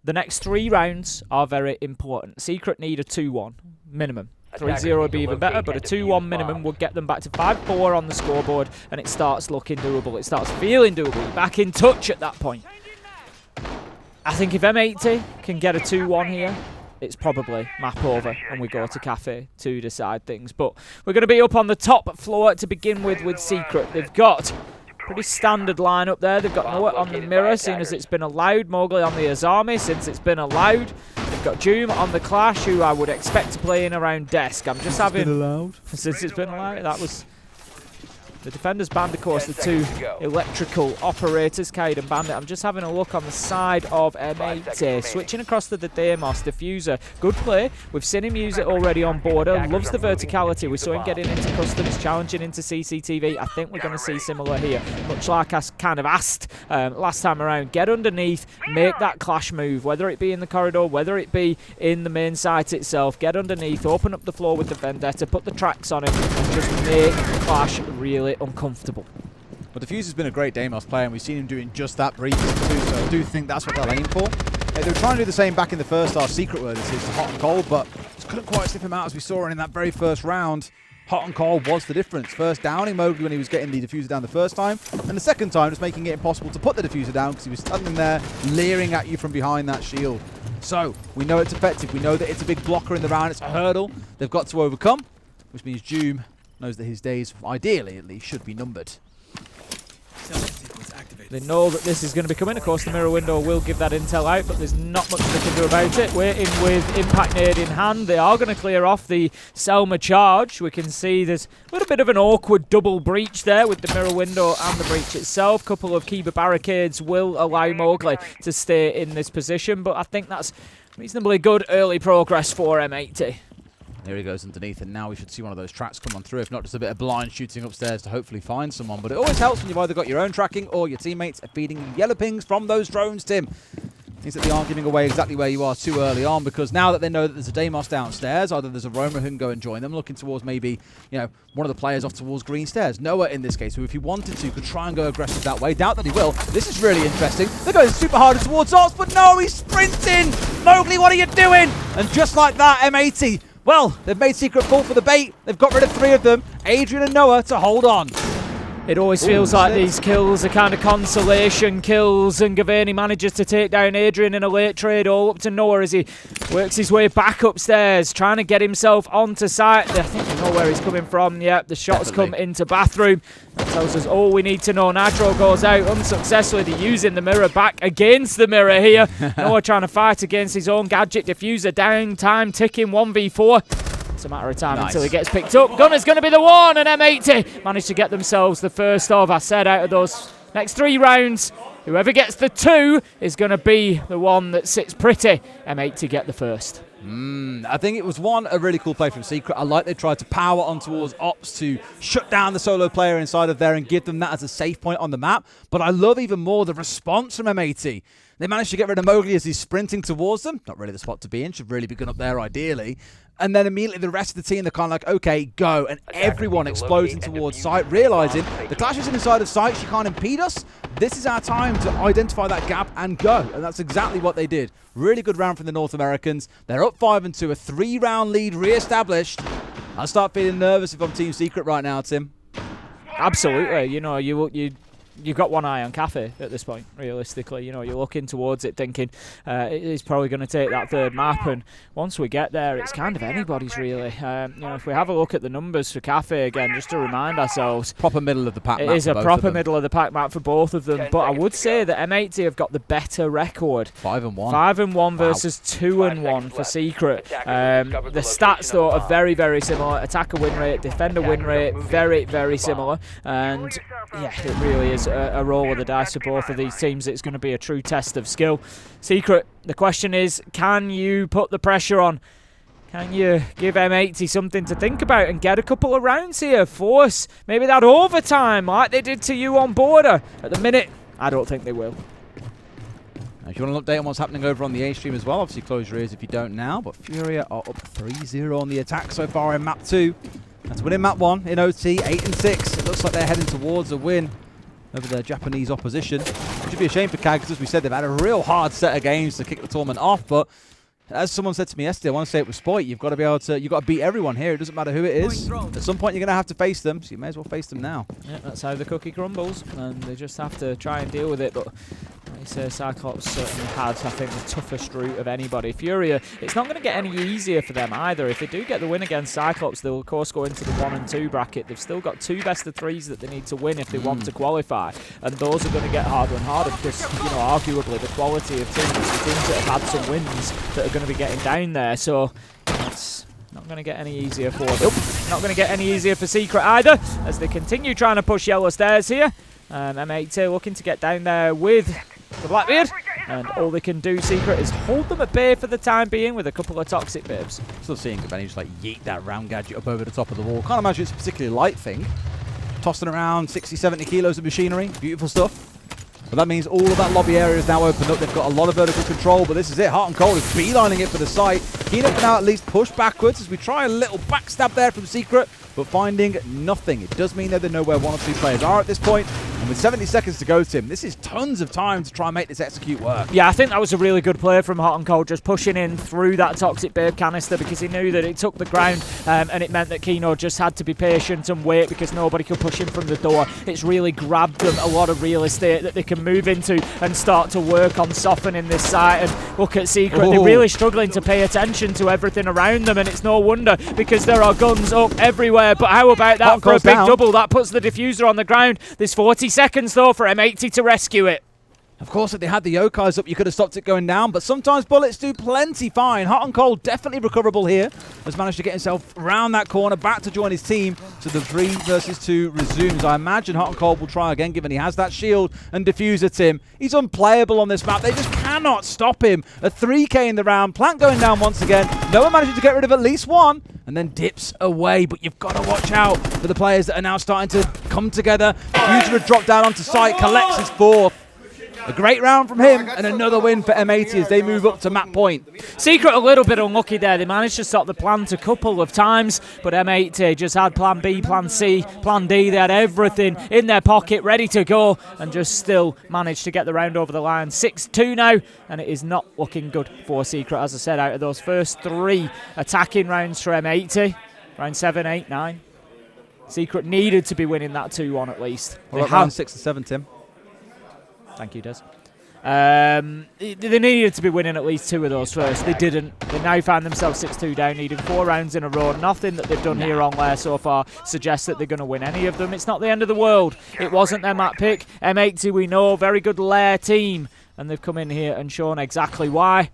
The next 3 rounds are very important. Secret need a 2-1 minimum. 3-0 would be even better, but a 2-1 minimum would get them back to 5-4 on the scoreboard, and it starts looking doable. It starts feeling doable. You're back in touch at that point. I think if M80 can get a 2-1 here, it's probably map over and we go to Cafe to decide things. But we're going to be up on the top floor to begin with Secret. They've got pretty standard lineup there. They've got Noah on the Mirror, seeing as it's been allowed. Mowgli on the Azami, since it's been allowed. They've got Doom on the Clash, who I would expect to play in around Desk. I'm just having... Been allowed. Since it's been allowed. That was... The Defenders banned, of course, the 2 electrical operators, Kaid and Bandit. I'm just having a look on the side of M80. Switching across to the Deimos, Diffuser. Good play. We've seen him use it already on Border. Loves the verticality. We saw him getting into customs, challenging into CCTV. I think we're going to see similar here. Much like I kind of asked last time around. Get underneath, make that Clash move, whether it be in the corridor, whether it be in the main site itself. Get underneath, open up the floor with the Vendetta, put the tracks on him, and just make Clash really uncomfortable. Well, Diffuser's been a great Deimos player, and we've seen him doing just that briefly too, so I do think that's what they'll aim for. They were trying to do the same back in the first half. Secret were this is Hot and Cold, but just couldn't quite sniff him out as we saw in that very first round. Hot and cold was the difference. First downing Mowgli when he was getting the diffuser down the first time, and the second time just making it impossible to put the diffuser down because he was standing there leering at you from behind that shield. So we know it's effective. We know that it's a big blocker in the round. It's a hurdle they've got to overcome, which means Doom knows that his days, ideally at least, should be numbered. They know that this is going to be coming. Of course, the mirror window will give that intel out, but there's not much they can do about it. Waiting with Impact Nade in hand. They are going to clear off the Selma charge. We can see there's a little bit of an awkward double breach there with the mirror window and the breach itself. Couple of Kiba barricades will allow Mowgli to stay in this position, but I think that's reasonably good early progress for M80. There he goes underneath, and now we should see one of those tracks come on through, if not just a bit of blind shooting upstairs to hopefully find someone. But it always helps when you've either got your own tracking or your teammates are feeding you yellow pings from those drones, Tim. Means that they aren't giving away exactly where you are too early on, because now that they know that there's a Deimos downstairs, either there's a Roma who can go and join them, looking towards maybe, you know, one of the players off towards green stairs. Noah, in this case, who if he wanted to, could try and go aggressive that way. Doubt that he will. This is really interesting. They're going super hard towards us, but no, he's sprinting! Mowgli, what are you doing? And just like that, M80... well, they've made Secret fall for the bait. They've got rid of 3 of them, Adrian and Noah, to hold on. It always feels like these kills are kind of consolation kills, and Gavarni manages to take down Adrian in a late trade all up to Noah as he works his way back upstairs, trying to get himself onto site. I think we know where he's coming from. Yep, the shot's come into bathroom. That tells us all we need to know. Nitro goes out unsuccessfully. They're using the mirror back against the mirror here. Noah trying to fight against his own gadget. Diffuser down, time ticking, 1v4. It's a matter of time until he gets picked up. Gunner's going to be the one, and M80 managed to get themselves the first of. I said out of those next 3 rounds, whoever gets the 2 is going to be the one that sits pretty. M80 get the first. I think it was a really cool play from Secret. I like they tried to power on towards Ops to shut down the solo player inside of there and give them that as a safe point on the map. But I love even more the response from M80. They managed to get rid of Mowgli as he's sprinting towards them. Not really the spot to be in. Should really be good up there ideally. And then immediately the rest of the team, they're kind of like, okay, go. And everyone explodes in towards site, realizing the Clash is inside of site. She can't impede us. This is our time to identify that gap and go. And that's exactly what they did. Really good round from the North Americans. They're up 5-2, a 3-round lead re-established. I'll start feeling nervous if I'm Team Secret right now, Tim. Absolutely. You know, you've got one eye on Cafe at this point, realistically. You know, you're looking towards it thinking he's probably going to take that 3rd map, and once we get there, it's kind of anybody's, really. You know, if we have a look at the numbers for Cafe again, just to remind ourselves. Proper middle of the pack map. It is a proper middle of the pack map for both of them, but I would say that M80 have got the better record. 5-1. 5-1 versus 2-1 for Secret. The stats, though, are very, very similar. Attacker win rate, defender win rate, very, very similar. And, yeah, it really is a roll of the dice for both of these teams. It's going to be a true test of skill. Secret, the question is, can you put the pressure on? Can you give M80 something to think about and get a couple of rounds here? Force maybe that overtime like they did to you on Border. At the minute, I don't think they will. If you want an update on what's happening over on the A stream as well, obviously close your ears if you don't now, but Furia are up 3-0 on the attack so far in map 2. That's winning map 1 in OT, 8-6. It looks like they're heading towards a win over their Japanese opposition. It should be a shame for CAG, because as we said, they've had a real hard set of games to kick the tournament off, but as someone said to me yesterday, I want to say it was Spoit, you've got to be able to, you've got to beat everyone here. It doesn't matter who it is. At some point, you're going to have to face them, so you may as well face them now. Yeah, that's how the cookie crumbles, and they just have to try and deal with it. But like you say, Cyclops certainly had, I think, the toughest route of anybody. Furia, it's not going to get any easier for them either. If they do get the win against Cyclops, they'll of course go into the 1 and 2 bracket. They've still got 2 best of 3s that they need to win if they want to qualify, and those are going to get harder and harder because, you know, arguably the quality of teams, the teams that have had some wins that are going to be getting down there, so it's not going to get any easier for them. Not going to get any easier for Secret either, as they continue trying to push yellow stairs here. M80 looking to get down there with the Blackbeard, and all they can do, Secret, is hold them at bay for the time being with a couple of toxic bibs. Still seeing Gavarni just like yeet that round gadget up over the top of the wall. Can't imagine it's a particularly light thing. Tossing around 60-70 kilos of machinery. Beautiful stuff. But that means all of that lobby area is now opened up. They've got a lot of vertical control, but this is it. Hot and Cold is beelining it for the site. Keenan can now at least push backwards as we try a little backstab there from Secret, but finding nothing. It does mean that they know where 1 or 2 players are at this point, and And with 70 seconds to go, Tim, this is tons of time to try and make this execute work. Yeah, I think that was a really good play from Hot and Cold, just pushing in through that Toxic Babe canister, because he knew that it took the ground, and it meant that Kino just had to be patient and wait because nobody could push him from the door. It's really grabbed them a lot of real estate that they can move into and start to work on softening this site. And look at Secret, they're really struggling to pay attention to everything around them, and it's no wonder because there are guns up everywhere. But how about that for a big double? That puts the diffuser on the ground. There's 40 seconds though for M80 to rescue it. Of course, if they had the yokais up, you could have stopped it going down, but sometimes bullets do plenty fine. Hot and Cold definitely recoverable here. Has managed to get himself around that corner, back to join his team. So the 3 versus 2 resumes. I imagine Hot and Cold will try again, given he has that shield and diffuser, Tim. He's unplayable on this map. They just cannot stop him. A 3K in the round. Plant going down once again. Noah managing to get rid of at least one, and then dips away. But you've got to watch out for the players that are now starting to come together. Diffuser had dropped down onto site, collects his 4th. A great round from him, and another win for M80 as they move up to map point. Secret a little bit unlucky there. They managed to stop the plant a couple of times, but M80 just had plan B, plan C, plan D. They had everything in their pocket ready to go and just still managed to get the round over the line. 6-2 now, and it is not looking good for Secret. As I said, out of those first 3 attacking rounds for M80, round 7, 8, 9, Secret needed to be winning that 2-1 at least. Well, round 6 and 7, Tim. Thank you, Des. They needed to be winning at least 2 of those first. They didn't. They now found themselves 6-2 down, needing 4 rounds in a row. Nothing that they've done here on Lair so far suggests that they're going to win any of them. It's not the end of the world. It wasn't their map pick. M80, we know, very good Lair team. And they've come in here and shown exactly why.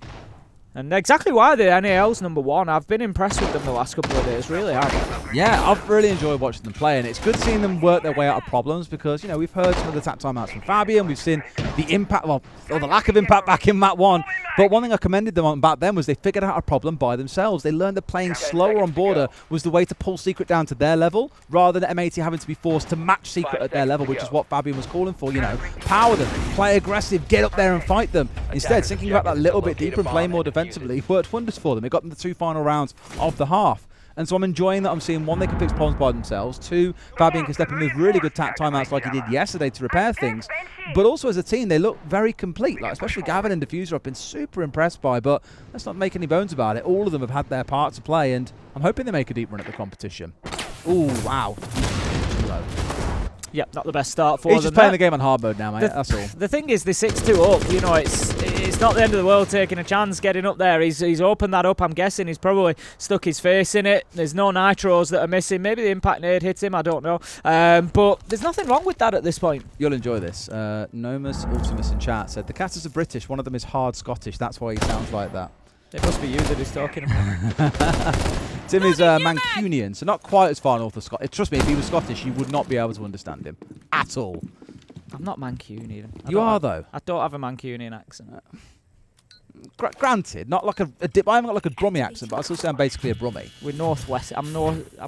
And exactly why the NAL's #1. I've been impressed with them the last couple of days, really have. Yeah, I've really enjoyed watching them play, and it's good seeing them work their way out of problems because, you know, we've heard some of the tap timeouts from Fabian, we've seen the impact, well, or the lack of impact back in Mat 1, but one thing I commended them on back then was they figured out a problem by themselves. They learned that playing slower on border was the way to pull Secret down to their level, rather than M80 having to be forced to match Secret at their level, which is what Fabian was calling for, you know. Power them, play aggressive, get up there and fight them. Instead, thinking about that little bit deeper and playing more defensively worked wonders for them. It got them the 2 final rounds of the half. And so I'm enjoying that I'm seeing, 1, they can fix problems by themselves, 2, Fabian can step in with really good tap timeouts like he did yesterday to repair things, but also as a team they look very complete, like especially Gavin and Diffuser I've been super impressed by, but let's not make any bones about it, all of them have had their part to play, and I'm hoping they make a deep run at the competition. Ooh, wow. Yep, not the best start for them. He's just playing the game on hard mode now, mate. That's all. The thing is, the 6-2 up, you know, it's not the end of the world taking a chance getting up there. He's opened that up, I'm guessing. He's probably stuck his face in it. There's no nitros that are missing. Maybe the impact nade hits him, I don't know. But there's nothing wrong with that at this point. You'll enjoy this. Nomus Ultimus in chat said, the casters are British, one of them is hard Scottish. That's why he sounds like that. It must be you that he's talking about. Tim is Mancunian, so not quite as far north of Scotland. Trust me, if he was Scottish, you would not be able to understand him at all. I'm not Mancunian. You are, though. I don't have a Mancunian accent. Granted, not like I haven't got like a Brummie accent, but I still say I'm basically a Brummie. We're Northwest. Am I North?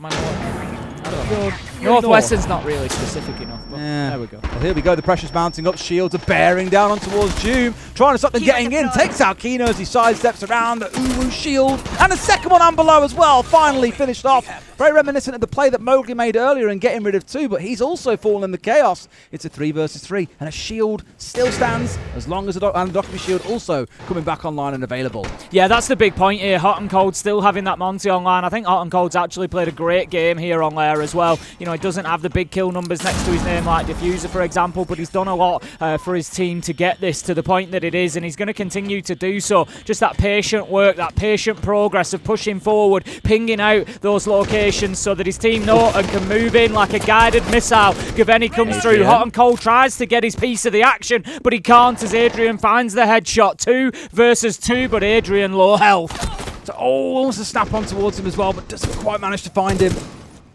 Northwestern's not really specific enough, but there we go. Well, here we go, the pressure's mounting up, shields are bearing down on towards Doom, trying to stop them getting in, takes out Kino as he sidesteps around the Uwu shield, and a second one on below as well, finally finished off. Very reminiscent of the play that Mowgli made earlier and getting rid of 2, but he's also fallen in the chaos. It's a 3 versus 3, and a shield still stands as long as and the Dokkaebi shield also coming back online and available. Yeah, that's the big point here. Hot and Cold still having that Monty online. I think Hot and Cold's actually played a great game here on Lair as well. You know, he doesn't have the big kill numbers next to his name like Diffuser, for example, but he's done a lot for his team to get this to the point that it is, and he's going to continue to do so. Just that patient work, that patient progress of pushing forward, pinging out those locations so that his team know and can move in like a guided missile. Gaveni comes through. Hot and Cold tries to get his piece of the action, but he can't as Adrian finds the headshot. 2 versus 2, but Adrian low health. So almost a snap on towards him as well, but doesn't quite manage to find him.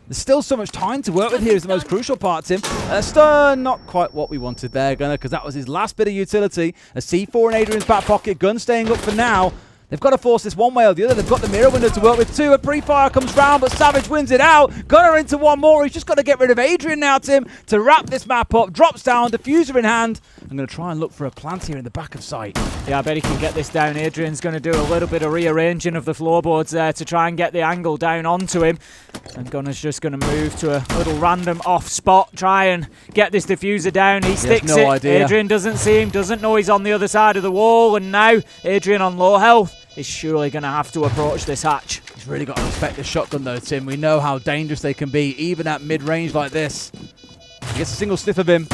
There's still so much time to work with here is the most crucial part, Tim. Stern, not quite what we wanted there, Gunnar, because that was his last bit of utility. A C4 in Adrian's back pocket, gun staying up for now. They've got to force this one way or the other. They've got the mirror window to work with too. A pre-fire comes round, but Savage wins it out. Gunner into one more. He's just got to get rid of Adrian now, Tim, to wrap this map up. Drops down, diffuser in hand. I'm going to try and look for a plant here in the back of sight. Yeah, I bet he can get this down. Adrian's going to do a little bit of rearranging of the floorboards there to try and get the angle down onto him. And Gunner's just going to move to a little random off spot, try and get this diffuser down. He sticks it. Idea. Adrian doesn't see him, doesn't know he's on the other side of the wall. And now Adrian on low health is surely going to have to approach this hatch. He's really got to respect the shotgun though, Tim. We know how dangerous they can be, even at mid-range like this. He gets a single sniff of him.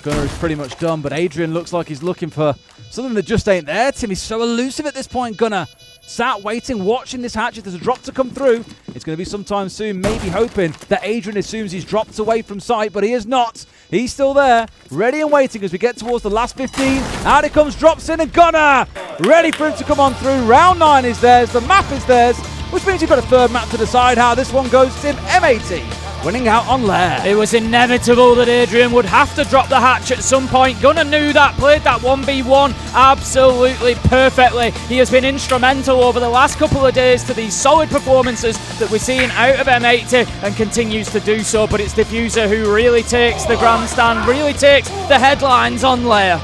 Gunner is pretty much done, but Adrian looks like he's looking for something that just ain't there, Tim. He's so elusive at this point, Gunner. Sat waiting, watching this hatch. If there's a drop to come through, it's going to be sometime soon, maybe hoping that Adrian assumes he's dropped away from sight, but he is not. He's still there, ready and waiting as we get towards the last 15. Out it comes, drops in, and Gunner ready for him to come on through. Round 9 is theirs, the map is theirs, which means you've got a third map to decide how this one goes. Tim, M80 winning out on Lair. It was inevitable that Adrian would have to drop the hatch at some point. Gunner knew that, played that 1v1 absolutely perfectly. He has been instrumental over the last couple of days to these solid performances that we're seeing out of M80 and continues to do so, but it's Diffuser who really takes the grandstand, really takes the headlines on Lair.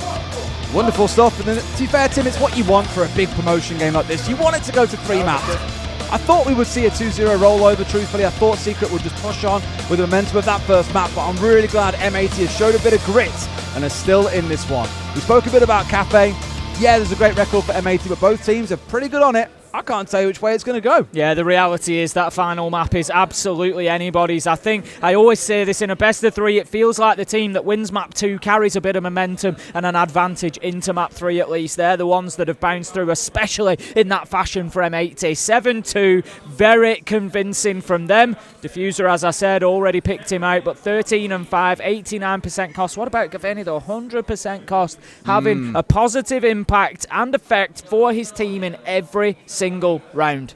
Wonderful stuff, and then, to be fair, Tim, it's what you want for a big promotion game like this. You want it to go to 3 maps. I thought we would see a 2-0 rollover, truthfully. I thought Secret would just push on with the momentum of that first map, but I'm really glad M80 has showed a bit of grit and are still in this one. We spoke a bit about Cafe. Yeah, there's a great record for M80, but both teams are pretty good on it. I can't tell you which way it's going to go. Yeah, the reality is that final map is absolutely anybody's. I think I always say this, in a best of 3, it feels like the team that wins map 2 carries a bit of momentum and an advantage into map 3 at least. They're the ones that have bounced through, especially in that fashion for M80. 7-2, very convincing from them. Diffuser, as I said, already picked him out, but 13-5, 89% cost. What about Gaveni though? 100% cost, having a positive impact and effect for his team in every single round.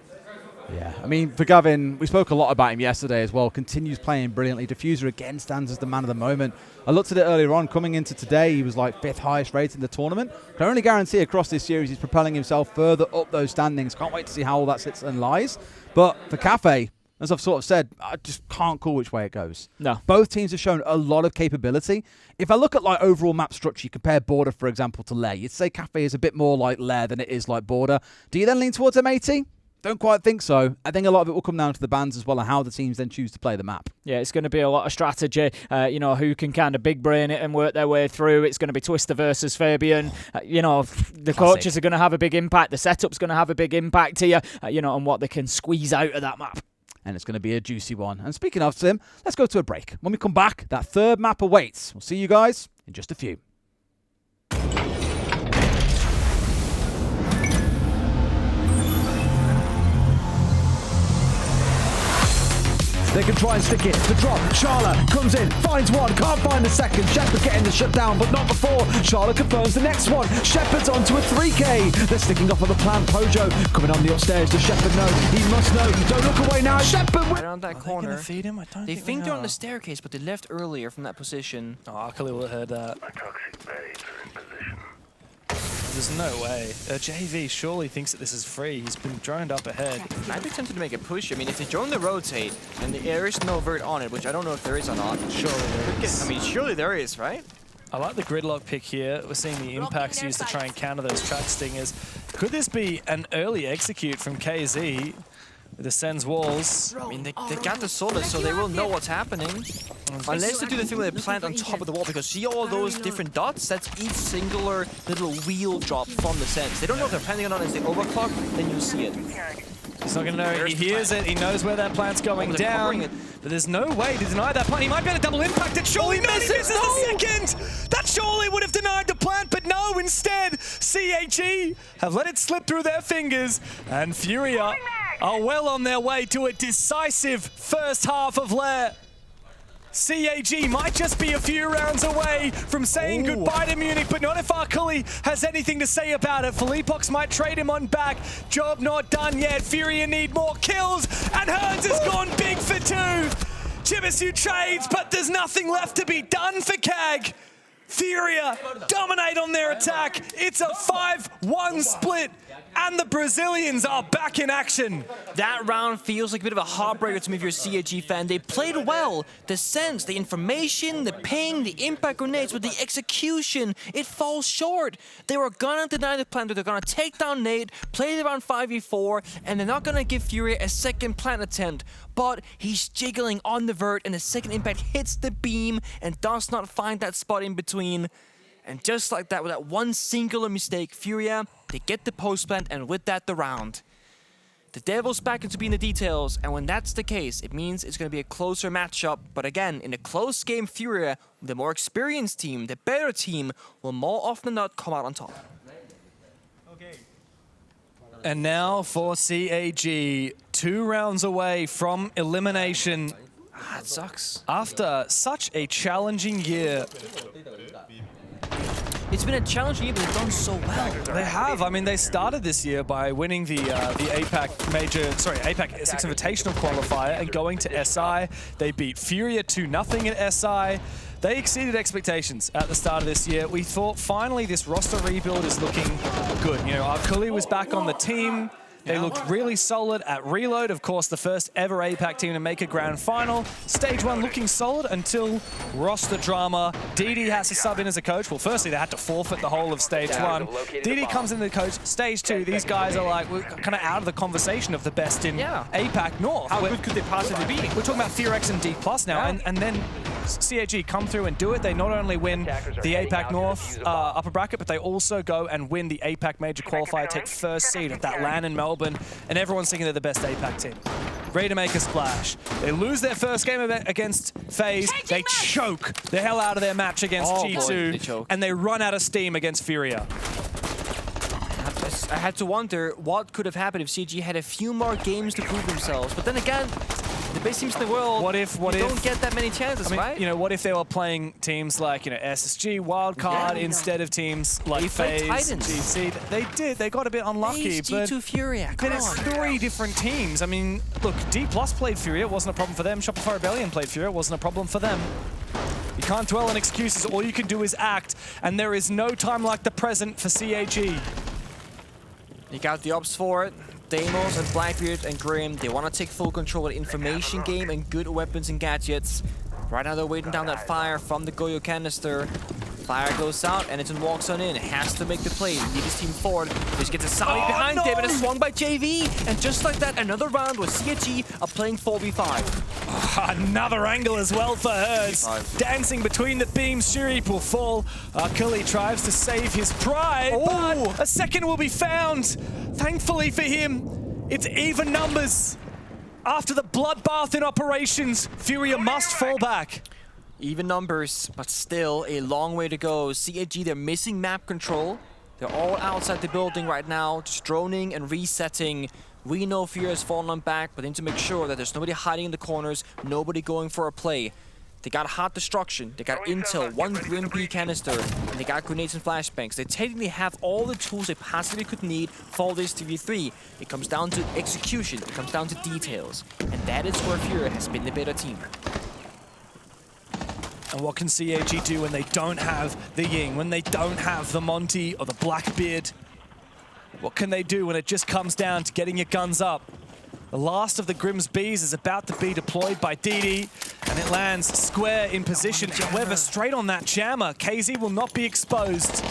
Yeah, I mean, for Gavin, we spoke a lot about him yesterday as well. Continues playing brilliantly. Diffuser again stands as the man of the moment. I looked at it earlier on. Coming into today, he was like 5th highest rated in the tournament. Can only guarantee across this series he's propelling himself further up those standings. Can't wait to see how all that sits and lies. But for Cafe, as I've sort of said, I just can't call which way it goes. No. Both teams have shown a lot of capability. If I look at like overall map structure, you compare Border, for example, to Lair. You'd say Cafe is a bit more like Lair than it is like Border. Do you then lean towards M80? Don't quite think so. I think a lot of it will come down to the bans as well and how the teams then choose to play the map. Yeah, it's going to be a lot of strategy, who can kind of big brain it and work their way through. It's going to be Twister versus Fabian. The coaches are going to have a big impact. The setup's going to have a big impact here, and what they can squeeze out of that map. And it's going to be a juicy one. And speaking of, Tim, let's go to a break. When we come back, that third map awaits. We'll see you guys in just a few. They can try and stick it. The drop. Charlotte comes in, finds one, can't find the second. Shepard getting the shutdown, but not before. Charlotte confirms the next one. Shepard's onto a 3K. They're sticking off on the plan. Pojo coming on the upstairs. Does Shepard know? He must know. Don't look away now. Shepard around that corner. They gonna feed him? I don't they think they're on are. the staircase, but they left earlier from that position. Oh, Akali will have heard that. There's no way. JV surely thinks that this is free. He's been droned up ahead. I'd be tempted to make a push. I mean, if they drone the rotate and there is no vert on it, which I don't know if there is or not. Surely there is. I mean, surely there is, right? I like the gridlock pick here. We're seeing the impacts used to try and counter those track stingers. Could this be an early execute from KZ? With the Sen's walls. I mean, they got the Solus, so they will know what's happening. Unless they do the thing where they plant on top of the wall, because see all those different dots? That's each singular little wheel drop from the Sens. They don't know if they're planting it on as they overclock, then you'll see it. He's not going to know. He hears it. He knows where that plant's going down. But there's no way to deny that plant. He might be able to double impact it. Surely misses the second. That surely would have denied the plant, but no. Instead, CHE have let it slip through their fingers. And Furia are well on their way to a decisive first half of Lair. CAG might just be a few rounds away from saying goodbye to Munich, but not if Akali has anything to say about it. Philippox might trade him on back. Job not done yet. Furia need more kills, and Herds has gone big for 2. Chibisu trades, but there's nothing left to be done for CAG. Furia dominate on their attack. It's a 5-1 split. And the Brazilians are back in action. That round feels like a bit of a heartbreaker to me if you're a CAG fan. They played well. The sense, the information, the ping, the impact grenades, but the execution, it falls short. They were gonna deny the plant. They're gonna take down Nade, play the round 5v4, and they're not gonna give Fury a second plant attempt. But he's jiggling on the vert, and the second impact hits the beam and does not find that spot in between. And just like that, with that one singular mistake, Furia, they get the post plant, and with that, the round. The devil's back into being the details, and when that's the case, it means it's going to be a closer matchup. But again, in a close game, Furia, the more experienced team, the better team, will more often than not come out on top. And now for CAG, 2 rounds away from elimination. That sucks. After such a challenging year. It's been a challenging year, but they've done so well. They have. I mean, they started this year by winning the APAC Major, sorry, APAC 6 Invitational qualifier and going to SI. They beat Furia 2-0 at SI. They exceeded expectations at the start of this year. We thought finally this roster rebuild is looking good. You know, Arkuli was back on the team. They looked really solid at Reload. Of course, the first ever APAC team to make a grand final. Stage 1 looking solid until roster drama. DD has to sub in as a coach. Well, firstly, they had to forfeit the whole of Stage 1. DD comes in the coach. Stage 2, these guys are like, we're kind of out of the conversation of the best in APAC North. How good could they possibly be? We're talking about Theorex and D+ now, and then CAG come through and do it. They not only win the APAC North upper bracket, but they also go and win the APAC Major qualifier, take first seed at that LAN in Melbourne, and everyone's thinking they're the best APAC team. Ready to make a splash. They lose their first game against FaZe. They choke the hell out of their match against G2, and they run out of steam against Furia. I had to wonder what could have happened if CG had a few more games to prove themselves. But then again, the best teams in the world, don't get that many chances, right? You know, what if they were playing teams like, you know, SSG, Wildcard, instead of teams like FaZe, GC? They did. They got a bit unlucky. FaZe, G2, Furia, but it's 3 different teams. I mean, look, D+ played Furia. It wasn't a problem for them. Shopify Rebellion played Furia. It wasn't a problem for them. You can't dwell on excuses. All you can do is act. And there is no time like the present for CAG. You got the ops for it. Deimos and Blackbeard and Grim, they want to take full control of the information game and good weapons and gadgets. Right now they're waiting down that fire from the Goyo canister. Fire goes out, and Eniton walks on in. Has to make the play. Lead his team forward. Just gets a Sami behind him, and it's swung by JV. And just like that, another round with CAG are playing 4v5. Another angle as well for Herds. Dancing between the beams, Shurip will fall. Arkuli tries to save his pride, but a second will be found. Thankfully for him, it's even numbers. After the bloodbath in operations, Furia must fall back. Even numbers, but still a long way to go. CAG, they're missing map control. They're all outside the building right now, just droning and resetting. We know Furia has fallen on back, but they need to make sure that there's nobody hiding in the corners, nobody going for a play. They got hot destruction, they got intel, 1 Grim B canister, and they got grenades and flashbangs. They technically have all the tools they possibly could need for this 3v3. It comes down to execution, it comes down to details. And that is where Furia has been the better team. And what can CAG do when they don't have the Ying, when they don't have the Monty or the Blackbeard? What can they do when it just comes down to getting your guns up? The last of the Grimm's Bees is about to be deployed by DD, and it lands square in position. However, straight on that jammer, KZ will not be exposed.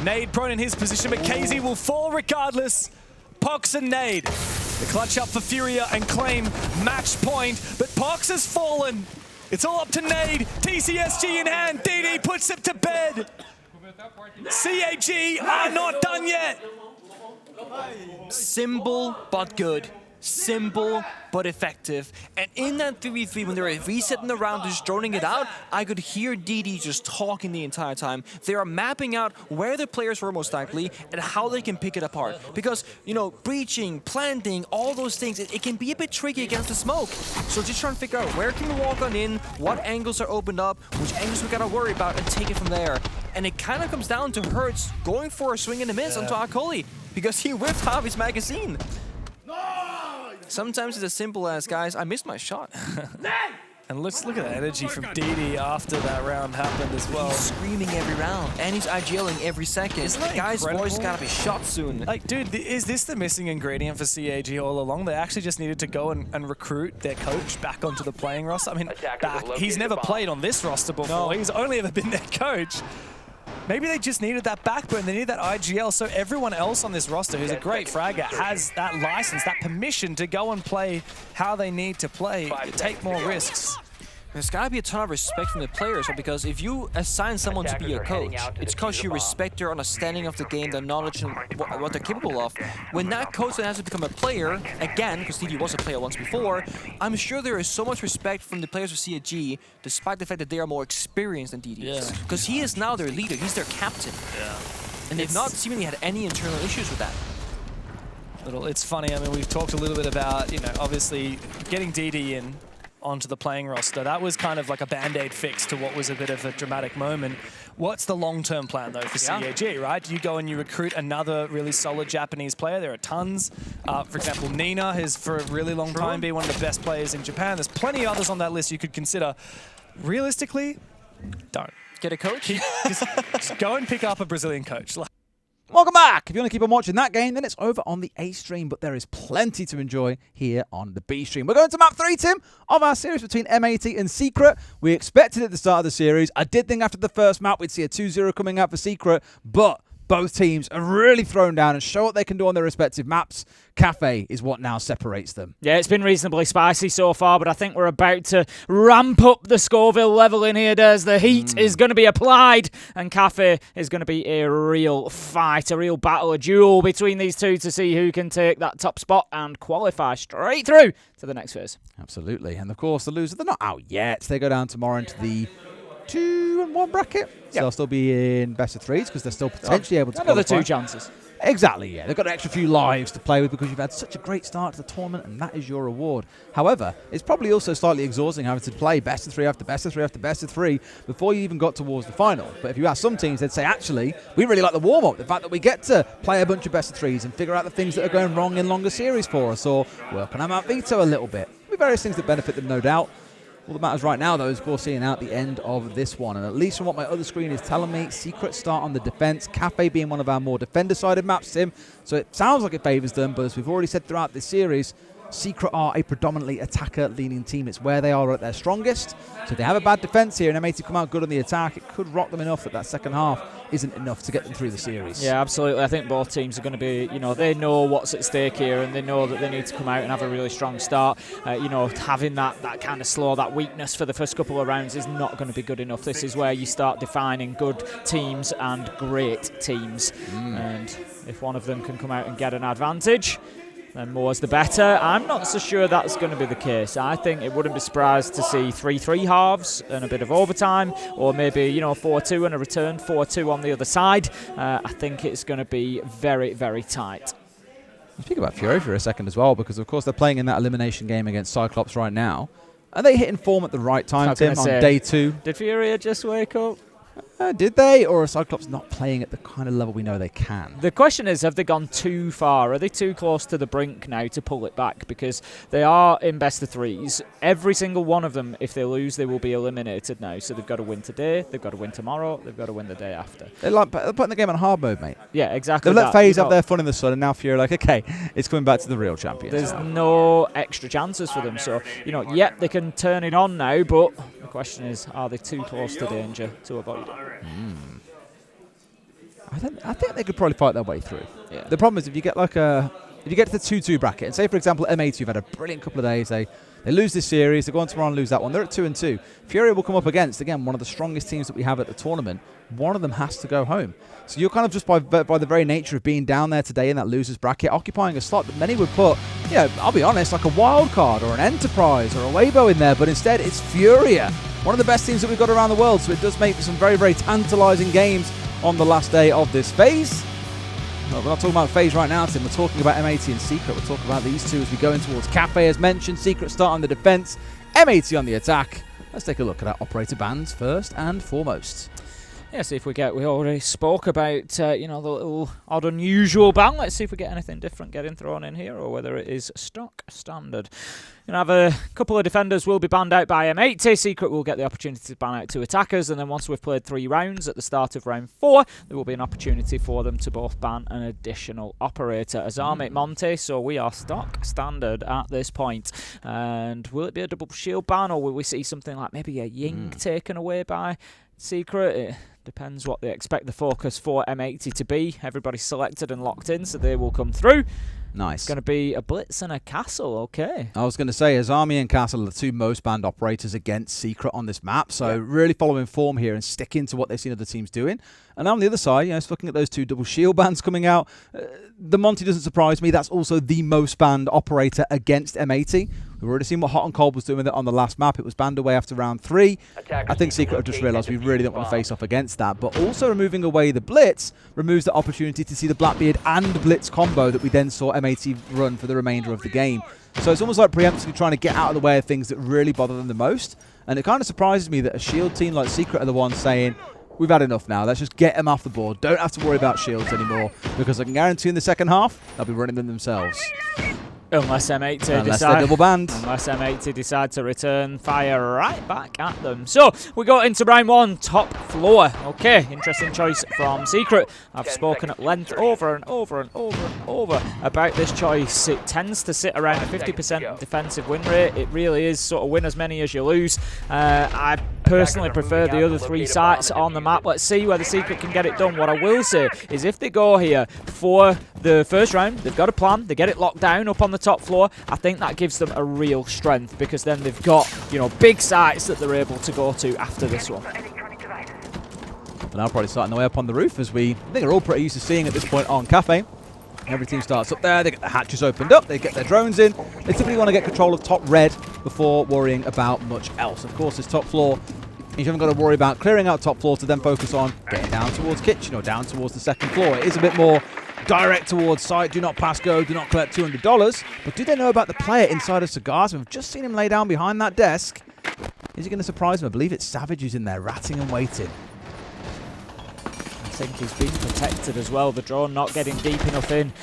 Nade prone in his position, but KZ will fall regardless. Pox and Nade, the clutch up for Furia and claim match point, but Pox has fallen. It's all up to Nade, TCSG in hand, DD puts it to bed. CAG are not done yet. Simple but good. Simple but effective. And in that 3v3, when they were resetting the round, just droning it out, I could hear DD just talking the entire time. They are mapping out where the players were most likely and how they can pick it apart. Because, you know, breaching, planting, all those things, it can be a bit tricky against the smoke. So just trying to figure out where can we walk on in, what angles are opened up, which angles we gotta worry about, and take it from there. And it kind of comes down to Hertz going for a swing and a miss onto Arkuli, because he whipped half his magazine. Sometimes it's as simple as, guys, I missed my shot. And let's look at the energy from DD after that round happened as well. He's screaming every round, and he's IGLing every second. Isn't that the guy's incredible? voice gotta be shot soon. Like, dude, is this the missing ingredient for CAG all along? They actually just needed to go and recruit their coach back onto the playing roster. I mean, he's never played on this roster before. No. He's only ever been their coach. Maybe they just needed that backbone. They need that IGL, so everyone else on this roster who's a great fragger has that license, that permission to go and play how they need to play, take more risks. There's got to be a ton of respect from the players, because if you assign someone to be your coach, it's because you respect their understanding of the game, their knowledge, and what they're capable of. When that coach then has to become a player, again, because Stevie was a player once before, I'm sure there is so much respect from the players of CAG, despite the fact that they are more experienced than DD is. Because he is now their leader, he's their captain. Yeah. And they've not seemingly had any internal issues with that. It's funny, I mean, we've talked a little bit about, you know, obviously getting DD in onto the playing roster. That was kind of like a band-aid fix to what was a bit of a dramatic moment. What's the long-term plan, though, for CAG, right? Do you go and you recruit another really solid Japanese player? There are tons. For example, Nina has, for a really long time, been one of the best players in Japan. There's plenty of others on that list you could consider. Realistically, don't. Get a coach? just go and pick up a Brazilian coach. Welcome back. If you want to keep on watching that game, then it's over on the A stream, but there is plenty to enjoy here on the B stream. We're going to map 3, Tim, of our series between M80 and Secret. We expected at the start of the series. I did think after the first map we'd see a 2-0 coming out for Secret, but both teams are really thrown down and show what they can do on their respective maps. Cafe is what now separates them. Yeah, it's been reasonably spicy so far, but I think we're about to ramp up the Scoville level in here, Des. The heat is going to be applied, and Cafe is going to be a real fight, a real battle, a duel between these two to see who can take that top spot and qualify straight through to the next phase. Absolutely. And of course, the loser, they're not out yet. They go down tomorrow into the 2-1 bracket. So they'll still be in best of 3s because they're still potentially able to another qualify. 2 chances. Exactly, yeah. They've got an extra few lives to play with because you've had such a great start to the tournament, and that is your reward. However, it's probably also slightly exhausting having to play best of 3 after best of 3 after best of 3 before you even got towards the final. But if you ask some teams, they'd say, actually, we really like the warm-up, the fact that we get to play a bunch of best of 3s and figure out the things that are going wrong in longer series for us, or work on our map veto a little bit. There'll be various things that benefit them, no doubt. All that matters right now, though, is, of course, seeing out the end of this one. And at least from what my other screen is telling me, Secret start on the defense, Cafe being one of our more defender-sided maps, Tim. So it sounds like it favors them, but as we've already said throughout this series, Secret are a predominantly attacker-leaning team. It's where they are at their strongest. So if they have a bad defense here and M80 come out good on the attack, it could rock them enough that second half isn't enough to get them through the series. Yeah, absolutely. I think both teams are going to be, you know, they know what's at stake here, and they know that they need to come out and have a really strong start. You know, having that kind of slow, that weakness for the first couple of rounds is not going to be good enough. This is where you start defining good teams and great teams. And if one of them can come out and get an advantage, then more's the better. I'm not so sure that's going to be the case. I think it wouldn't be surprised to see 3-3 halves and a bit of overtime, or maybe, you know, 4-2 and a return, 4-2 on the other side. I think it's going to be very, very tight. Speak about Fury for a second as well, because of course they're playing in that elimination game against Cyclops right now. Are they hitting form at the right time, Tim, on day 2? Did Fury just wake up? Did they? Or are Cyclops not playing at the kind of level we know they can? The question is, have they gone too far? Are they too close to the brink now to pull it back? Because they are in best of 3s. Every single one of them, if they lose, they will be eliminated now. So they've got to win today, they've got to win tomorrow, they've got to win the day after. They're putting the game on hard mode, mate. Yeah, exactly. They've let FaZe have their fun in the sun, and now Fury like, okay, it's coming back to the real champions. There's no extra chances for them. So, you know, yep, they can turn it on now, but the question is, are they too close to danger to avoid it? I think they could probably fight their way through. Yeah. The problem is if you get to the 2-2 bracket, and say for example M80 you've had a brilliant couple of days, they lose this series, they go on tomorrow and lose that one, they're at 2-2. Fury will come up against, again, one of the strongest teams that we have at the tournament. One of them has to go home. So you're kind of just by the very nature of being down there today in that losers bracket, occupying a slot that many would put, you know, I'll be honest, like a wild card or an Enterprise or a Weibo in there, but instead it's Furia, one of the best teams that we've got around the world. So it does make for some very, very tantalizing games on the last day of this phase. No, we're not talking about phase right now, Tim. We're talking about M80 and Secret. We'll talk about these two as we go in towards Cafe, as mentioned. Secret start on the defense, M80 on the attack. Let's take a look at our operator bands first and foremost. Yeah, see if we already spoke about, you know, the little odd unusual ban. Let's see if we get anything different getting thrown in here, or whether it is stock standard. Going to have a couple of defenders will be banned out by M80. Secret will get the opportunity to ban out 2 attackers, and then once we've played 3 rounds at the start of round 4, there will be an opportunity for them to both ban an additional operator. Azami Monte, so we are stock standard at this point. And will it be a double shield ban, or will we see something like maybe a Ying taken away by Secret? It depends what they expect the focus for M80 to be. Everybody's selected and locked in, so they will come through. Nice. It's going to be a Blitz and a Castle, okay. I was going to say, Azami and Castle are the 2 most banned operators against Secret on this map, so really following form here and sticking to what they've seen other teams doing. And on the other side, you know, looking at those 2 double shield bans coming out, the Monty doesn't surprise me. That's also the most banned operator against M80. We've already seen what Hot and Cold was doing with it on the last map. It was banned away after round 3. I think Secret have just realised we really don't want to face off against that. But also removing away the Blitz removes the opportunity to see the Blackbeard and Blitz combo that we then saw M80 run for the remainder of the game. So it's almost like preemptively trying to get out of the way of things that really bother them the most. And it kind of surprises me that a shield team like Secret are the ones saying, we've had enough now. Let's just get them off the board. Don't have to worry about shields anymore, because I can guarantee in the second half, they'll be running them themselves. Unless M80 Unless they're double banned. Unless M80 decide to return fire right back at them. So, we got into round 1, top floor. Okay, interesting choice from Secret. I've spoken at length over and over and over and over about this choice. It tends to sit around a 50% defensive win rate. It really is sort of win as many as you lose. I personally prefer the other 3 sites on the map. Let's see whether Secret can get it done. What I will say is if they go here for the first round, they've got a plan, they get it locked down up on the top floor, I think that gives them a real strength, because then they've got, you know, big sites that they're able to go to after this one. But now probably starting the way up on the roof, as I think are all pretty used to seeing at this point on Cafe. Every team starts up there, they get the hatches opened up, they get their drones in. They typically want to get control of top red before worrying about much else. Of course, this top floor, you haven't got to worry about clearing out top floor to then focus on getting down towards kitchen or down towards the second floor. It is a bit more direct towards site, do not pass go, do not collect $200. But do they know about the player inside of Cigars? We've just seen him lay down behind that desk. Is he going to surprise him? I believe it's Savage who's in there, ratting and waiting. I think he's been protected as well. The drone not getting deep enough in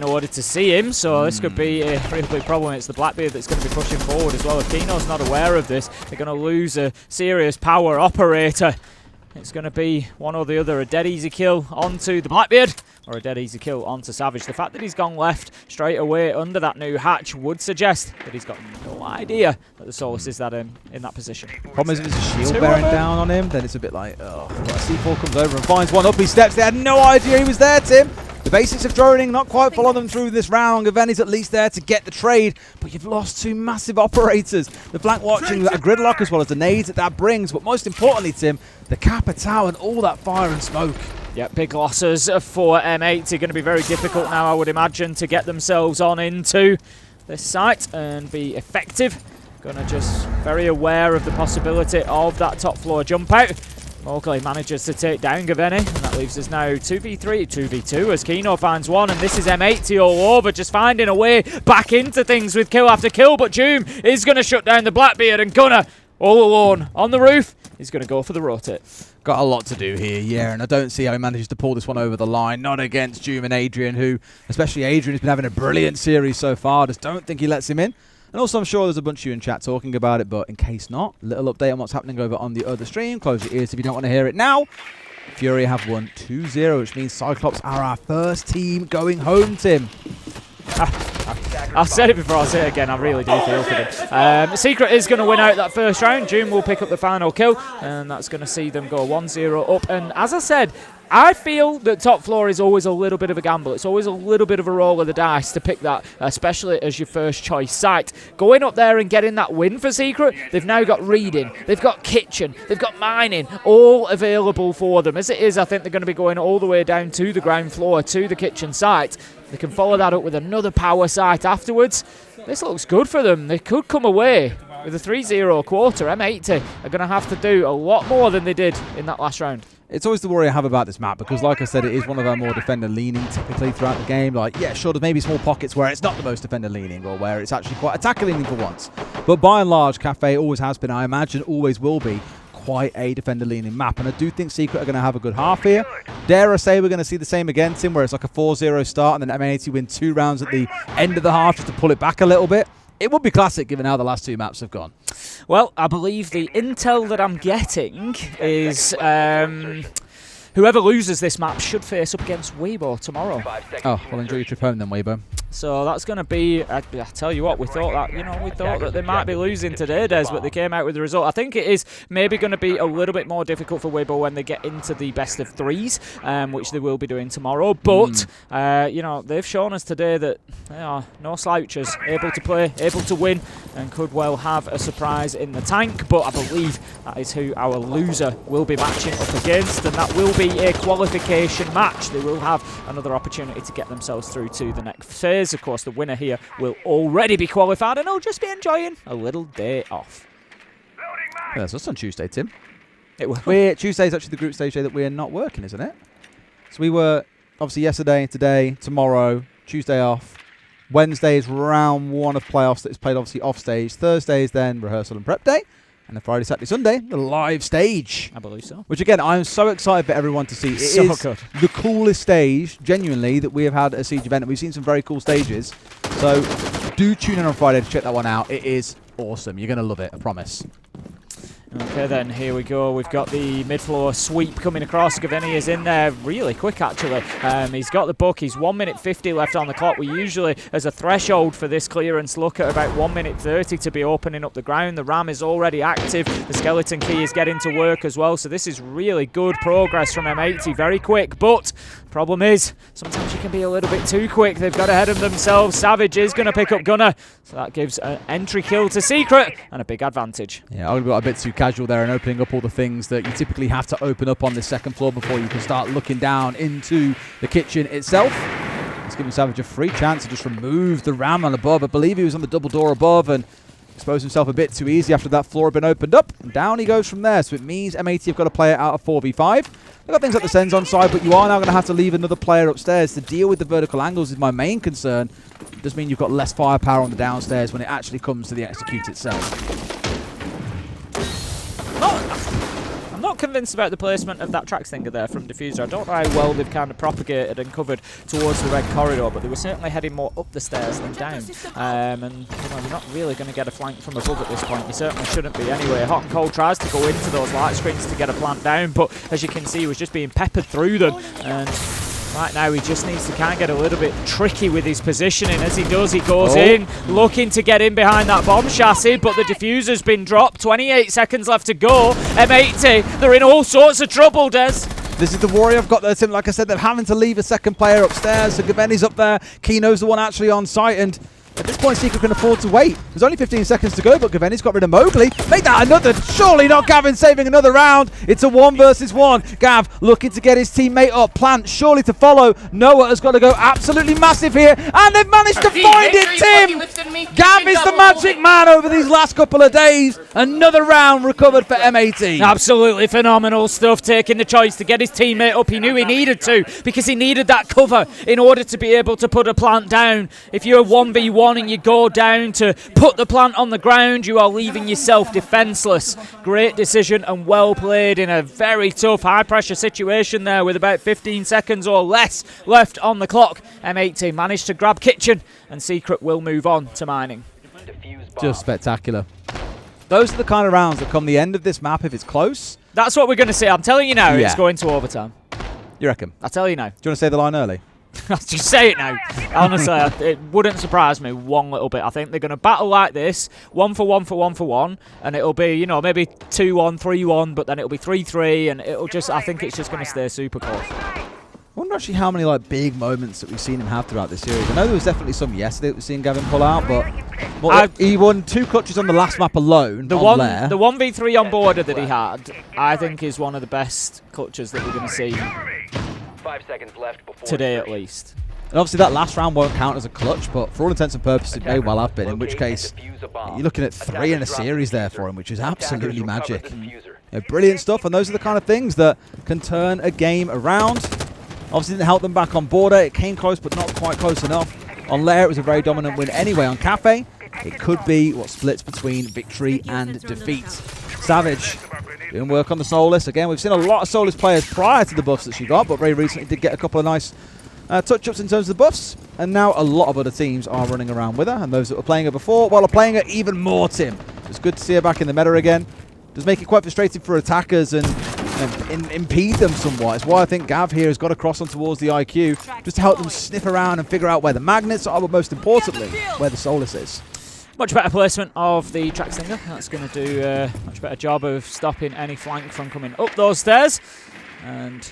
order to see him, so this could be a real big problem. It's the Blackbeard that's going to be pushing forward as well. If Kino's not aware of this, they're going to lose a serious power operator. It's going to be one or the other, a dead easy kill onto the Blackbeard or a dead easy kill onto Savage. The fact that he's gone left straight away under that new hatch would suggest that he's got no idea that the Solus is that in that position. Problem is, if there's a shield bearing down on him, then it's a bit like, oh. But C4 comes over and finds one up. He steps. They had no idea he was there, Tim. The basics of droning not quite follow them through this round. Gaveni's at least there to get the trade, but you've lost 2 massive operators. The flank watching, a gridlock as well as the nades that brings, but most importantly, Tim, the Capitao and all that fire and smoke. Yeah, big losses for M80. Going to be very difficult now, I would imagine, to get themselves on into this site and be effective. Going to just very aware of the possibility of that top floor jump out. Mowgli manages to take down Gaveni, and that leaves us now 2v3, 2v2 as Kino finds one, and this is M80 all over, just finding a way back into things with kill after kill, but Doom is going to shut down the Blackbeard, and Gunner, all alone on the roof, is going to go for the rotate. Got a lot to do here, yeah, and I don't see how he manages to pull this one over the line, not against Doom and Adrian, who, especially Adrian, has been having a brilliant series so far. Just don't think he lets him in. And also, I'm sure there's a bunch of you in chat talking about it, but in case not, little update on what's happening over on the other stream. Close your ears if you don't want to hear it now. Fury have won 2-0, which means Cyclops are our first team going home, Tim. I've said it before, I'll say it again, I really do feel for them. Secret is going to win out that first round. Doom will pick up the final kill, and that's going to see them go 1-0 up. And as I said, I feel that top floor is always a little bit of a gamble. It's always a little bit of a roll of the dice to pick that, especially as your first choice site. Going up there and getting that win for Secret, they've now got reading, they've got kitchen, they've got mining, all available for them. As it is, I think they're going to be going all the way down to the ground floor, to the kitchen site. They can follow that up with another power site afterwards. This looks good for them. They could come away with a 3-0 quarter. M80 are going to have to do a lot more than they did in that last round. It's always the worry I have about this map, because like I said, it is one of our more defender-leaning typically throughout the game. Like, yeah, sure, there's maybe small pockets where it's not the most defender-leaning or where it's actually quite attacker-leaning for once. But by and large, Cafe always has been, I imagine always will be, quite a defender-leaning map. And I do think Secret are going to have a good half here. Dare I say we're going to see the same again, Tim, where it's like a 4-0 start and then M80 win 2 rounds at the end of the half just to pull it back a little bit. It would be classic given how the last 2 maps have gone. Well, I believe the intel that I'm getting is whoever loses this map should face up against Weibo tomorrow. Oh, well, enjoy your trip home then, Weibo. So that's going to be, I tell you what, we thought that they might be losing today, Des, but they came out with the result. I think it is maybe going to be a little bit more difficult for Weibo when they get into the best of 3s, which they will be doing tomorrow. But, they've shown us today that they are no slouchers, able to play, able to win, and could well have a surprise in the tank. But I believe that is who our loser will be matching up against, and that will be a qualification match. They will have another opportunity to get themselves through to the next phase. Of course, the winner here will already be qualified and he'll just be enjoying a little day off. Yeah, so that's on Tuesday, Tim. It will. Tuesday is actually the group stage day that we're not working, isn't it? So we were obviously yesterday, today, tomorrow, Tuesday off. Wednesday is round 1 of playoffs that is played obviously off stage. Thursday is then rehearsal and prep day. And then Friday, Saturday, Sunday, the live stage. I believe so. Which, again, I'm so excited for everyone to see. It is the coolest stage, genuinely, that we have had at a Siege event. And we've seen some very cool stages. So do tune in on Friday to check that one out. It is awesome. You're going to love it, I promise. Okay, then, here we go. We've got the mid-floor sweep coming across. Gaveni is in there really quick, actually. He's got the book. He's 1 minute 50 left on the clock. We usually, as a threshold for this clearance, look at about 1 minute 30 to be opening up the ground. The ram is already active. The skeleton key is getting to work as well. So this is really good progress from M80. Very quick, but problem is, sometimes you can be a little bit too quick. They've got ahead of themselves. Savage is going to pick up Gunner. So that gives an entry kill to Secret and a big advantage. Yeah, I got a bit too casual there and opening up all the things that you typically have to open up on this second floor before you can start looking down into the kitchen itself. It's giving Savage a free chance to just remove the ram on above. I believe he was on the double door above and exposed himself a bit too easy after that floor had been opened up. And down he goes from there. So it means M80 have got to play it out of 4v5. They've got things like the Sens on side, but you are now going to have to leave another player upstairs to deal with the vertical angles is my main concern. It does mean you've got less firepower on the downstairs when it actually comes to the execute itself. I'm not convinced about the placement of that track stinger there from Diffuser. I don't know how well they've kind of propagated and covered towards the red corridor, but they were certainly heading more up the stairs than down. And you're not really going to get a flank from above at this point. You certainly shouldn't be anyway. Hot and Cold tries to go into those light screens to get a plant down, but as you can see, he was just being peppered through them. And right now, he just needs to kind of get a little bit tricky with his positioning. As he does, he goes in, looking to get in behind that bomb chassis, but the diffuser's been dropped. 28 seconds left to go. M80, they're in all sorts of trouble, Des. This is the worry I've got there, Tim. Like I said, they're having to leave a second player upstairs. So Gaveni's up there. Kino's the one actually on site, and at this point, Secret can afford to wait. There's only 15 seconds to go, but Gaveni's got rid of Mowgli. Make that another. Surely not Gavin saving another round. It's a 1 versus 1. Gav looking to get his teammate up. Plant surely to follow. Noah has got to go absolutely massive here. And they've managed to find it, Tim. Gav is the magic man over these last couple of days. Another round recovered for M80. Absolutely phenomenal stuff, taking the choice to get his teammate up. He knew he needed to because he needed that cover in order to be able to put a plant down. If you're a 1v1, and you go down to put the plant on the ground, you are leaving yourself defenseless. Great decision and well played in a very tough, high-pressure situation there with about 15 seconds or less left on the clock. M80 managed to grab Kitchen, and Secret will move on to mining. Just spectacular. Those are the kind of rounds that come the end of this map if it's close. That's what we're going to see. I'm telling you now, it's going to overtime. You reckon? I'll tell you now. Do you want to say the line early? Just say it now. Honestly, it wouldn't surprise me one little bit. I think they're going to battle like this, 1 for 1 for 1 for 1, and it'll be, maybe 2-1, 3-1, but then it'll be 3-3, and it'll just, I think it's just going to stay super close. I wonder actually how many big moments that we've seen him have throughout this series. I know there was definitely some yesterday that we've seen Gavin pull out, but he won 2 clutches on the last map alone. The 1v3 on border that he had, I think, is one of the best clutches that we're going to see 5 seconds left before today at least. And obviously that last round won't count as a clutch, but for all intents and purposes it may well have been, in which case you're looking at 3 in a series there for him, which is absolutely magic. Brilliant stuff, and those are the kind of things that can turn a game around. Obviously didn't help them back on border. It came close, but not quite close enough. On Lair, it was a very dominant win anyway. On Cafe, it could be what splits between victory and defeat. Savage Doing work on the Soulless. Again, we've seen a lot of Soulless players prior to the buffs that she got, but very recently did get a couple of nice touch-ups in terms of the buffs. And now a lot of other teams are running around with her, and those that were playing her before, well, are playing her even more, Tim. It's good to see her back in the meta again. Does make it quite frustrating for attackers and impede them somewhat. It's why I think Gav here has got to cross on towards the IQ, just to help them sniff around and figure out where the magnets are, but most importantly, where the Soulless is. Much better placement of the track stinger. That's going to do a much better job of stopping any flank from coming up those stairs. And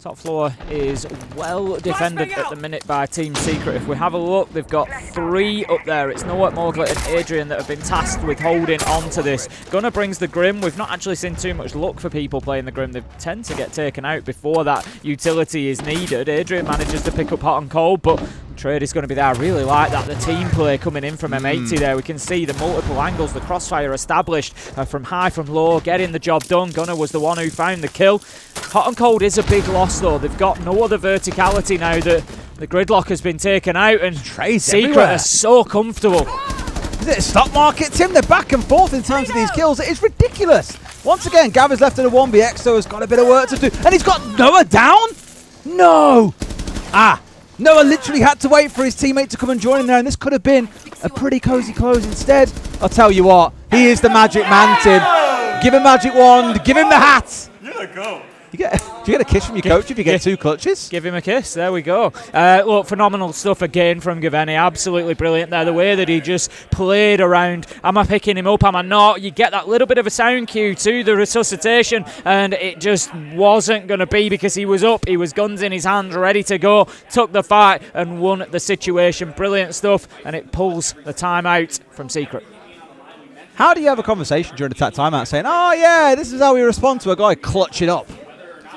top floor is well defended at the minute by Team Secret. If we have a look, they've got 3 up there. It's Noah, Morglet and Adrian that have been tasked with holding on to this. Gunnar brings the Grim. We've not actually seen too much luck for people playing the Grim. They tend to get taken out before that utility is needed. Adrian manages to pick up hot and cold, but trade is going to be there. I really like that. The team play coming in from M80 there. We can see the multiple angles, the crossfire established from high, from low, getting the job done. Gunnar was the one who found the kill. Hot and cold is a big loss though. They've got no other verticality now that the gridlock has been taken out, and Secret are so comfortable. Is it a stock market, Tim? They're back and forth in terms of these kills. It is ridiculous. Once again, Gav is left in a 1vx, so has got a bit of work to do. And he's got Noah down? No! Noah literally had to wait for his teammate to come and join him there, and this could have been a pretty cozy close instead. I'll tell you what, he is the magic man, Tim. Give him magic wand, give him the hat. Yeah, go. Do you get a kiss from your coach if you get 2 clutches? Give him a kiss. There we go. Look, phenomenal stuff again from Gaveni. Absolutely brilliant there. The way that he just played around. Am I picking him up? Am I not? You get that little bit of a sound cue to the resuscitation, and it just wasn't going to be because he was up. He was guns in his hands, ready to go. Took the fight and won the situation. Brilliant stuff, and it pulls the timeout from Secret. How do you have a conversation during a timeout saying, oh yeah, this is how we respond to a guy clutching up?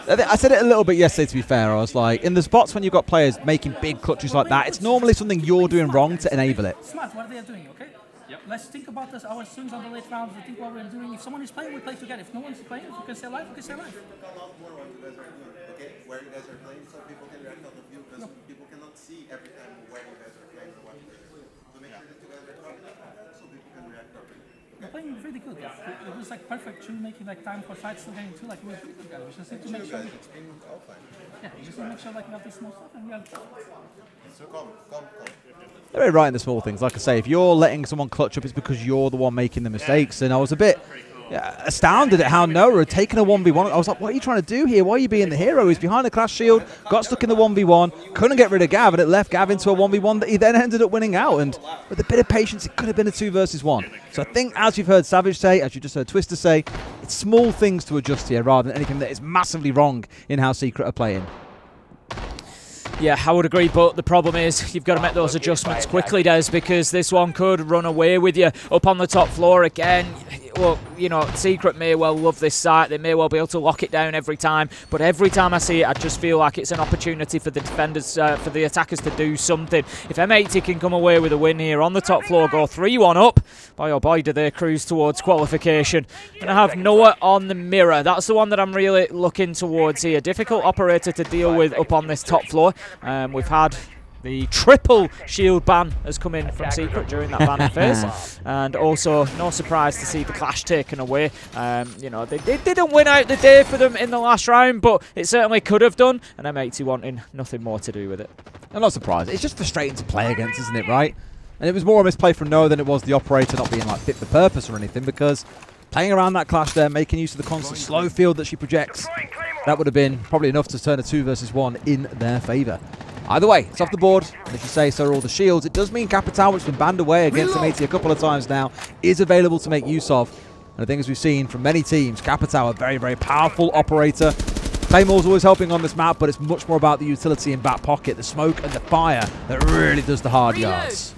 I said it a little bit yesterday, to be fair. I was like, in the spots when you've got players making big clutches like that, it's normally something you're doing wrong to enable it. Smart, what are they doing, okay? Yep. Let's think about this. Our students on the late rounds, they think what we're doing. If someone is playing, we play together. If no one's playing, if we can stay alive, we can stay alive. Okay, where you guys are playing, so people can react on the view, because people cannot see every time where you guys are playing or what. So make sure that you guys are talking about that so people can react properly. We're playing really good. It was like perfect too, making like time for sides still getting 2. Like we're pretty good guys. We just need to make sure. It's been all fine. Yeah, we just need to make sure like we have this small stuff and we have. So calm. They're very right in the small things. Like I say, if you're letting someone clutch up, it's because you're the one making the mistakes. And I was a bit astounded at how Noah had taken a 1v1. I was like, what are you trying to do here? Why are you being the hero? He's behind the class shield, got stuck in the 1v1, couldn't get rid of Gav, and it left Gav into a 1v1 that he then ended up winning out. And with a bit of patience, it could have been a 2 versus 1. So I think, as you've heard Savage say, as you just heard Twister say, it's small things to adjust here rather than anything that is massively wrong in how Secret are playing. Yeah, I would agree, but the problem is you've got to make those adjustments quickly, Des, because this one could run away with you up on the top floor again. Well, you know, Secret may well love this site. They may well be able to lock it down every time, but every time I see it, I just feel like it's an opportunity for the defenders, for the attackers to do something. If M80 can come away with a win here on the top floor, go 3-1 up, boy oh boy, do they cruise towards qualification. And I have Noah on the mirror. That's the one that I'm really looking towards here. Difficult operator to deal with up on this top floor. We've had the triple shield ban has come in from Secret during that banning phase, and also no surprise to see the clash taken away. You know, they didn't win out the day for them in the last round, but it certainly could have done, and M80 wanting nothing more to do with it. I'm not surprised. It's just frustrating to play against, isn't it, right? And it was more a misplay from Noah than it was the operator not being like fit for purpose or anything, because playing around that clash there, making use of the constant slow field that she projects, that would have been probably enough to turn a 2 versus 1 in their favour. Either way, it's off the board, and if you say so are all the shields. It does mean Capital, which has been banned away against M80 a couple of times now, is available to make use of. And I think as we've seen from many teams, Capital, a very, very powerful operator. Claymore's always helping on this map, but it's much more about the utility in back pocket, the smoke and the fire that really does the hard yards.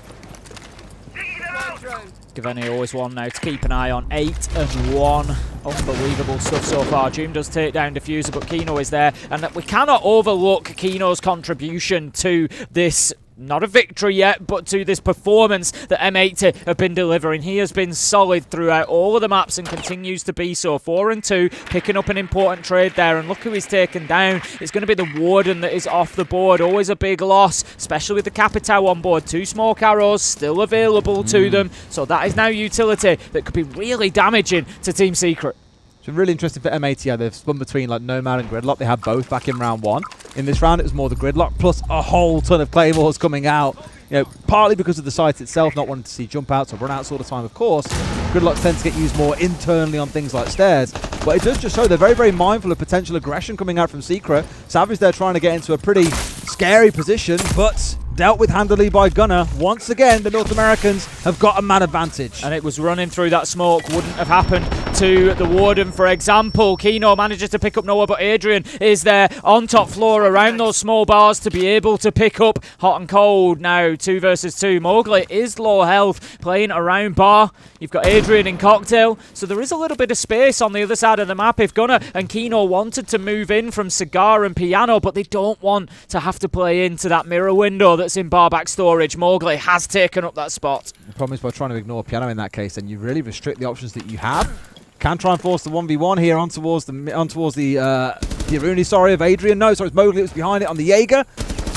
Gaveni always one now to keep an eye on. 8-1. Unbelievable stuff so far. Doom does take down Diffuser, but Kino is there. And we cannot overlook Kino's contribution to this, not a victory yet, but to this performance that M80 have been delivering. He has been solid throughout all of the maps and continues to be so. 4-2, picking up an important trade there. And look who he's taken down. It's going to be the Warden that is off the board. Always a big loss, especially with the Capitao on board. 2 smoke arrows still available to them. So that is now utility that could be really damaging to Team Secret. It's been really interesting for M80 how they've spun between like Nomad and Gridlock. They had both back in round 1. In this round, it was more the Gridlock plus a whole ton of Claymores coming out. You know, partly because of the site itself, not wanting to see jump outs or run out sort of time, of course. Gridlock tends to get used more internally on things like stairs. But it does just show they're very, very mindful of potential aggression coming out from Secret. Savage there trying to get into a pretty scary position, but dealt with handily by Gunner. Once again, the North Americans have got a man advantage. And it was running through that smoke. Wouldn't have happened to the Warden, for example. Kino manages to pick up Noah, but Adrian is there on top floor around those small bars to be able to pick up hot and cold. Now 2 versus 2. Mowgli is low health, playing around bar. You've got Adrian in cocktail, so there is a little bit of space on the other side of the map if Gunner and Kino wanted to move in from Cigar and Piano, but they don't want to have to play into that mirror window that's in bar back storage. Mowgli has taken up that spot. The problem is by trying to ignore Piano in that case, then you really restrict the options that you have. Can try and force the 1v1 here on towards the Iruni, sorry, of Adrian. No, sorry, it's Mowgli that was behind it on the Jaeger.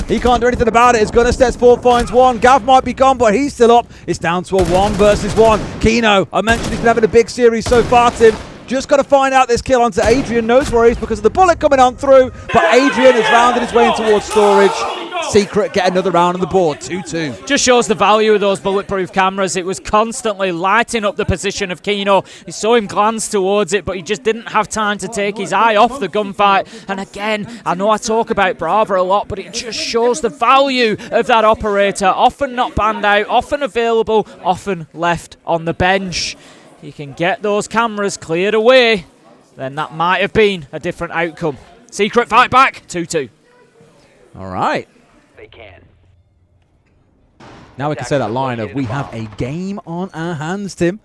He can't do anything about it as Gunner steps forward, finds one. Gav might be gone, but he's still up. It's down to a 1 versus 1. Kino, I mentioned he's been having a big series so far, Tim. Just got to find out this kill onto Adrian. No worries because of the bullet coming on through. But Adrian has rounded his way in towards storage. Secret get another round on the board, 2-2. Just shows the value of those bulletproof cameras. It was constantly lighting up the position of Kino. He saw him glance towards it, but he just didn't have time to take his eye off the gunfight. And again, I know I talk about Brava a lot, but it just shows the value of that operator. Often not banned out, often available, often left on the bench. You can get those cameras cleared away, then that might have been a different outcome. Secret fight back, 2-2. All right. They can. Now we can say that line of we have a game on our hands, Tim.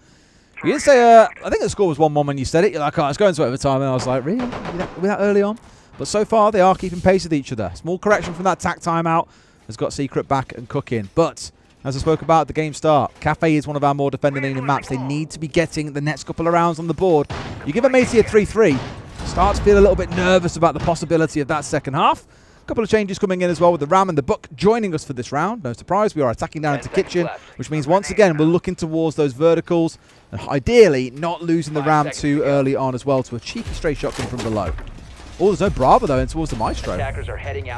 You didn't say, I think the score was 1-1 when you said it. You're like, oh, it's going to overtime. And I was like, really? Were that early on? But so far, they are keeping pace with each other. Small correction from that tack timeout has got Secret back and cooking. But as I spoke about at the game start, Cafe is one of our more defender-leaning maps. They need to be getting the next couple of rounds on the board. You give M80 a 3-3, start to feel a little bit nervous about the possibility of that second half. A couple of changes coming in as well with the Ram and the Book joining us for this round. No surprise, we are attacking down into Kitchen, which means once again we're looking towards those verticals and ideally not losing the Ram too early on as well to a cheeky straight shotgun from below. Oh, there's no Bravo though in towards the Maestro.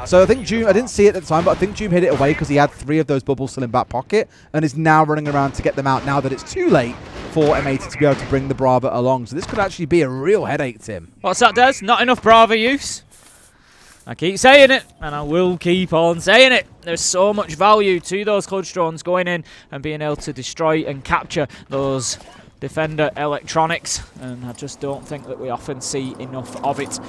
So I think Joom, I didn't see it at the time, but I think Joom hit it away because he had 3 of those bubbles still in back pocket and is now running around to get them out now that it's too late for M80 to be able to bring the Bravo along. So this could actually be a real headache, Tim. What's that, Des? Not enough Bravo use? I keep saying it, and I will keep on saying it. There's so much value to those clutch drones going in and being able to destroy and capture those defender electronics, and I just don't think that we often see enough of it.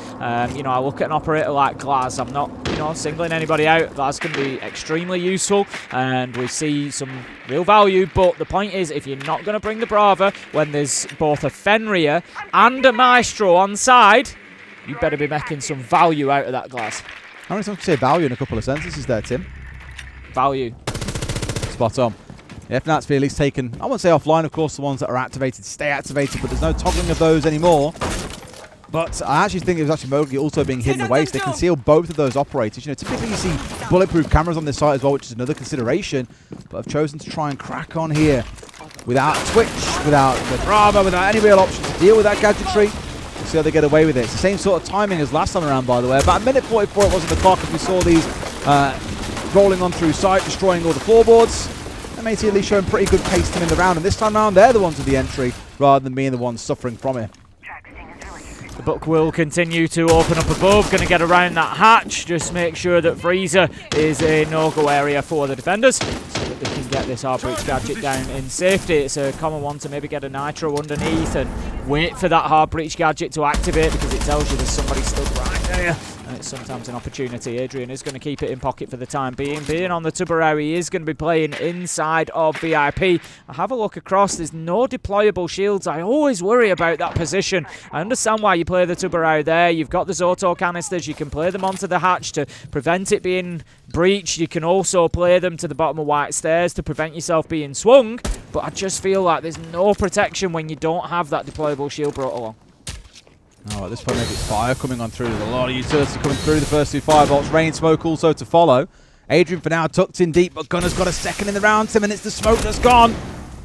You know, I look at an operator like Glaz. I'm not, you know, singling anybody out. Glaz can be extremely useful, and we see some real value, but the point is, if you're not going to bring the Brava when there's both a Fenrir and a Maestro on side, you better be making some value out of that Glass. How many times can you say value in a couple of sentences there, Tim? Value. Spot on. Yeah, FNAT's at least taken, I won't say offline, of course, the ones that are activated stay activated, but there's no toggling of those anymore. But I actually think it was actually Mowgli also being hidden away, so they conceal both of those operators. You know, typically you see bulletproof cameras on this site as well, which is another consideration, but I've chosen to try and crack on here without Twitch, without the Brava, without any real option to deal with that gadgetry. See how they get away with it. It's the same sort of timing as last time around, by the way. About a minute 44 it was on the clock as we saw these rolling on through sight, destroying all the floorboards. M80 at least showing pretty good pace to them in the round, and this time around they're the ones with the entry rather than being the ones suffering from it. The Book will continue to open up above, going to get around that hatch, just make sure that Freezer is a no-go area for the defenders, so that they can get this Heartbreach gadget down in safety. It's a common one to maybe get a Nitro underneath and wait for that Heartbreach gadget to activate, because it tells you there's somebody stood right there. And it's sometimes an opportunity. Adrian is going to keep it in pocket for the time being. Being on the Tubarão, he is going to be playing inside of VIP. I have a look across. There's no deployable shields. I always worry about that position. I understand why you play the Tubarão there. You've got the Zoto canisters. You can play them onto the hatch to prevent it being breached. You can also play them to the bottom of white stairs to prevent yourself being swung. But I just feel like there's no protection when you don't have that deployable shield brought along. Oh, at this point maybe it's fire coming on through. There's a lot of utility coming through. The first 2 firebolts. Rain smoke also to follow. Adrian for now tucked in deep, but Gunner's got a second in the round. 10 minutes, the smoke that's gone.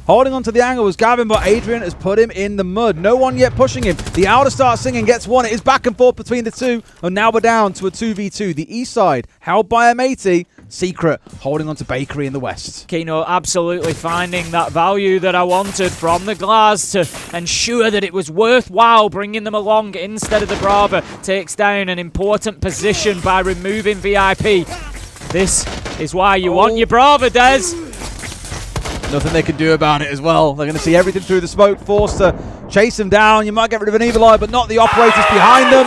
Holding onto the angle was Gavin, but Adrian has put him in the mud. No one yet pushing him. The Outer starts singing, gets one. It is back and forth between the two. And now we're down to a 2v2. The east side, held by M80. Secret holding on to Bakery in the west. Kino absolutely finding that value that I wanted from the Glaz to ensure that it was worthwhile bringing them along instead of the Brava. Takes down an important position by removing VIP. This is why you want your Brava, Des. Nothing they can do about it as well. They're going to see everything through the smoke, forced to chase them down. You might get rid of an Evil Eye, but not the operators behind them.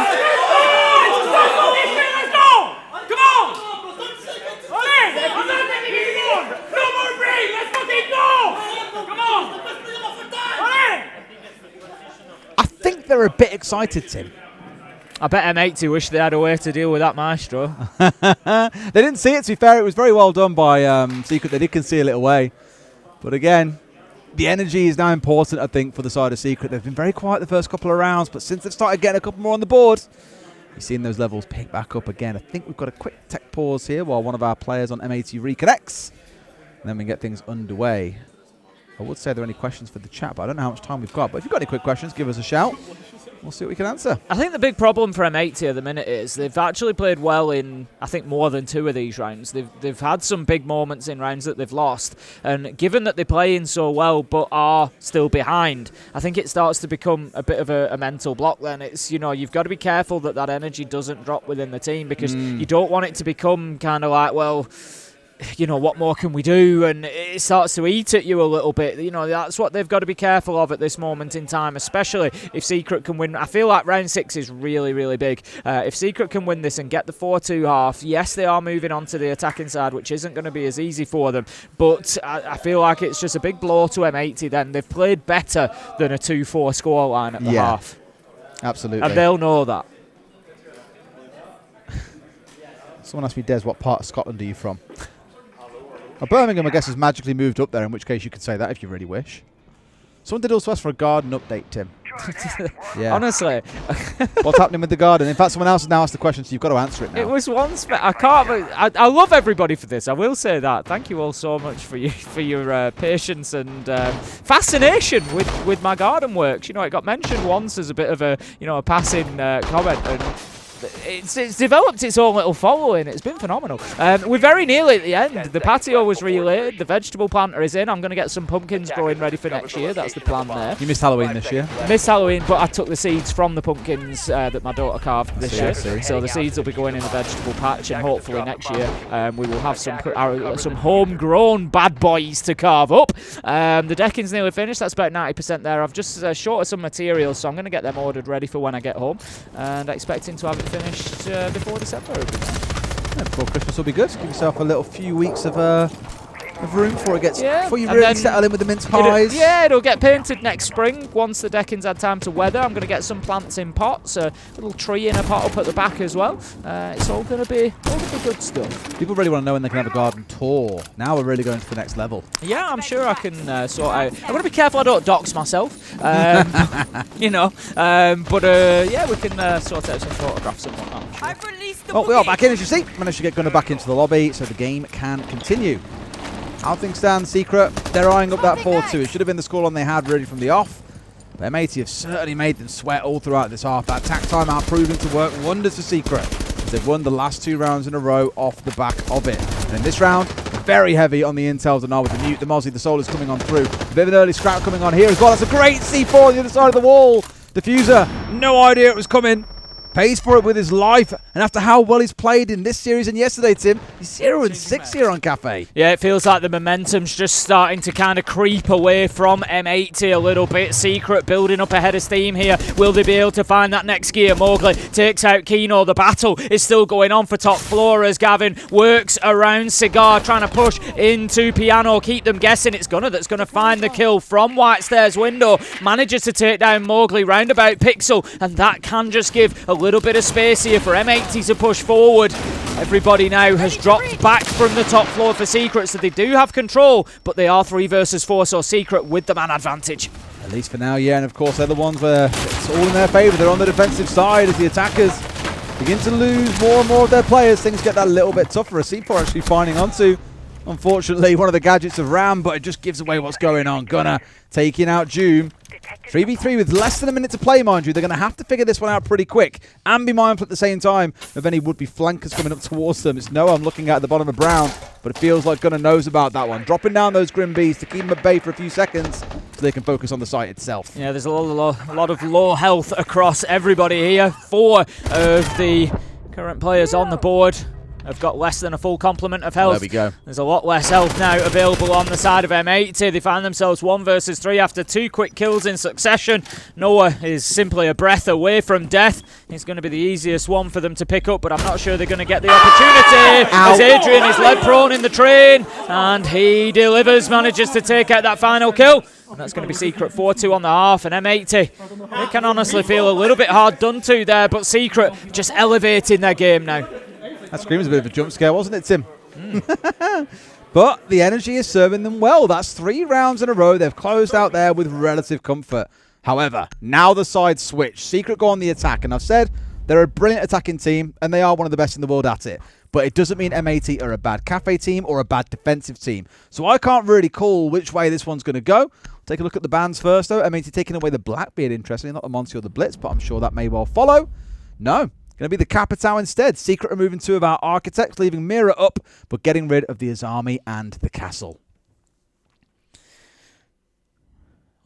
I think they're a bit excited, Tim. I bet M80 wish they had a way to deal with that Maestro. They didn't see it, to be fair. It was very well done by Secret. They did conceal it away. But again, the energy is now important, I think, for the side of Secret. They've been very quiet the first couple of rounds, but since they've started getting a couple more on the board, you've seen those levels pick back up again. I think we've got a quick tech pause here while one of our players on M80 reconnects. And then we get things underway. I would say are there any questions for the chat, but I don't know how much time we've got. But if you've got any quick questions, give us a shout. We'll see what we can answer. I think the big problem for M80 at the minute is they've actually played well in, I think, more than 2 of these rounds. They've had some big moments in rounds that they've lost. And given that they're playing so well but are still behind, I think it starts to become a bit of a mental block then. It's, you know, you've got to be careful that that energy doesn't drop within the team because you don't want it to become kind of like, well, you know, what more can we do? And it starts to eat at you a little bit. You know, that's what they've got to be careful of at this moment in time, especially if Secret can win. I feel like round 6 is really, really big. If Secret can win this and get the 4-2 half, yes, they are moving on to the attacking side, which isn't going to be as easy for them. But I feel like it's just a big blow to M80 then. They've played better than a 2-4 scoreline at the half. Absolutely. And they'll know that. Someone asked me, Des, what part of Scotland are you from? Well, Birmingham, I guess, has magically moved up there, in which case you could say that if you really wish. Someone did also ask for a garden update, Tim. Yeah. Honestly. What's happening with the garden? In fact, someone else has now asked the question, so you've got to answer it now. It was once, I can't. I love everybody for this. I will say that. Thank you all so much for your patience and fascination with my garden works. You know, it got mentioned once as a bit of a passing comment, and it's developed its own little following. It's been phenomenal. We're very nearly at the end. The patio was relaid. The vegetable planter is in. I'm going to get some pumpkins growing ready for next year. That's the plan there. You missed Halloween this year? Missed Halloween, but I took the seeds from the pumpkins that my daughter carved this year. So the seeds will be going in the vegetable patch, and hopefully next year we will have some homegrown bad boys to carve up. The decking's nearly finished. That's about 90% there. I've just shorted some materials, so I'm going to get them ordered ready for when I get home, and expecting to have it finished before December. Yeah, before Christmas will be good. Give yourself a little few weeks of room before it gets before you really settle in with the mince pies. It'll get painted next spring once the decking's had time to weather. I'm going to get some plants in pots, a little tree in a pot up at the back as well. It's all going to be good stuff. People really want to know when they can have a garden tour. Now we're really going to the next level. Yeah, I'm sure I can sort out. I'm going to be careful I don't dox myself. You know, but yeah, we can sort out some photographs and whatnot. We are back in, as you see. Managed to get Gunnar back into the lobby, so the game can continue. How things stand, Secret, they're eyeing up that 4-2. It should have been the scoreline they had ready from the off. But M80 have certainly made them sweat all throughout this half. That attack timeout proving to work wonders for Secret, as they've won the last 2 rounds in a row off the back of it. And in this round, very heavy on the intels and now with the mute, the Mozzie, the Soul is coming on through. A bit of an early scrap coming on here as well. That's a great C4 on the other side of the wall. Diffuser, no idea it was coming. Pays for it with his life, and after how well he's played in this series and yesterday, Tim, he's 0-6 here on Cafe. Yeah, it feels like the momentum's just starting to kind of creep away from M80 a little bit. Secret building up ahead of steam here. Will they be able to find that next gear? Mowgli takes out Kino. The battle is still going on for top floor as Gavin works around Cigar, trying to push into Piano, keep them guessing. It's Gunnar that's going to find the kill from White Stairs window. Manages to take down Mowgli roundabout Pixel, and that can just give a little bit of space here for M80 to push forward. Everybody now has dropped back from the top floor for Secret, so they do have control, but they are 3 versus 4, so Secret with the man advantage. At least for now, yeah, and of course they're the ones where it's all in their favour. They're on the defensive side as the attackers begin to lose more and more of their players. Things get that little bit tougher. A C4 actually finding onto Unfortunately, one of the gadgets of Ram, but it just gives away what's going on. Gunner taking out Doom. 3v3 with less than a minute to play, mind you. They're going to have to figure this one out pretty quick and be mindful at the same time of any would-be flankers coming up towards them. It's Noah I'm looking at the bottom of Brown, but it feels like Gunner knows about that one. Dropping down those Grim Bees to keep them at bay for a few seconds so they can focus on the site itself. Yeah, there's a lot of low health across everybody here. 4 of the current players on the board have got less than a full complement of health. There we go. There's a lot less health now available on the side of M80. They find themselves 1 versus 3 after 2 quick kills in succession. Noah is simply a breath away from death. It's going to be the easiest one for them to pick up, but I'm not sure they're going to get the opportunity. As Adrian is led prone in the train, and he delivers, manages to take out that final kill. And that's going to be Secret 4-2 on the half, and M80, they can honestly feel a little bit hard done to there, but Secret just elevating their game now. That scream was a bit of a jump scare, wasn't it, Tim? But the energy is serving them well. That's 3 rounds in a row. They've closed out there with relative comfort. However, now the sides switch. Secret go on the attack, and I've said they're a brilliant attacking team, and they are one of the best in the world at it. But it doesn't mean M80 are a bad cafe team or a bad defensive team. So I can't really call which way this one's going to go. Take a look at the bans first, though. M80 taking away the Blackbeard, interestingly, not the Monty or the Blitz, but I'm sure that may well follow. No. Going to be the Capitao instead. Secret removing 2 of our architects, leaving Mira up, but getting rid of the Azami and the castle.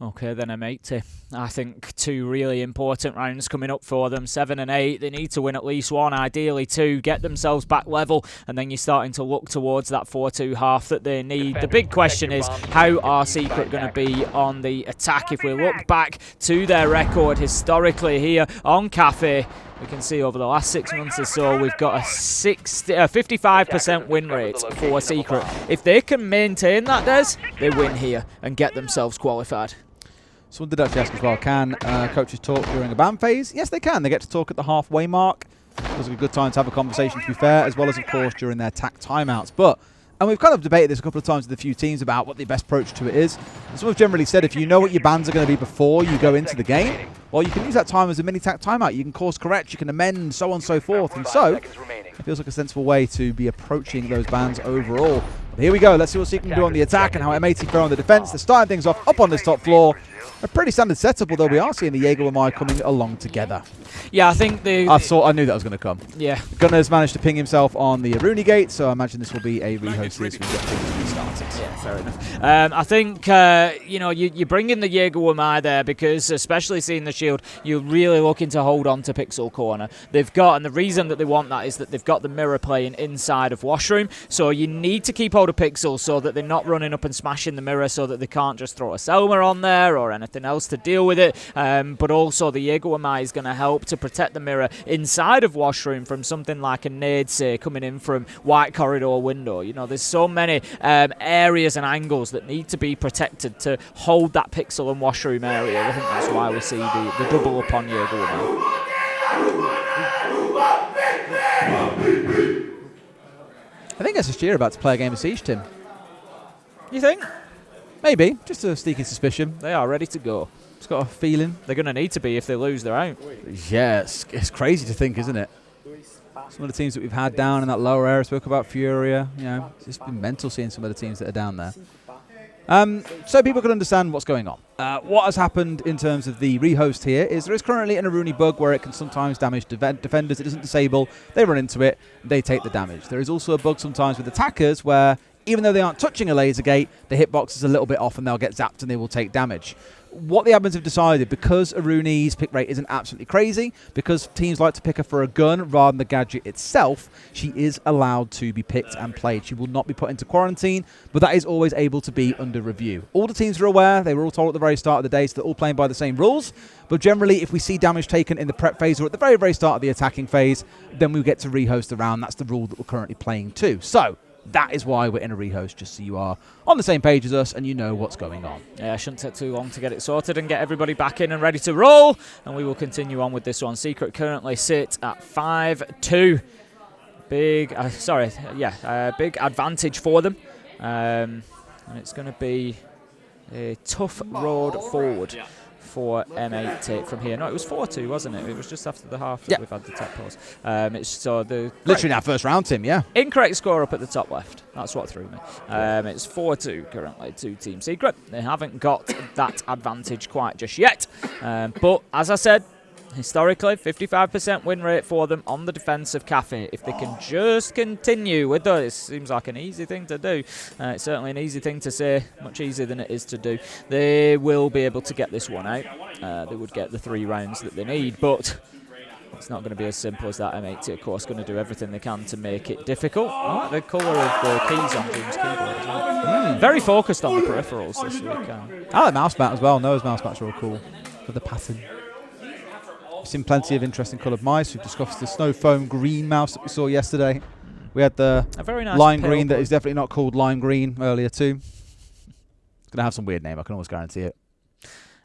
Okay, then M80. I think 2 really important rounds coming up for them. 7 and 8. They need to win at least 1, ideally 2, get themselves back level, and then you're starting to look towards that 4-2 half that they need. The big question is, how are Secret going to be on the attack? If we look back to their record historically here on Cafe, we can see over the last 6 months or so, we've got a 55% win rate for Secret. If they can maintain that, Des, they win here and get themselves qualified. Someone did actually ask as well, can coaches talk during a ban phase? Yes, they can. They get to talk at the halfway mark. It was a good time to have a conversation, to be fair, as well as, of course, during their TAC timeouts. And we've kind of debated this a couple of times with a few teams about what the best approach to it is. And some have generally said if you know what your bans are going to be before you go into the game, well, you can use that time as a mini TAC timeout. You can course correct, you can amend, so on and so forth. And so, it feels like a sensible way to be approaching those bans overall. But here we go. Let's see what Secret can do on the attack and how M80 fare on the defense. They're starting things off up on this top floor. A pretty standard setup, although we are seeing the Jaeger and Mai coming along together. Yeah, I think I knew that was going to come. Yeah. Gunner's managed to ping himself on the Aruni gate, so I imagine this will be a rehost here so we get things restarted. Yeah, fair enough. I think, you bring in the Jaeger Wamai there because, especially seeing the shield, you're really looking to hold on to Pixel Corner. And the reason that they want that is that they've got the mirror playing inside of Washroom, so you need to keep hold of Pixel so that they're not running up and smashing the mirror so that they can't just throw a Selma on there or anything else to deal with it. But also the Jaeger Wamai is going to help to protect the mirror inside of Washroom from something like a nade, say, coming in from White Corridor window. You know, there's so many areas and angles that need to be protected to hold that Pixel and Washroom area. I think that's why we see the double up on Jaeger Wamai. I think SSG are about to play a game of Siege, Tim. You think? Maybe. Just a sneaky suspicion. They are ready to go. Just got a feeling. They're going to need to be if they lose, they're out. Yeah, it's crazy to think, isn't it? Some of the teams that we've had down in that lower area, spoke about Furia. You know, it's just been mental seeing some of the teams that are down there. So people can understand what's going on. What has happened in terms of the rehost here is there is currently an Aruni bug where it can sometimes damage defenders. It doesn't disable. They run into it. They take the damage. There is also a bug sometimes with attackers where even though they aren't touching a laser gate, the hitbox is a little bit off and they'll get zapped and they will take damage. What the admins have decided, because Aruni's pick rate isn't absolutely crazy, because teams like to pick her for a gun rather than the gadget itself, she is allowed to be picked and played. She will not be put into quarantine, but that is always able to be under review. All the teams are aware. They were all told at the very start of the day, so they're all playing by the same rules. But generally, if we see damage taken in the prep phase or at the very, very start of the attacking phase, then we get to rehost the round. That's the rule that we're currently playing too. So that is why we're in a rehost, just so you are on the same page as us and you know what's going on. Yeah, it shouldn't take too long to get it sorted and get everybody back in and ready to roll. And we will continue on with this one. Secret currently sit at 5-2. Big advantage for them. And it's going to be a tough road forward for M80 from here. No, it was 4-2, wasn't it? It was just after the half that we've had the top pause. Literally our first round, Tim, yeah. Incorrect score up at the top left. That's what threw me. It's 4-2 currently to Team Secret. They haven't got that advantage quite just yet. But as I said, historically, 55% win rate for them on the defense of Cafe. If they can just continue with that, it seems like an easy thing to do. It's certainly an easy thing to say, much easier than it is to do. They will be able to get this one out. They would get the 3 rounds that they need, but it's not going to be as simple as that. M80, of course, going to do everything they can to make it difficult. I like the colour of the keys on Jim's keyboard as well. Very focused on the peripherals this week. I like mouse mat as well. Noah's mouse mats are all cool for the pattern. We've seen plenty of interesting coloured mice. We've discussed the snow foam green mouse that we saw yesterday. We had the very nice lime green that is definitely not called lime green earlier too. It's going to have some weird name, I can almost guarantee it.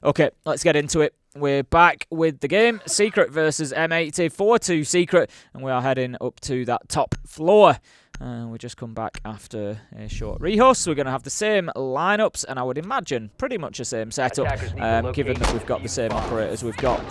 Okay, let's get into it. We're back with the game. Secret versus M80, 4-2 Secret, and we are heading up to that top floor. We just come back after a short rehost. We're going to have the same lineups, and I would imagine pretty much the same setup, given that we've got the same operators. We've got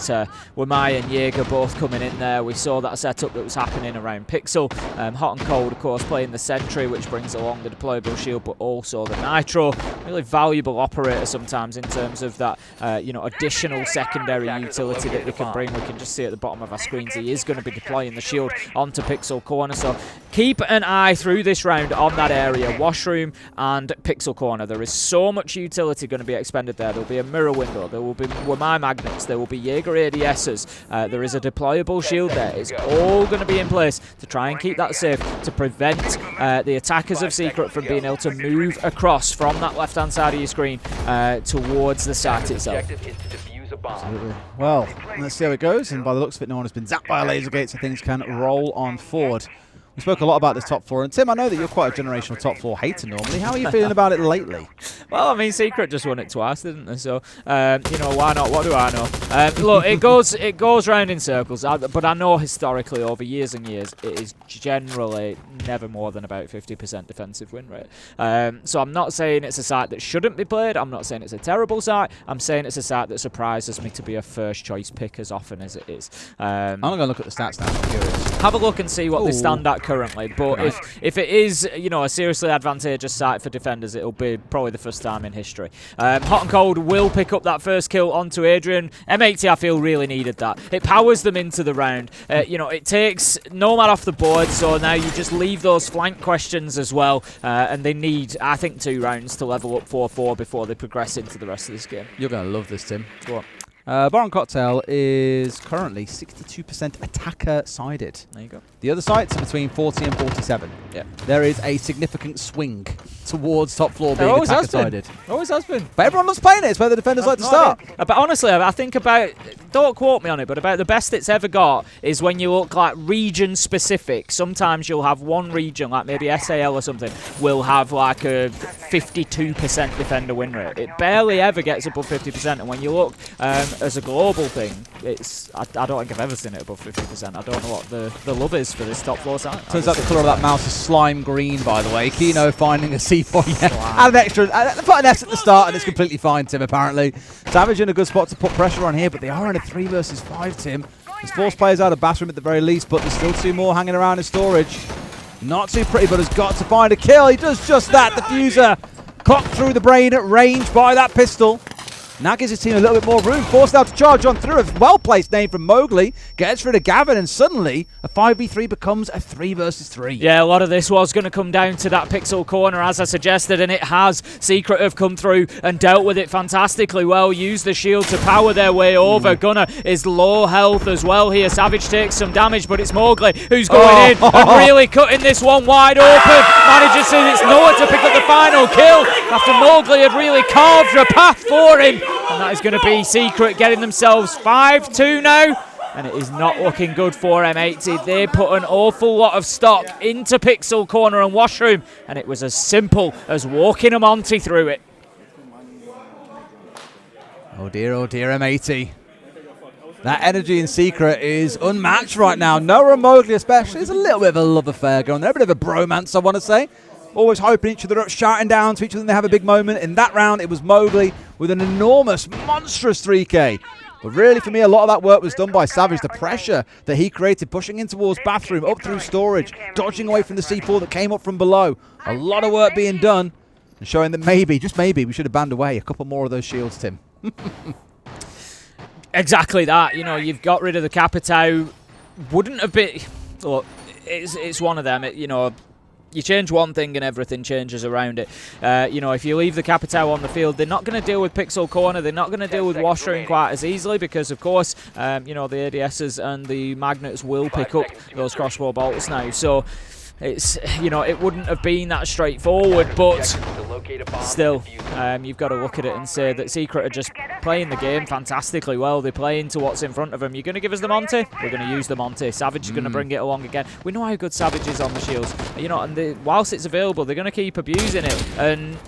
Wamai and Jaeger both coming in there. We saw that setup that was happening around Pixel. Hot and Cold, of course, playing the Sentry, which brings along the deployable shield, but also the Nitro. Really valuable operator sometimes in terms of that, additional secondary utility that they can bring. We can just see at the bottom of our screens he is going to be deploying the shield onto Pixel Corner. So keep an eye through this round on that area, Washroom and Pixel Corner. There is so much utility going to be expended there. There'll be a mirror window, there will be Wamai magnets, there will be Jaeger ADSs, there is a deployable shield there. It's all going to be in place to try and keep that safe, to prevent the attackers of Secret from being able to move across from that left-hand side of your screen towards the site itself. Absolutely. Well, let's see how it goes, and by the looks of it, no one has been zapped by a laser gate, so things can roll on forward. We spoke a lot about this top floor, and Tim, I know that you're quite a generational top floor hater normally. How are you feeling about it lately? Well, I mean, Secret just won it twice, didn't they? So, why not? What do I know? Look, it goes round in circles, but I know historically over years and years, it is generally never more than about 50% defensive win rate. So I'm not saying it's a site that shouldn't be played. I'm not saying it's a terrible site. I'm saying it's a site that surprises me to be a first choice pick as often as it is. I'm going to look at the stats now. I'm curious. Have a look and see what they stand at currently, but if it is a seriously advantageous site for defenders, it'll be probably the first time in history. Hot and Cold will pick up that first kill onto Adrian. M80 I feel really needed that. It powers them into the round. It takes Nomad off the board, so now you just leave those flank questions as well, and they need, I think, 2 rounds to level up 4-4 before they progress into the rest of this game. You're going to love this, Tim. What? Baron Cocktail is currently 62% attacker-sided. There you go. The other sites are between 40 and 47. Yeah. There is a significant swing towards top floor being attacker-sided. Always has been. But everyone loves playing it. It's where the defenders like to start. But honestly, I think about, don't quote me on it, but about the best it's ever got is when you look like region-specific. Sometimes you'll have one region, like maybe SAL or something, will have like a 52% defender win rate. It barely ever gets above 50%. And when you look as a global thing, I don't think I've ever seen it above 50%. I don't know what the love is for this top floor site. Turns out the colour of that mouse is slime green, by the way. Kino finding a C4. Yeah. Add an extra. Put an S at the start, and it's completely fine, Tim, apparently. Savage in a good spot to put pressure on here, but they are in a 3 versus 5, Tim. There's 4 players out of bathroom at the very least, but there's still 2 more hanging around in storage. Not too pretty, but has got to find a kill. He does just that. Diffuser clocked through the brain at range by that pistol. Now gives his team a little bit more room. Forced out to charge on through. A well-placed name from Mowgli. Gets rid of Gavin, and suddenly a 5v3 becomes a 3 versus 3. Yeah, a lot of this was going to come down to that Pixel Corner, as I suggested, and it has. Secret have come through and dealt with it fantastically well. Used the shield to power their way over. Gunner is low health as well here. Savage takes some damage, but it's Mowgli who's going in and really cutting this one wide open. Manages it's Noah to pick up the final kill after Mowgli had really carved a path for him. And that is going to be Secret getting themselves 5-2 now. And it is not looking good for M80. They put an awful lot of stock into Pixel Corner and Washroom. And it was as simple as walking a Monty through it. Oh dear, M80. That energy in Secret is unmatched right now. Noah and Mowgli especially. There's a little bit of a love affair going there. A bit of a bromance, I want to say. Always hyping each other up, shouting down to each other when they have a big moment. In that round, it was Mowgli with an enormous, monstrous 3K. But really, for me, a lot of that work was done by Savage. The pressure that he created, pushing in towards bathroom, up through storage, dodging away from the C4 that came up from below. A lot of work being done, and showing that maybe, just maybe, we should have banned away a couple more of those shields, Tim. Exactly that. You know, you've got rid of the Capitao. Wouldn't have been... Look, it's one of them. You know, you change one thing and everything changes around it. You know, if you leave the Capitao on the field, they're not going to deal with Pixel Corner. They're not going to deal with Washroom quite as easily because, of course, you know, the ADSs and the Magnets will pick up those crossbow bolts now. So it's, you know, it wouldn't have been that straightforward, but still, you've got to look at it and say that Secret are just playing the game fantastically well. They're playing to what's in front of them. You're going to give us the Monty? We're going to use the Monty. Savage is going to bring it along again. We know how good Savage is on the shields. You know, and whilst it's available, they're going to keep abusing it. And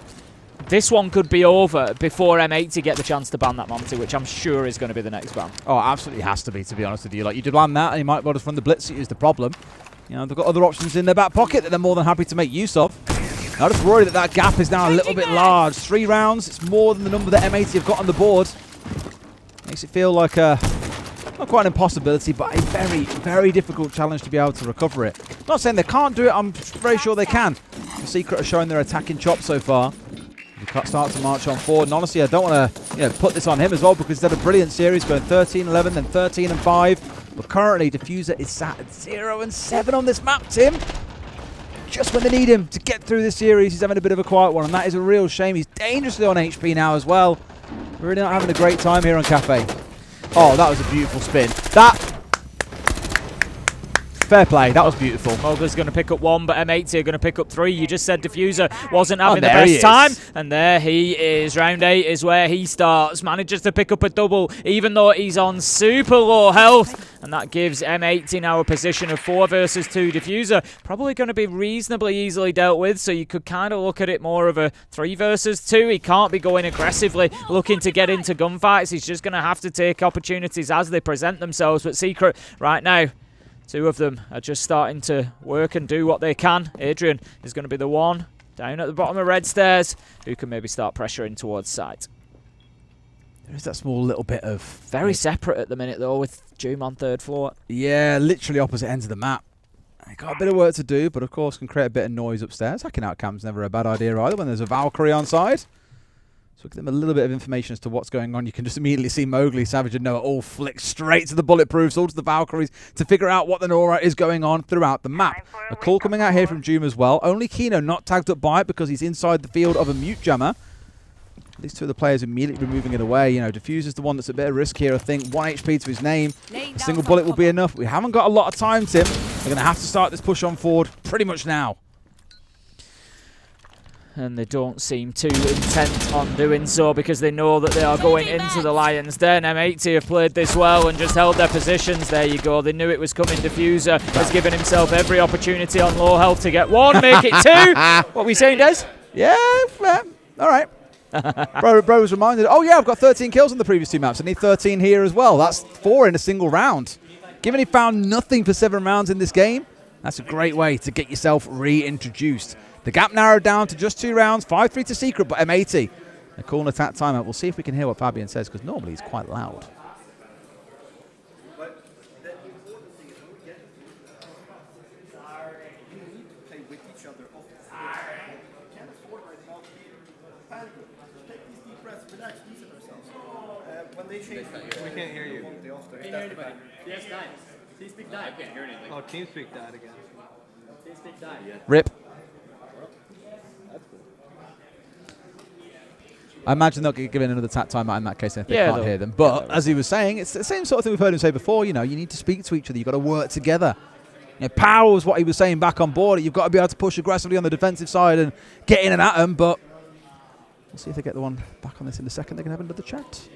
this one could be over before M80 get the chance to ban that Monty, which I'm sure is going to be the next ban. Oh, absolutely has to be be honest with you. Like, you did ban that, and you might well just run the Blitz is the problem. You know, they've got other options in their back pocket that they're more than happy to make use of. I just worry that that gap is now a little bit large. 3 rounds, it's more than the number that M80 have got on the board. Makes it feel like not quite an impossibility, but a very, very difficult challenge to be able to recover it. I'm not saying they can't do it, I'm very sure they can. The Secret are showing their attacking chop so far. The start to march on forward, and honestly, I don't want to put this on him as well, because they've had a brilliant series going 13-11, then 13-5. But currently, Diffuser is sat at 0-7 on this map, Tim. Just when they need him to get through this series, he's having a bit of a quiet one, and that is a real shame. He's dangerously on HP now as well. We're really not having a great time here on Cafe. Oh, that was a beautiful spin. Fair play, that was beautiful. Mogler's going to pick up 1, but M80 are going to pick up 3. You just said Diffuser wasn't having the best time. And there he is. Round 8 is where he starts. Manages to pick up a double, even though he's on super low health. And that gives M80 now a position of 4 versus 2. Diffuser probably going to be reasonably easily dealt with, so you could kind of look at it more of a 3 versus 2. He can't be going aggressively looking to get into gunfights. He's just going to have to take opportunities as they present themselves. But Secret right now, 2 of them are just starting to work and do what they can. Adrian is going to be the one down at the bottom of red stairs who can maybe start pressuring towards site. There is that small little bit of... Very separate at the minute, though, with Doom on 3rd floor. Yeah, literally opposite ends of the map. Got a bit of work to do, but of course can create a bit of noise upstairs. Hacking out cam's never a bad idea either when there's a Valkyrie on side. So we'll give them a little bit of information as to what's going on. You can just immediately see Mowgli, Savage and Noah all flick straight to the bulletproofs, all to the Valkyries, to figure out what the Nora is going on throughout the map. A call coming out here from Doom as well. Only Kino not tagged up by it because he's inside the field of a mute jammer. These 2 of the players immediately removing it away. You know, Diffuser's the one that's a bit of risk here, I think. 1 HP to his name. A single bullet will be enough. We haven't got a lot of time, Tim. We're going to have to start this push on forward pretty much now. And they don't seem too intent on doing so because they know that they are going into the Lions Den. M80 have played this well and just held their positions. There you go. They knew it was coming. Diffuser has given himself every opportunity on low health to get 1, make it 2. What were we saying, Des? Yeah, all right. bro was reminded, oh yeah, I've got 13 kills on the previous 2 maps. I need 13 here as well. That's 4 in a single round. Given he found nothing for 7 rounds in this game, that's a great way to get yourself reintroduced. The gap narrowed down to just 2 rounds, 5-3 to Secret, but M80. A call and attack timeout. We'll see if we can hear what Fabian says, because normally he's quite loud. We can't hear you. Yes, guys. Team speak die. I can't hear anything. Oh, TeamSpeak died again. Team speak die. RIP. I imagine they'll get given another tap timeout in that case if they can't hear them. But as he was saying, it's the same sort of thing we've heard him say before. You know, you need to speak to each other. You've got to work together. You know, power was what he was saying back on board. You've got to be able to push aggressively on the defensive side and get in and at them. But we'll see if they get the one back on this in a second. They can have another chat.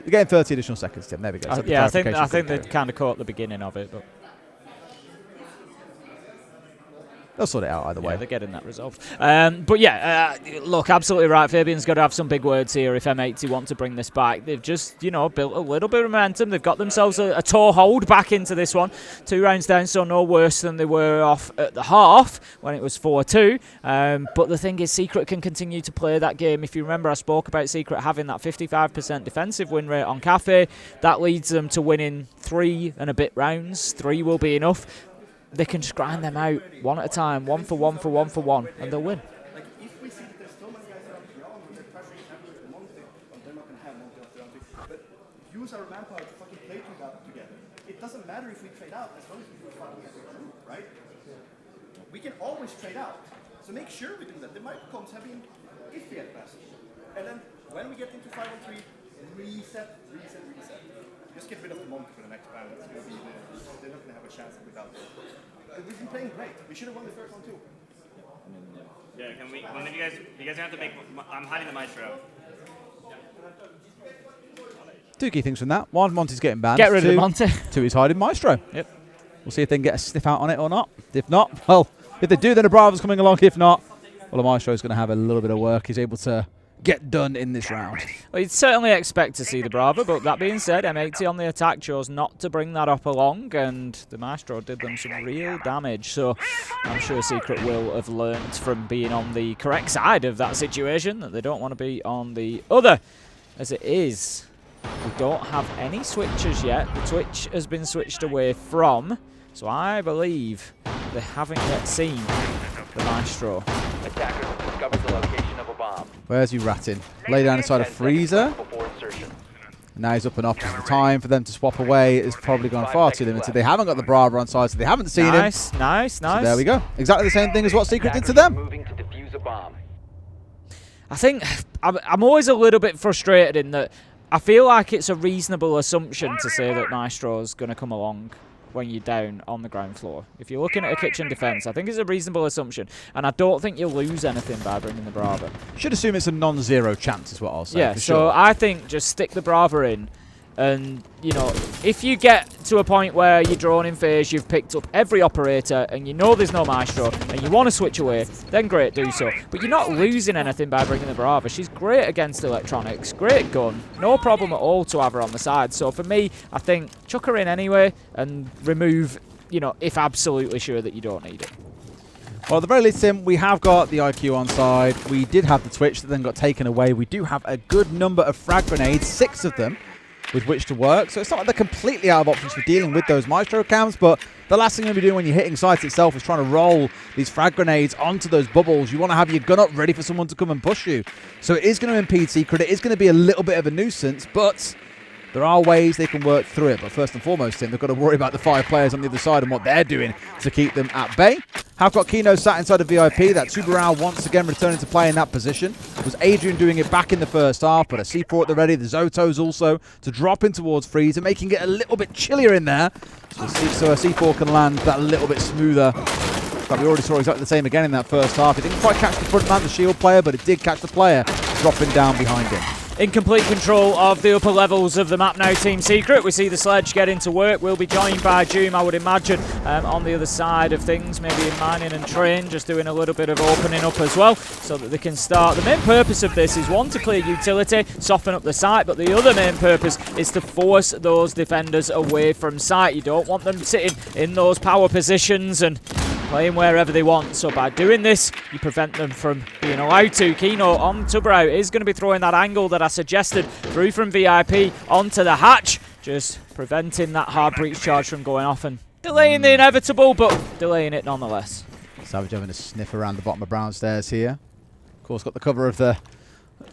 You're getting 30 additional seconds, Tim. There we go. Yeah, I think they kind of caught the beginning of it. But They'll sort it out either way. They're getting that resolved. But yeah, look, absolutely right. Fabian's got to have some big words here if M80 want to bring this back. They've just, built a little bit of momentum. They've got themselves a toehold back into this one. 2 rounds down, so no worse than they were off at the half when it was 4-2. But the thing is, Secret can continue to play that game. If you remember, I spoke about Secret having that 55% defensive win rate on Cafe. That leads them to winning 3 and a bit rounds. 3 will be enough. They can just grind them out one at a time, 1 for 1 for 1 for 1, and they'll win. Like, if we see that there's so many guys around beyond, and they're pressuring happening for Monte, they're not going to have Monte after round 2. But use our manpower to fucking play together. It doesn't matter if we trade out as long as we do it fucking as a group, right? We can always trade out. So make sure we do that. The microphones have been iffy at best. And then when we get into 5-on-3, reset. Just get rid of the Monte for the next round. It's going to be they're not going to have a chance without it. We've been playing great. We should have won the first one too. Yeah, can we? When you guys have to make. I'm hiding the Maestro. 2 key things from that. 1, Monty's getting banned. Get rid of Monty. 2, he's hiding Maestro. Yep. We'll see if they can get a sniff out on it or not. If not, well, if they do, then a Bravo's coming along. If not, well, the Maestro's going to have a little bit of work. He's able to get done in this round. Well, you'd certainly expect to see the Bravo, but that being said, M80 on the attack chose not to bring that up along, and the Maestro did them some real damage. So I'm sure Secret will have learnt from being on the correct side of that situation that they don't want to be on the other. As it is, we don't have any switches yet. The Twitch has been switched away from, so I believe they haven't yet seen the Maestro. Attackers have discovered the location of a bomb. Where's you ratting? Lay down inside a freezer. Now he's up and off. The time for them to swap away is probably gone far too limited. They haven't got the Bravo on side, so they haven't seen him. Nice. So there we go. Exactly the same thing as what Secret did to them. Moving to defuse a bomb. I think I'm always a little bit frustrated in that I feel like it's a reasonable assumption to say that Maestro's going to come along when you're down on the ground floor. If you're looking at a kitchen defense, I think it's a reasonable assumption, and I don't think you'll lose anything by bringing the Bravo. Should assume it's a non-zero chance is what I'll say. Yeah, so I think just stick the Bravo in, and if you get to a point where you're drawn in phase, you've picked up every operator, and you know there's no Maestro, and you want to switch away, then great, do so. But you're not losing anything by bringing the Bravo. She's great against electronics, great gun, no problem at all to have her on the side. So for me, I think chuck her in anyway, and remove, if absolutely sure that you don't need it. Well, at the very least, Tim, we have got the IQ on side. We did have the Twitch that then got taken away. We do have a good number of frag grenades, 6 of them, with which to work. So it's not like they're completely out of options for dealing with those Maestro cams, but the last thing you're going to be doing when you're hitting sites itself is trying to roll these frag grenades onto those bubbles. You want to have your gun up ready for someone to come and push you. So it is going to impede Secret. It is going to be a little bit of a nuisance, but there are ways they can work through it. But first and foremost, Tim, they've got to worry about the 5 players on the other side and what they're doing to keep them at bay. Have got Kino sat inside of VIP. That Subaru once again returning to play in that position. It was Adrian doing it back in the first half, but a C4 at the ready. The Zotos also to drop in towards Freezer, making it a little bit chillier in there. So a C4 can land that a little bit smoother. But we already saw exactly the same again in that first half. It didn't quite catch the front man, the shield player, but it did catch the player dropping down behind him. In complete control of the upper levels of the map now, Team Secret. We see the sledge get into work. We'll be joined by Doom, I would imagine, on the other side of things, maybe in mining and train, just doing a little bit of opening up as well, so that they can start. The main purpose of this is, one, to clear utility, soften up the site, but the other main purpose is to force those defenders away from site. You don't want them sitting in those power positions and playing wherever they want. So by doing this, you prevent them from being allowed to. Kino on Tubrau is going to be throwing that angle that I suggested through from VIP onto the hatch, just preventing that hard breach charge from going off and delaying the inevitable, but delaying it nonetheless. Savage having a sniff around the bottom of Brownstairs here. Of course, got the cover of the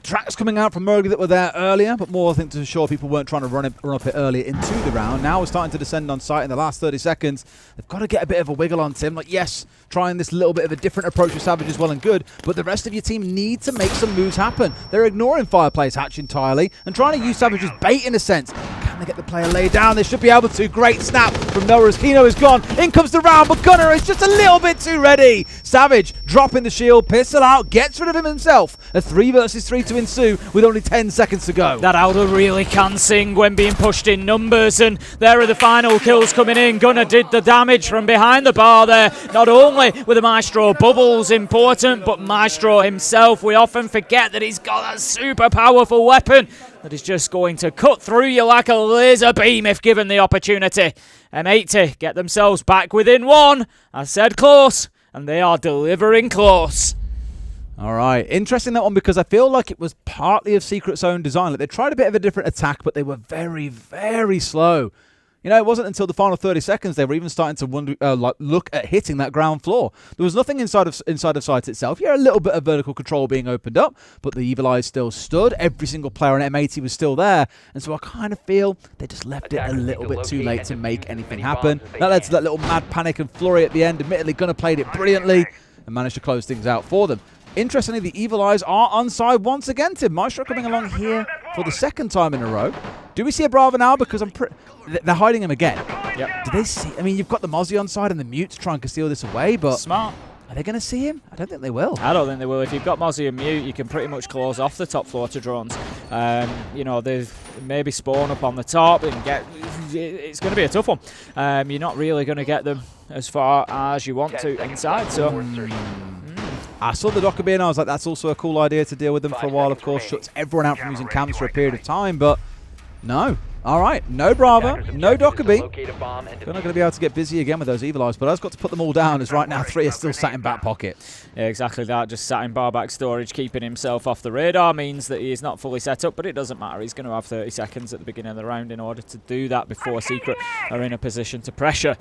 tracks coming out from Murgy that were there earlier, but more, I think, to ensure people weren't trying to run up it earlier into the round. Now we're starting to descend on site in the last 30 seconds. They've got to get a bit of a wiggle on, Tim. Like, yes, trying this little bit of a different approach with Savage is well and good, but the rest of your team need to make some moves happen. They're ignoring Fireplace Hatch entirely and trying to use Savage as bait in a sense. Can Can they get the player laid down? They should be able to. Great snap from Noah as Kino is gone. In comes the round, but Gunnar is just a little bit too ready. Savage dropping the shield, pistol out, gets rid of him himself. A 3 versus 3 to ensue with only 10 seconds to go. That Aldo really can sing when being pushed in numbers, and there are the final kills coming in. Gunnar did the damage from behind the bar there. Not only were the Maestro bubbles important, but Maestro himself, we often forget that he's got that super powerful weapon that is just going to cut through you like a laser beam if given the opportunity. M80 get themselves back within 1. I said close, and they are delivering close. All right, interesting that one, because I feel like it was partly of Secret's own design. Like, they tried a bit of a different attack, but they were very, very slow. You know, it wasn't until the final 30 seconds they were even starting to wonder, look at hitting that ground floor. There was nothing inside of site itself. Yeah, a little bit of vertical control being opened up, but the Evil Eyes still stood. Every single player on M80 was still there, and so I kind of feel they just left it a little bit too late to make anything happen. That led to that little mad panic and flurry at the end. Admittedly, Gunnar played it brilliantly and managed to close things out for them. Interestingly, the Evil Eyes are onside once again, Tim. Maestro coming along here for the second time in a row. Do we see a Brava now? Because they're hiding him again. Yep. Do they see? I mean, you've got the Mozzie on side and the Mute to try and conceal this away, but smart. Are they going to see him? I don't think they will. I don't think they will. If you've got Mozzie and Mute, you can pretty much close off the top floor to drones. You know, they maybe spawn up on the top and get. It's going to be a tough one. You're not really going to get them as far as you want to inside. So. I saw the Docker and I was like, that's also a cool idea to deal with them for a while. Of course, shuts everyone out from using cams for a period of time, but no. All right, no Brava, no Dockerby. They're not going to be able to get busy again with those Evil Eyes, but I've got to put them all down as right now 3 are still sat in back pocket. Yeah, exactly that. Just sat in bar back storage, keeping himself off the radar means that he is not fully set up, but it doesn't matter. He's going to have 30 seconds at the beginning of the round in order to do that before Secret are in a position to pressure.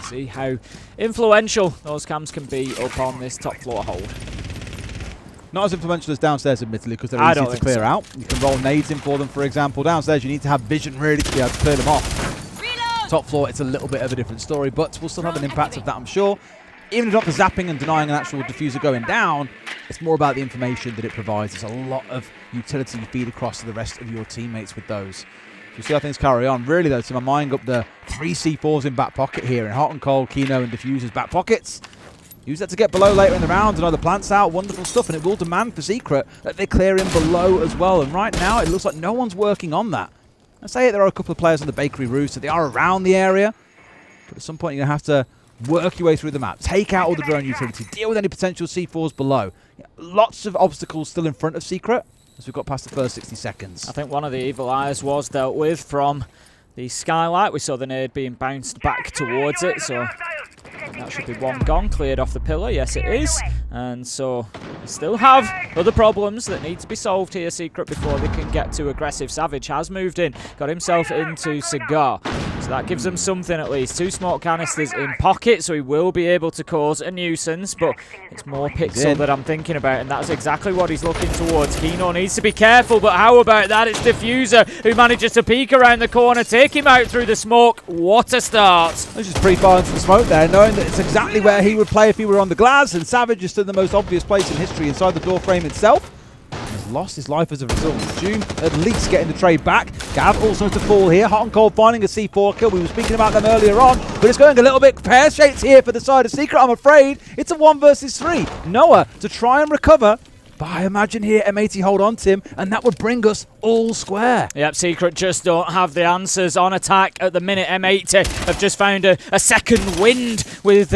See how influential those cams can be up on this top floor hold. Not as influential as downstairs, admittedly, because they're easy to clear out. You can roll nades in for them, for example. Downstairs, you need to have vision really to be able to clear them off. Reload. Top floor, it's a little bit of a different story, but we'll still have an impact of that, I'm sure. Even if not the zapping and denying an actual diffuser going down, it's more about the information that it provides. There's a lot of utility you feed across to the rest of your teammates with those. You see how things carry on. Really, though, to my mind, up the 3 C4s in back pocket here in Hot and Cold, Kino and Diffuser's back pockets. Use that to get below later in the round and either plants out. Wonderful stuff, and it will demand for Secret that they clear in below as well. And right now, it looks like no one's working on that. I say there are a couple of players on the bakery roof, so they are around the area. But at some point, you're going to have to work your way through the map. Take out all the drone utility. Deal with any potential C4s below. Lots of obstacles still in front of Secret as we've got past the first 60 seconds. I think one of the Evil Eyes was dealt with from the skylight. We saw the nade being bounced back towards it, so that should be one gone, cleared off the pillar. Yes, it is. And so we still have other problems that need to be solved here, Secret, before they can get too aggressive. Savage has moved in, got himself into Cigar. So that gives them something at least. 2 smoke canisters in pocket, so he will be able to cause a nuisance, but it's more Pixel that I'm thinking about, and that's exactly what he's looking towards. Kino needs to be careful, but how about that? It's Diffuser who manages to peek around the corner, take him out through the smoke. What a start. Let's just pre-fire into the smoke there, knowing that it's exactly where he would play if he were on the glass, and Savage is still the most obvious place in history inside the door frame itself. Has lost his life as a result. Doom at least getting the trade back. Gav also to fall here. Hot and Cold finding a C4 kill. We were speaking about them earlier on, but it's going a little bit pear-shaped here for the side of Secret, I'm afraid. It's a 1 versus 3. Noah to try and recover, but I imagine here M80 hold on to him, and that would bring us all square. Yep, Secret just don't have the answers on attack at the minute. M80 have just found a second wind with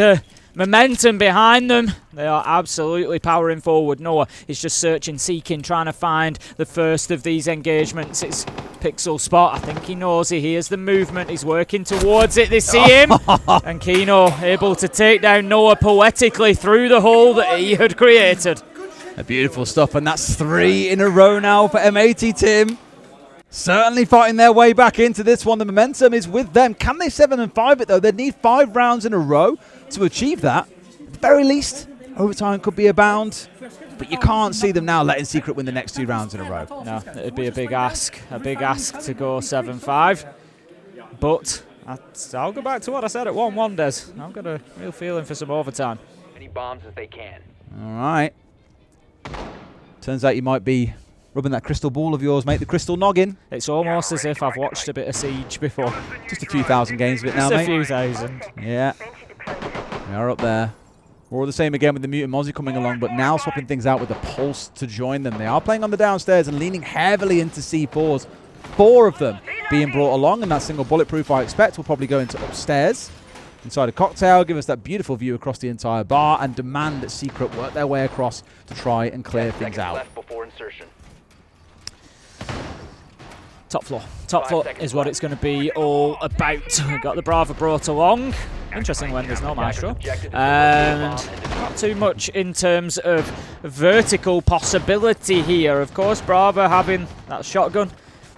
momentum behind them. They are absolutely powering forward. Noah is just searching, seeking, trying to find the first of these engagements. It's Pixel spot. I think he knows he hears the movement. He's working towards it. They see him. And Kino able to take down Noah poetically through the hole that he had created. Beautiful stuff, and that's 3 in a row now for M80, Tim. Certainly fighting their way back into this one. The momentum is with them. Can they 7 and 5 it, though? They'd need 5 rounds in a row to achieve that. At the very least, overtime could be abound, but you can't see them now letting Secret win the next 2 rounds in a row. No, it'd be a big ask to go 7-5. But I'll go back to what I said at 1-1, Des. I've got a real feeling for some overtime. Many bombs as they can. All right. Turns out you might be rubbing that crystal ball of yours, mate. The crystal noggin. It's almost as if I've watched a bit of Siege before. Just a few thousand games of it now, Just mate. a few thousand. Yeah. We are up there. More of the same again with the Mutant Mozzie coming along, but now swapping things out with the Pulse to join them. They are playing on the downstairs and leaning heavily into C4s. 4 of them being brought along, and that single bulletproof, I expect, will probably go into upstairs. Inside a cocktail, give us that beautiful view across the entire bar, and demand that Secret work their way across to try and clear things out. Top floor. Top floor is what it's going to be all about. We've got the Brava brought along. Interesting when there's no Maestro. And not too much in terms of vertical possibility here. Of course, Brava having that shotgun.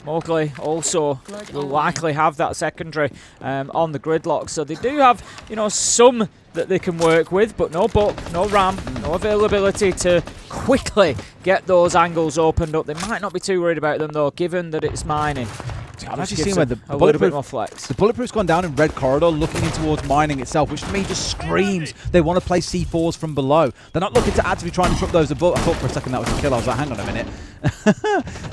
Mowgli also will likely have that secondary on the gridlock. So they do have, you know, some that they can work with, but no buck, no ram, no availability to quickly get those angles opened up. They might not be too worried about them, though, given that it's mining. I've actually seen where the bulletproof's gone down in red corridor, looking in towards mining itself, which to me just screams they want to play C4s from below. They're not looking to actively try and trip those above. I thought for a second that was a kill. I was like, hang on a minute.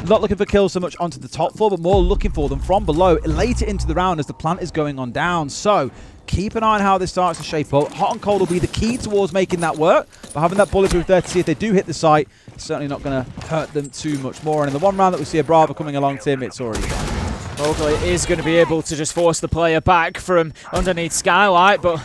Not looking for kills so much onto the top floor, but more looking for them from below later into the round as the plant is going on down. So keep an eye on how this starts to shape up. Hot and cold will be the key towards making that work, but having that bulletproof there to see if they do hit the site, it's certainly not going to hurt them too much more. And in the one round that we see a Brava coming along, Tim, it's already gone. Mowgli is going to be able to just force the player back from underneath Skylight, but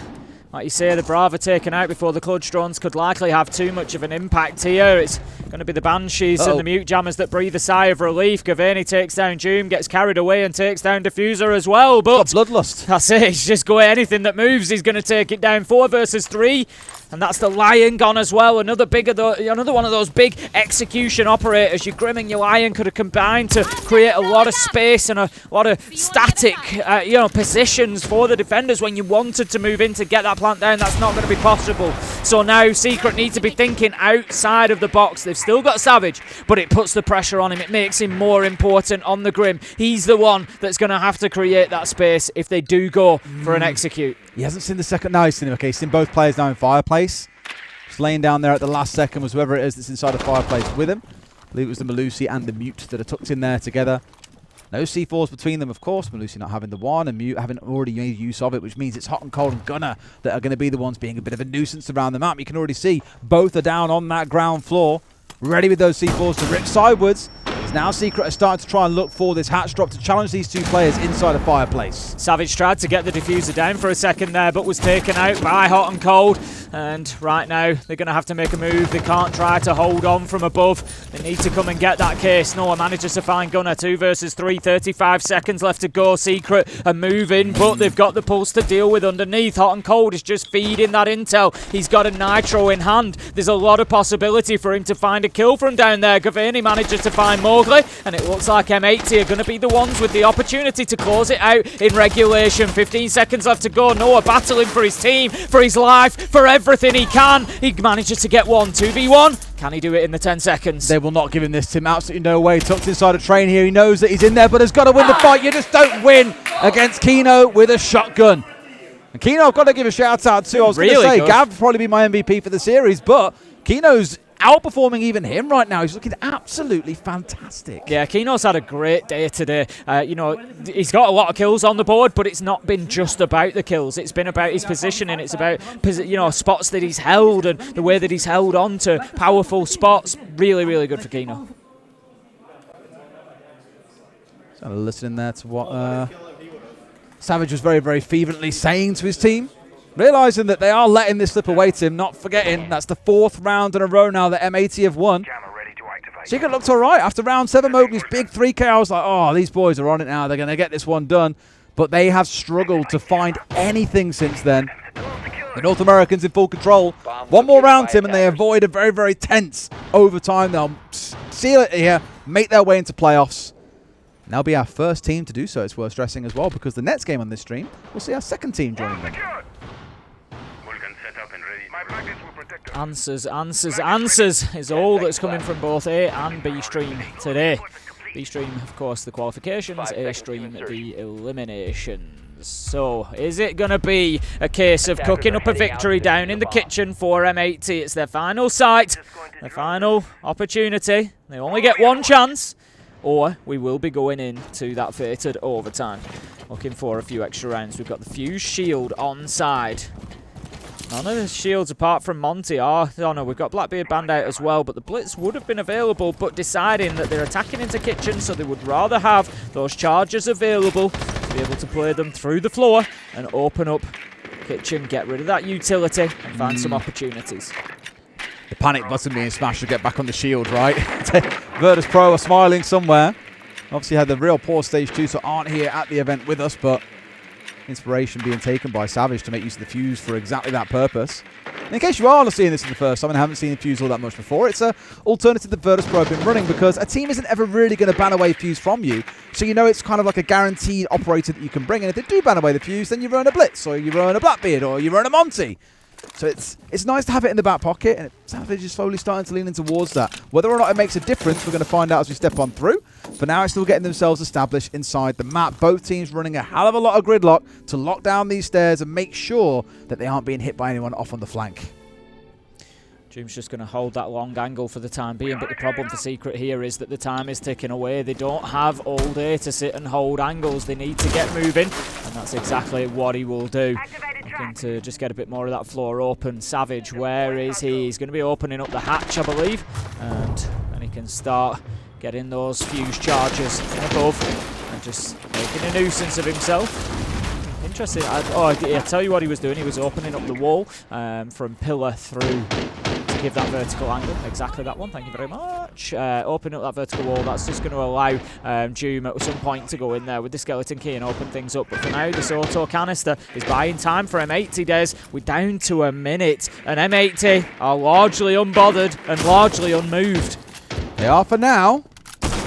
like you say, the Brava taken out before the clutch drones could likely have too much of an impact here. It's going to be the Banshees and the Mute Jammers that breathe a sigh of relief. Gavani takes down Doom, gets carried away and takes down Diffuser as well, but bloodlust. That's it, it's just go anything that moves, he's going to take it down. 4 versus 3. And that's the Lion gone as well. Another one of those big execution operators. Your Grim and your Lion could have combined to create a lot of space and a lot of static, positions for the defenders when you wanted to move in to get that plant down. That's not going to be possible. So now Secret need to be thinking outside of the box. They've still got Savage, but it puts the pressure on him. It makes him more important on the Grim. He's the one that's going to have to create that space if they do go for an execute. He hasn't seen the second. No, he's seen him. Okay, he's seen both players now in fireplace. Just laying down there at the last second was whoever it is that's inside the fireplace with him. I believe it was the Malusi and the Mute that are tucked in there together. No C4s between them, of course. Malusi not having the one and Mute having already made use of it, which means it's Hot and Cold and Gunner that are going to be the ones being a bit of a nuisance around the map. You can already see both are down on that ground floor, ready with those C4s to rip sidewards. Now Secret are starting to try and look for this hatch drop to challenge these 2 players inside a fireplace. Savage tried to get the diffuser down for a second there, but was taken out by Hot and Cold. And right now, they're going to have to make a move. They can't try to hold on from above. They need to come and get that case. Noah manages to find Gunner. 2 versus 3, 35 seconds left to go. Secret are moving, but they've got the pulse to deal with underneath. Hot and Cold is just feeding that intel. He's got a nitro in hand. There's a lot of possibility for him to find a kill from down there. Gavani manages to find Mowgli, and it looks like M80 are going to be the ones with the opportunity to close it out in regulation. 15 seconds left to go. Noah battling for his team, for his life, for everything he can. He manages to get 1 2v1. Can he do it in the 10 seconds? They will not give him this, Tim. Absolutely no way. Tucked inside a train here. He knows that he's in there, but has got to win the fight. You just don't win against Kino with a shotgun. And Kino, I've got to give a shout out to. I was going to say, Gav will probably be my MVP for the series, but Kino's outperforming even him right now. He's looking absolutely fantastic. Yeah, Kino's had a great day today. He's got a lot of kills on the board, but it's not been just about the kills. It's been about his positioning. It's about spots that he's held and the way that he's held on to powerful spots. Really, really good for Kino. So listening there to what Savage was very, very fervently saying to his team. Realising that they are letting this slip away, Tim, not forgetting that's the 4th round in a row now that M80 have won. Secret looked all right after round 7. Mowgli's big 3K. I was like, oh, these boys are on it now. They're going to get this one done. But they have struggled to find anything since then. The North Americans in full control. One more round, Tim, and they avoid a very, very tense overtime. They'll seal it here, make their way into playoffs. And they'll be our first team to do so. It's worth stressing as well, because the next game on this stream, we'll see our second team joining them. Answers is all that's coming from both A and B stream today. B stream, of course, the qualifications, A stream, the eliminations. So, is it going to be a case of cooking up a victory down in the kitchen for M80? It's their final sight, their final opportunity. They only get one chance, or we will be going into that fated overtime. Looking for a few extra rounds. We've got the Fuse Shield on side. None of the shields apart from Monty are. Oh no, we've got Blackbeard Band out as well, but the Blitz would have been available, but deciding that they're attacking into Kitchen, so they would rather have those charges available to be able to play them through the floor and open up Kitchen, get rid of that utility and find some opportunities. The panic button being smashed to get back on the shield, right? Virtus Pro are smiling somewhere. Obviously had the real poor stage 2, so aren't here at the event with us, but inspiration being taken by Savage to make use of the Fuse for exactly that purpose. And in case you are seeing this for the first time and haven't seen the Fuse all that much before, it's an alternative that Virtus Pro have been running because a team isn't ever really going to ban away Fuse from you. So you know it's kind of like a guaranteed operator that you can bring. And if they do ban away the Fuse, then you run a Blitz, or you run a Blackbeard, or you run a Monty. So it's nice to have it in the back pocket, and Savage is slowly starting to lean in towards that. Whether or not it makes a difference, we're going to find out as we step on through. For now, it's still getting themselves established inside the map. Both teams running a hell of a lot of gridlock to lock down these stairs and make sure that they aren't being hit by anyone off on the flank. Doom's just going to hold that long angle for the time being, but the problem for Secret here is that the time is ticking away. They don't have all day to sit and hold angles. They need to get moving, and that's exactly what he will do. Looking to just get a bit more of that floor open. Savage, where is he? He's going to be opening up the hatch, I believe, and then he can start getting those Fuse charges above and just making a nuisance of himself. Interesting. I tell you what he was doing. He was opening up the wall from pillar through to give that vertical angle. Exactly that one. Thank you very much. Opening up that vertical wall. That's just going to allow Doom at some point to go in there with the skeleton key and open things up. But for now, this auto canister is buying time for M80 Des. We're down to a minute, and M80 are largely unbothered and largely unmoved. They are for now.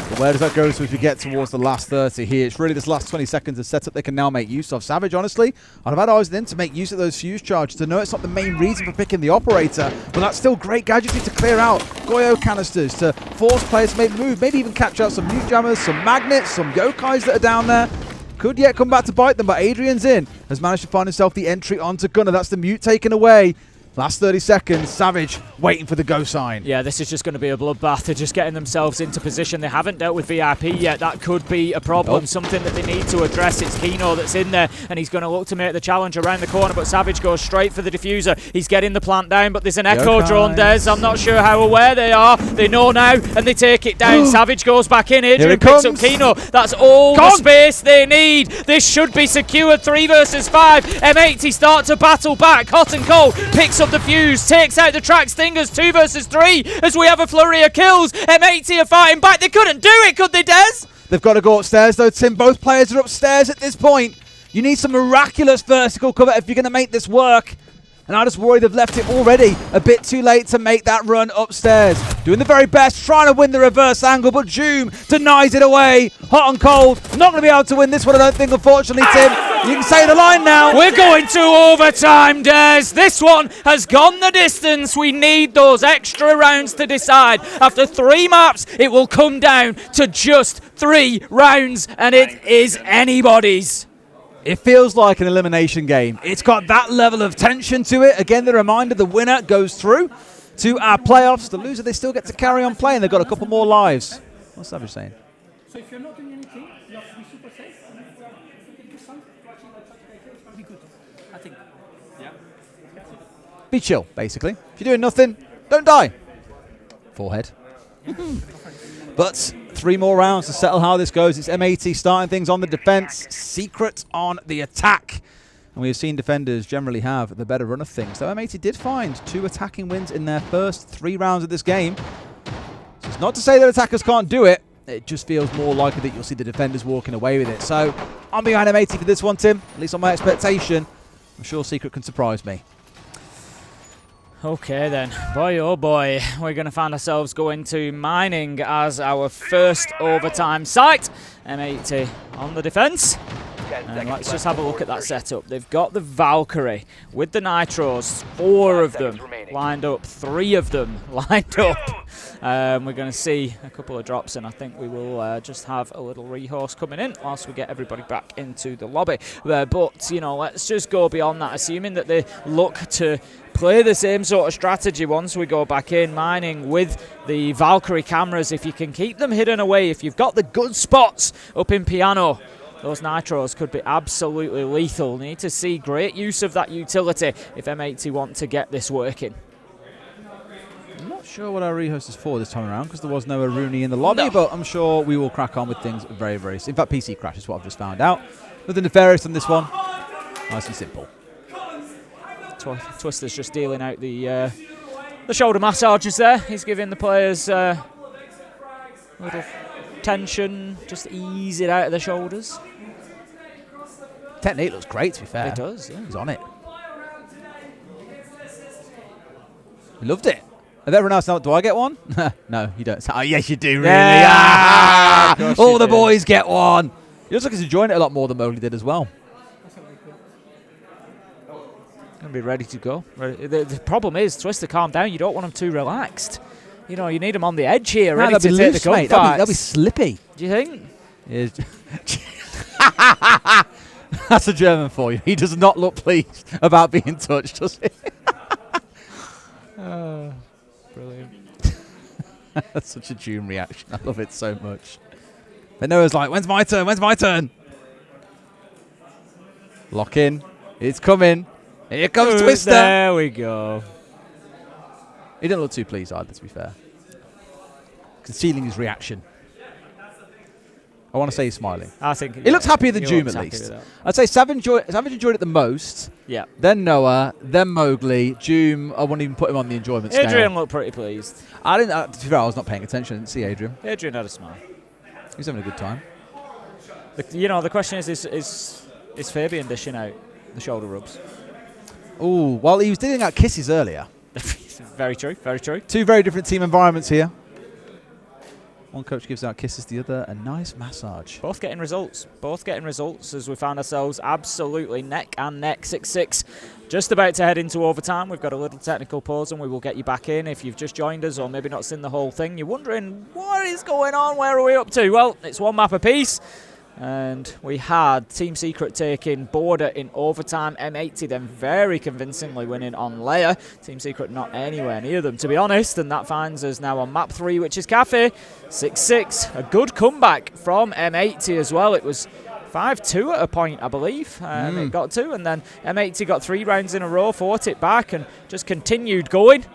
But where does that go as we get towards the last 30 here? It's really this last 20 seconds of setup they can now make use of. Savage, honestly, I'd have had eyes then to make use of those Fuse charges, to know it's not the main reason for picking the operator, but that's still great gadgetry to clear out Goyo canisters, to force players to make the move, maybe even catch out some nuke jammers, some magnets, some yokais that are down there. Could yet come back to bite them, but Adrian's in, has managed to find himself the entry onto Gunner. That's the mute taken away. Last 30 seconds, Savage waiting for the go sign. Yeah, this is just going to be a bloodbath. They're just getting themselves into position. They haven't dealt with VIP yet. That could be a problem, something that they need to address. It's Kino that's in there, and he's going to look to make the challenge around the corner, but Savage goes straight for the diffuser. He's getting the plant down, but there's an echo drone, Des. I'm not sure how aware they are. They know now, and they take it down. Savage goes back in. Adrian picks up Kino. That's all the space they need. This should be secured. 3 versus 5. M80 start to battle back. Hot and cold picks up the Fuse, takes out the track stingers. 2 versus 3 as we have a flurry of kills. M80 are fighting back. They couldn't do it, could they, Des? They've got to go upstairs though, Tim. Both players are upstairs at this point. You need some miraculous vertical cover if you're going to make this work. And I just worry they've left it already a bit too late to make that run upstairs. Doing the very best, trying to win the reverse angle, but Doom denies it away. Hot and cold. Not going to be able to win this one, I don't think, unfortunately, Tim. You can say the line now. We're going to overtime, Des. This one has gone the distance. We need those extra rounds to decide. After 3 maps, it will come down to just 3 rounds, and it is anybody's. It feels like an elimination game. It's got that level of tension to it. Again, the reminder, the winner goes through to our playoffs. The loser, they still get to carry on playing. They've got a couple more lives. What's Savage saying? So if you're not doing anything, you have to be super safe. And if you can do something to actually it's going to be good, I think. Yeah. Be chill, basically. If you're doing nothing, don't die. Forehead. But 3 more rounds to settle how this goes. It's M80 starting things on the defense, Secret on the attack. And we have seen defenders generally have the better run of things. So M80 did find 2 attacking wins in their first 3 rounds of this game. So it's not to say that attackers can't do it. It just feels more likely that you'll see the defenders walking away with it. So I'm behind M80 for this one, Tim. At least on my expectation. I'm sure Secret can surprise me. Okay then, boy oh boy, we're going to find ourselves going to mining as our first overtime site. M80 on the defense. And let's just have a look at that setup. They've got the Valkyrie with the Nitros, 4 of them. lined up. 3 of them lined up. We're going to see a couple of drops, and I think we will just have a little rehouse coming in whilst we get everybody back into the lobby. But, you know, let's just go beyond that, assuming that they look to play the same sort of strategy once we go back in, mining with the Valkyrie cameras. If you can keep them hidden away, if you've got the good spots up in piano, those nitros could be absolutely lethal. Need to see great use of that utility if M80 want to get this working. I'm not sure what our rehost is for this time around because there was no Aruni in the lobby, but I'm sure we will crack on with things very, very soon. In fact, PC crash is what I've just found out. Nothing nefarious on this one. Nice and simple. Twister's just dealing out the shoulder massages there. He's giving the players a little tension, just ease it out of the shoulders. Technique looks great, to be fair. It does, yeah. He's on it. He loved it. If everyone else knows, do I get one? No, you don't. Oh, yes, you do, really. Yeah, all the boys get one. He looks like he's enjoying it a lot more than Mowgli did as well. Going to be ready to go. The problem is, Twister, calm down. You don't want them too relaxed. You know, you need them on the edge here, ready to take loose, the gunfights. That'll be slippy. Do you think? That's a German for you. He does not look pleased about being touched, does he? Brilliant. That's such a June reaction. I love it so much. But Noah's like, when's my turn? When's my turn? Lock in. It's coming. Here comes Twister. There we go. He didn't look too pleased either, to be fair. Concealing his reaction. I want to say he's smiling. I think he looks happier than Joom, at least. I'd say Savage enjoyed it the most. Yeah. Then Noah. Then Mowgli. Joom, I wouldn't even put him on the enjoyment scale. Adrian looked pretty pleased. I didn't. To be fair, I was not paying attention. I didn't see Adrian. Adrian had a smile. He's having a good time. You know, the question is Fabian dishing out the shoulder rubs? Oh, well, he was dealing out kisses earlier. Very true, very true. 2 very different team environments here. One coach gives out kisses, the other a nice massage. Both getting results. Both getting results as we found ourselves absolutely neck and neck, 6-6. Just about to head into overtime. We've got a little technical pause and we will get you back in. If you've just joined us or maybe not seen the whole thing, you're wondering, what is going on? Where are we up to? Well, it's 1 map apiece. And we had Team Secret taking Border in overtime. M80 then very convincingly winning on Leia. Team Secret not anywhere near them, to be honest. And that finds us now on map 3, which is Cafe. 6-6. A good comeback from M80 as well. It was 5-2 at a point, I believe. It got to. And then M80 got 3 rounds in a row, fought it back, and just continued going.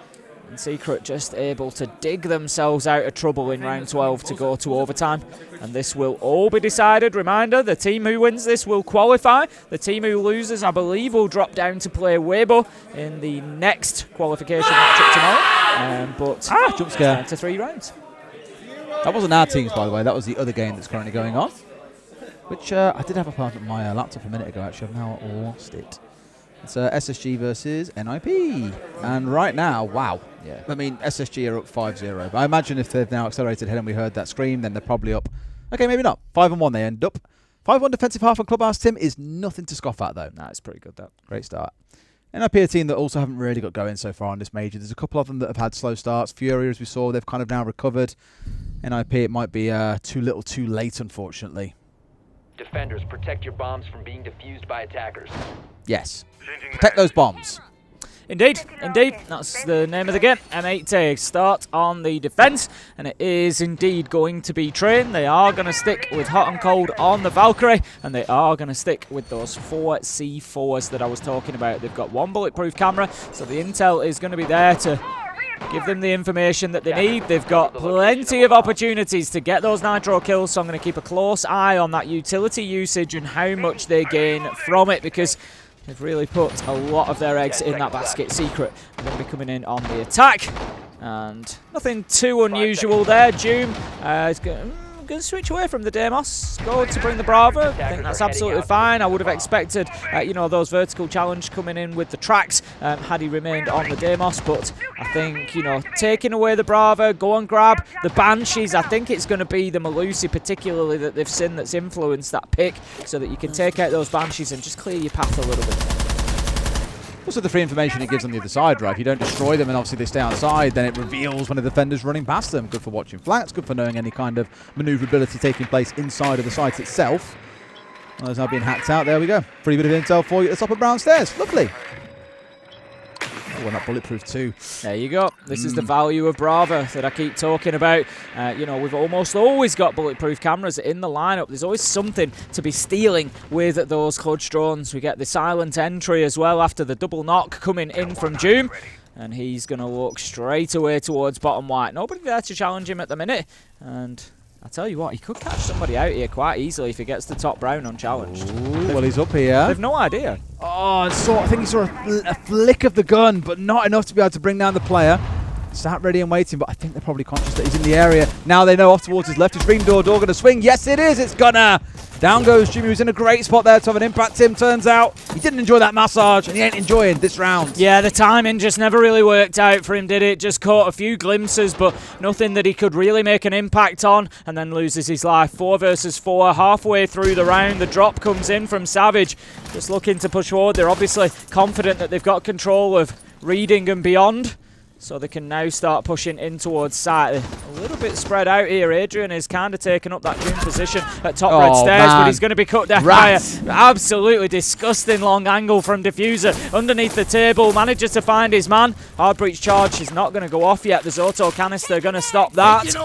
And Secret just able to dig themselves out of trouble in round 12 to go to overtime. And this will all be decided. Reminder, the team who wins this will qualify. The team who loses, I believe, will drop down to play Weibo in the next qualification matchup tomorrow. But jump scare. down to 3 rounds. That wasn't our teams, by the way. That was the other game that's currently going on. Which I did have a part of my laptop a minute ago, actually. I've now lost it. It's SSG versus NIP. And right now, wow. Yeah. I mean, SSG are up 5-0. But I imagine if they've now accelerated ahead and we heard that scream, then they're probably up. Okay, maybe not. 5-1 they end up. 5-1 defensive half on Clubhouse, Tim, is nothing to scoff at, though. Nah, it's pretty good, that. Great start. NIP are a team that also haven't really got going so far on this major. There's a couple of them that have had slow starts. Fury, as we saw, they've kind of now recovered. NIP, it might be too little too late, unfortunately. Defenders, protect your bombs from being defused by attackers. Yes. Protect those bombs. Indeed, indeed. That's the name of the game. M80 start on the defence, and it is indeed going to be Train. They are going to stick with Hot and Cold on the Valkyrie, and they are going to stick with those 4 C4s that I was talking about. They've got 1 bulletproof camera, so the intel is going to be there to give them the information that they need. They've got plenty of opportunities to get those nitro kills, so I'm going to keep a close eye on that utility usage and how much they gain from it, because they've really put a lot of their eggs in that basket. Secret are going to be coming in on the attack, and nothing too unusual there. Joom is going to switch away from the Deimos, go to bring the Bravo. I think that's absolutely fine. I would have expected, you know, those vertical challenge coming in with the tracks had he remained on the Deimos, but I think, you know, taking away the Bravo, go and grab the Banshees. I think it's going to be the Malusi particularly that they've seen that's influenced that pick, so that you can take out those Banshees and just clear your path a little bit. Also, the free information it gives on the other side, right? If you don't destroy them and obviously they stay outside, then it reveals when the defender's running past them. Good for watching flanks, good for knowing any kind of maneuverability taking place inside of the site itself. Well, there's now being hacked out. There we go. Free bit of intel for you at the top of brown stairs. Lovely. Oh, and that bulletproof too. There you go. This is the value of Brava that I keep talking about. You know, we've almost always got bulletproof cameras in the lineup. There's always something to be stealing with those clutch drones. We get the silent entry as well after the double knock coming in from Doom. And he's going to walk straight away towards bottom white. Nobody there to challenge him at the minute. And I tell you what, he could catch somebody out here quite easily if he gets the top brown unchallenged. Ooh, well, he's up here. They've no idea. Oh, I think he saw a flick of the gun, but not enough to be able to bring down the player. Sat ready and waiting, but I think they're probably conscious that he's in the area. Now they know off towards his left. Is ring door going to swing? Yes, it is. It's Gunner. Down goes Jimmy, who's in a great spot there to have an impact. Tim turns out he didn't enjoy that massage, and he ain't enjoying this round. Yeah, the timing just never really worked out for him, did it? Just caught a few glimpses, but nothing that he could really make an impact on, and then loses his life. 4 versus 4, halfway through the round. The drop comes in from Savage, just looking to push forward. They're obviously confident that they've got control of reading and beyond, so they can now start pushing in towards site. A little bit spread out here. Adrian is kind of taking up that June position at top red stairs, but he's going to be cut down by an absolutely disgusting long angle from Diffuser underneath the table. Manages to find his man. Hard breach charge is not going to go off yet. There's auto canister going to stop that.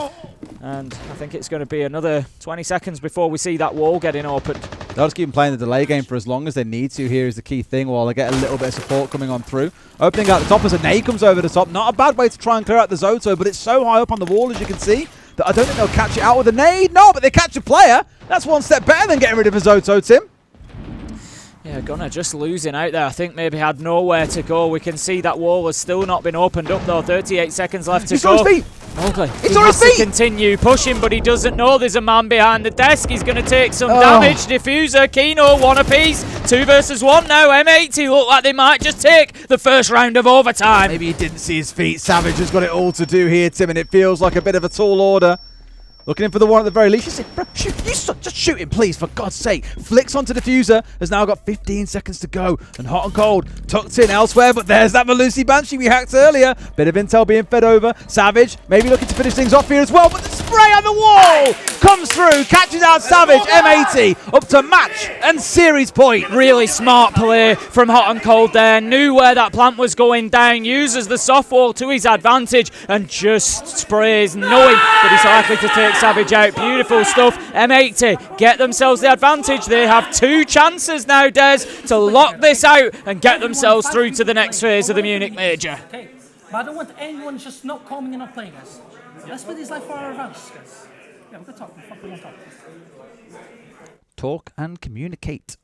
And I think it's going to be another 20 seconds before we see that wall getting opened. They'll just keep playing the delay game for as long as they need to. Here is the key thing while they get a little bit of support coming on through. Opening out the top as a nade comes over the top. Not a bad way to try and clear out the Zoto, but it's so high up on the wall, as you can see, that I don't think they'll catch it out with a nade. No, but they catch a player. That's one step better than getting rid of a Zoto, Tim. Yeah, Gunner just losing out there. I think maybe had nowhere to go. We can see that wall has still not been opened up, though. 38 seconds left to go. He's on his feet. Okay. He's he on has his feet. to continue pushing, but he doesn't know there's a man behind the desk. He's going to take some damage. Diffuser, Kino, 1 apiece. 2 versus 1 now. M80 look like they might just take the first round of overtime. Maybe he didn't see his feet. Savage has got it all to do here, Tim, and it feels like a bit of a tall order. Looking in for the one at the very least. You said, bro, shoot, just shoot him, please, for God's sake. Flicks onto Diffuser. Has now got 15 seconds to go. And hot and cold, tucked in elsewhere. But there's that Malusi Banshee we hacked earlier. Bit of intel being fed over. Savage maybe looking to finish things off here as well. But the spray on the wall comes through, catches out Savage. M80 up to match and series point. Really smart play from hot and cold there. Knew where that plant was going down. Uses the soft wall to his advantage and just sprays, knowing that he's likely to take Savage out. Beautiful stuff. M80 get themselves the advantage. They have 2 chances now, Des, to lock this out and get themselves through to the next phase of the Munich Major. Okay, but I don't want anyone just not coming and not playing us. Let's put this life for our advantage, guys. Yeah, we're gonna talk. We're gonna talk. Talk and communicate.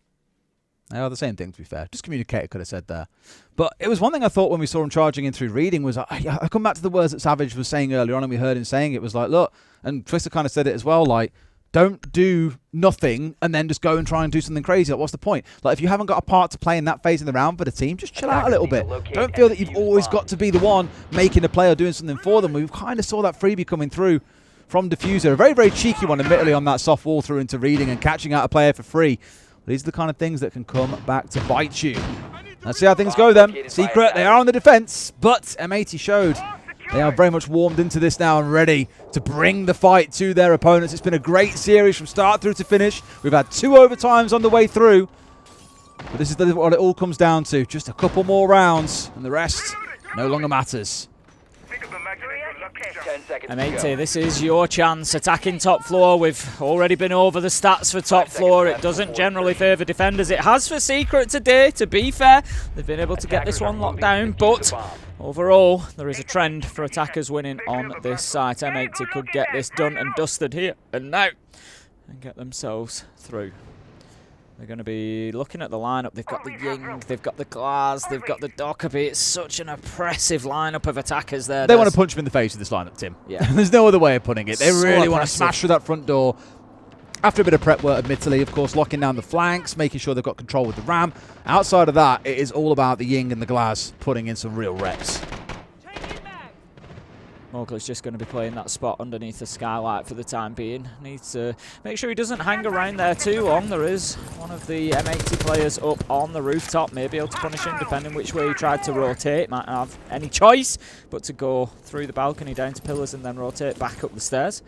They are the same thing, to be fair. Just communicate, I could have said there. But it was one thing I thought when we saw him charging in through reading was, I come back to the words that Savage was saying earlier on, and we heard him saying it was like, look, and Twister kind of said it as well, like, don't do nothing and then just go and try and do something crazy. Like, what's the point? Like, if you haven't got a part to play in that phase of the round for the team, just chill out a little bit. Don't feel that you've always got to be the one making a play or doing something for them. We kind of saw that freebie coming through from Diffuser. A very, very cheeky one, admittedly, on that soft wall through into reading and catching out a player for free. These are the kind of things that can come back to bite you. Let's see how things go then. Secret, they are on the defense, but M80 showed they are very much warmed into this now and ready to bring the fight to their opponents. It's been a great series from start through to finish. We've had 2 overtimes on the way through. But this is what it all comes down to. Just a couple more rounds, and the rest no longer matters. M80, this is your chance. Attacking top floor. We've already been over the stats for top floor. It doesn't generally favour defenders. It has for Secret today, to be fair. They've been able to get this one locked down, but overall, there is a trend for attackers winning on this site. M80 could get this done and dusted here and now and get themselves through. They're going to be looking at the lineup. They've got the Ying, they've got the Glass, they've got the Dockerby. It's such an oppressive lineup of attackers there. They want to punch him in the face with this lineup, Tim. Yeah. There's no other way of putting it. They So really want to oppressive. smash through that front door. After a bit of prep work, admittedly, of course, locking down the flanks, making sure they've got control with the ram. Outside of that, it is all about the Ying and the Glass putting in some real reps. Mowgli's just going to be playing that spot underneath the skylight for the time being. Needs to make sure he doesn't hang around there too long. There is one of the M80 players up on the rooftop, maybe able to punish him depending which way he tried to rotate. Might not have any choice but to go through the balcony down to pillars and then rotate back up the stairs.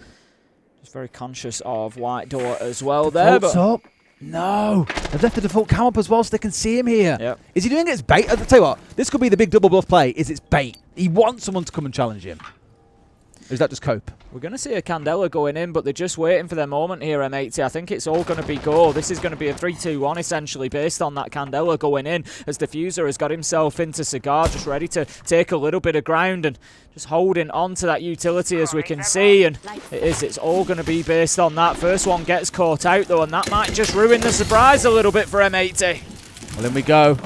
Just very conscious of white door as well there. Default's up. No, they've left the default cam up as well so they can see him here. Yep. Is he doing it as bait? I'll tell you what, this could be the big double bluff play, is it's bait. He wants someone to come and challenge him. Or is that just cope? We're going to see a Candela going in, but they're just waiting for their moment here, M80. I think it's all going to be go. This is going to be a 3-2-1, essentially, based on that Candela going in, as Diffuser has got himself into Cigar, just ready to take a little bit of ground and just holding on to that utility, as we can see. And it's all going to be based on that. First one gets caught out, though, and that might just ruin the surprise a little bit for M80. Well, in we go.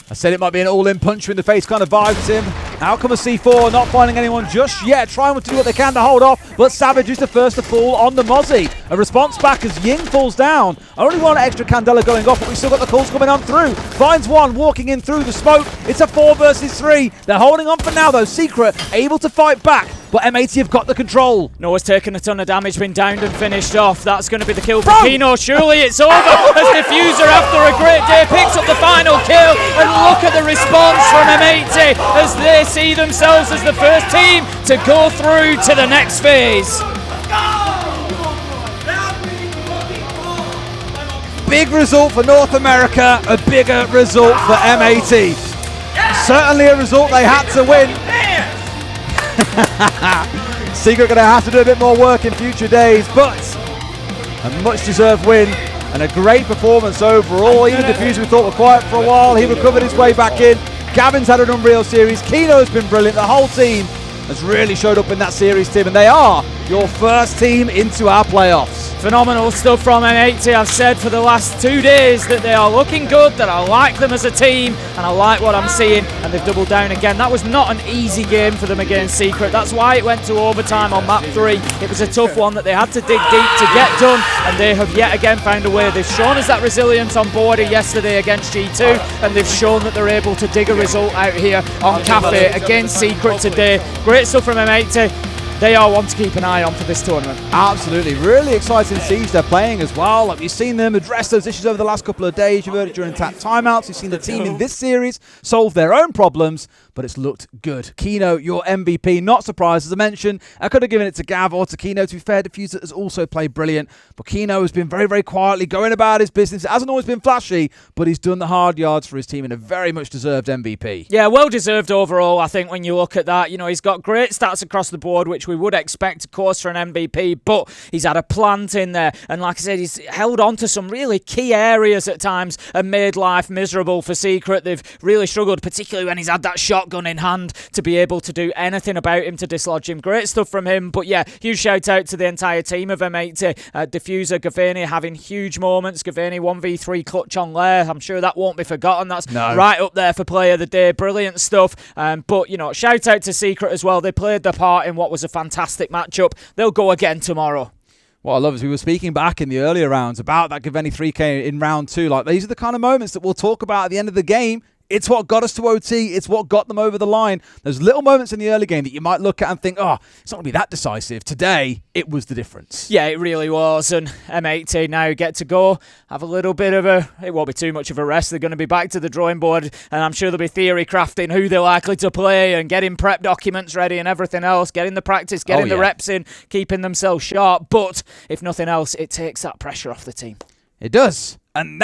I said it might be an all-in punch you in the face kind of vibe to him. Outcome of C4, not finding anyone just yet, trying to do what they can to hold off, but Savage is the first to fall on the Mozzie. A response back as Ying falls down. Only one extra Candela going off, but we've still got the calls coming on through. Finds one, walking in through the smoke. It's a 4 versus 3. They're holding on for now, though. Secret able to fight back, but M80 have got the control. Noah's taken a ton of damage, been downed and finished off. That's going to be the kill for Kino. Surely it's over as Diffuser, after a great day, picks up the final kill. And look at the response from M80 as they see themselves as the first team to go through to the next phase. Big result for North America, a bigger result for M80. Certainly a result they had to win. Secret going to have to do a bit more work in future days, but a much deserved win and a great performance overall. Even Diffuser, we thought were quiet for a while, he recovered his way back in. Gavin's had an unreal series, Kino's been brilliant, the whole team has really showed up in that series, Tim, and they are your first team into our playoffs. Phenomenal stuff from M80. I've said for the last 2 days that they are looking good, that I like them as a team, and I like what I'm seeing, and they've doubled down again. That was not an easy game for them against Secret. That's why it went to overtime on map 3. It was a tough one that they had to dig deep to get done, and they have yet again found a way. They've shown us that resilience on Border yesterday against G2, and they've shown that they're able to dig a result out here on Cafe against Secret today. Great stuff from M80. They are one to keep an eye on for this tournament. Absolutely. Really exciting siege they're playing as well. Like, we've seen them address those issues over the last couple of days. You've heard it during timeouts. You've seen the team in this series solve their own problems, but it's looked good. Kino, your MVP. Not surprised, as I mentioned. I could have given it to Gav or to Kino. To be fair, Diffuser has also played brilliant, but Kino has been very, very quietly going about his business. It hasn't always been flashy, but he's done the hard yards for his team and a very much deserved MVP. Yeah, well deserved overall, I think, when you look at that. You know, he's got great stats across the board, which we would expect, of course, for an MVP, but he's had a plant in there. And like I said, he's held on to some really key areas at times and made life miserable for Secret. They've really struggled, particularly when he's had that shotgun in hand, to be able to do anything about him to dislodge him. Great stuff from him. But yeah, huge shout out to the entire team of M80. Diffuser, Gavani having huge moments. Gavani 1v3 clutch on Lair. I'm sure that won't be forgotten. That's right up there for player of the day. Brilliant stuff. But, you know, shout out to Secret as well. They played their part in what was a fantastic matchup. They'll go again tomorrow. What I love is we were speaking back in the earlier rounds about that Gavani 3K in round 2. Like, these are the kind of moments that we'll talk about at the end of the game. It's what got us to OT. It's what got them over the line. There's little moments in the early game that you might look at and think, oh, it's not going to be that decisive. Today, it was the difference. Yeah, it really was. And M80 now get to go, have a little bit of it won't be too much of a rest. They're going to be back to the drawing board, and I'm sure they'll be theory crafting who they're likely to play and getting prep documents ready and everything else, getting the practice, getting the reps in, keeping themselves sharp. But if nothing else, it takes that pressure off the team. It does. And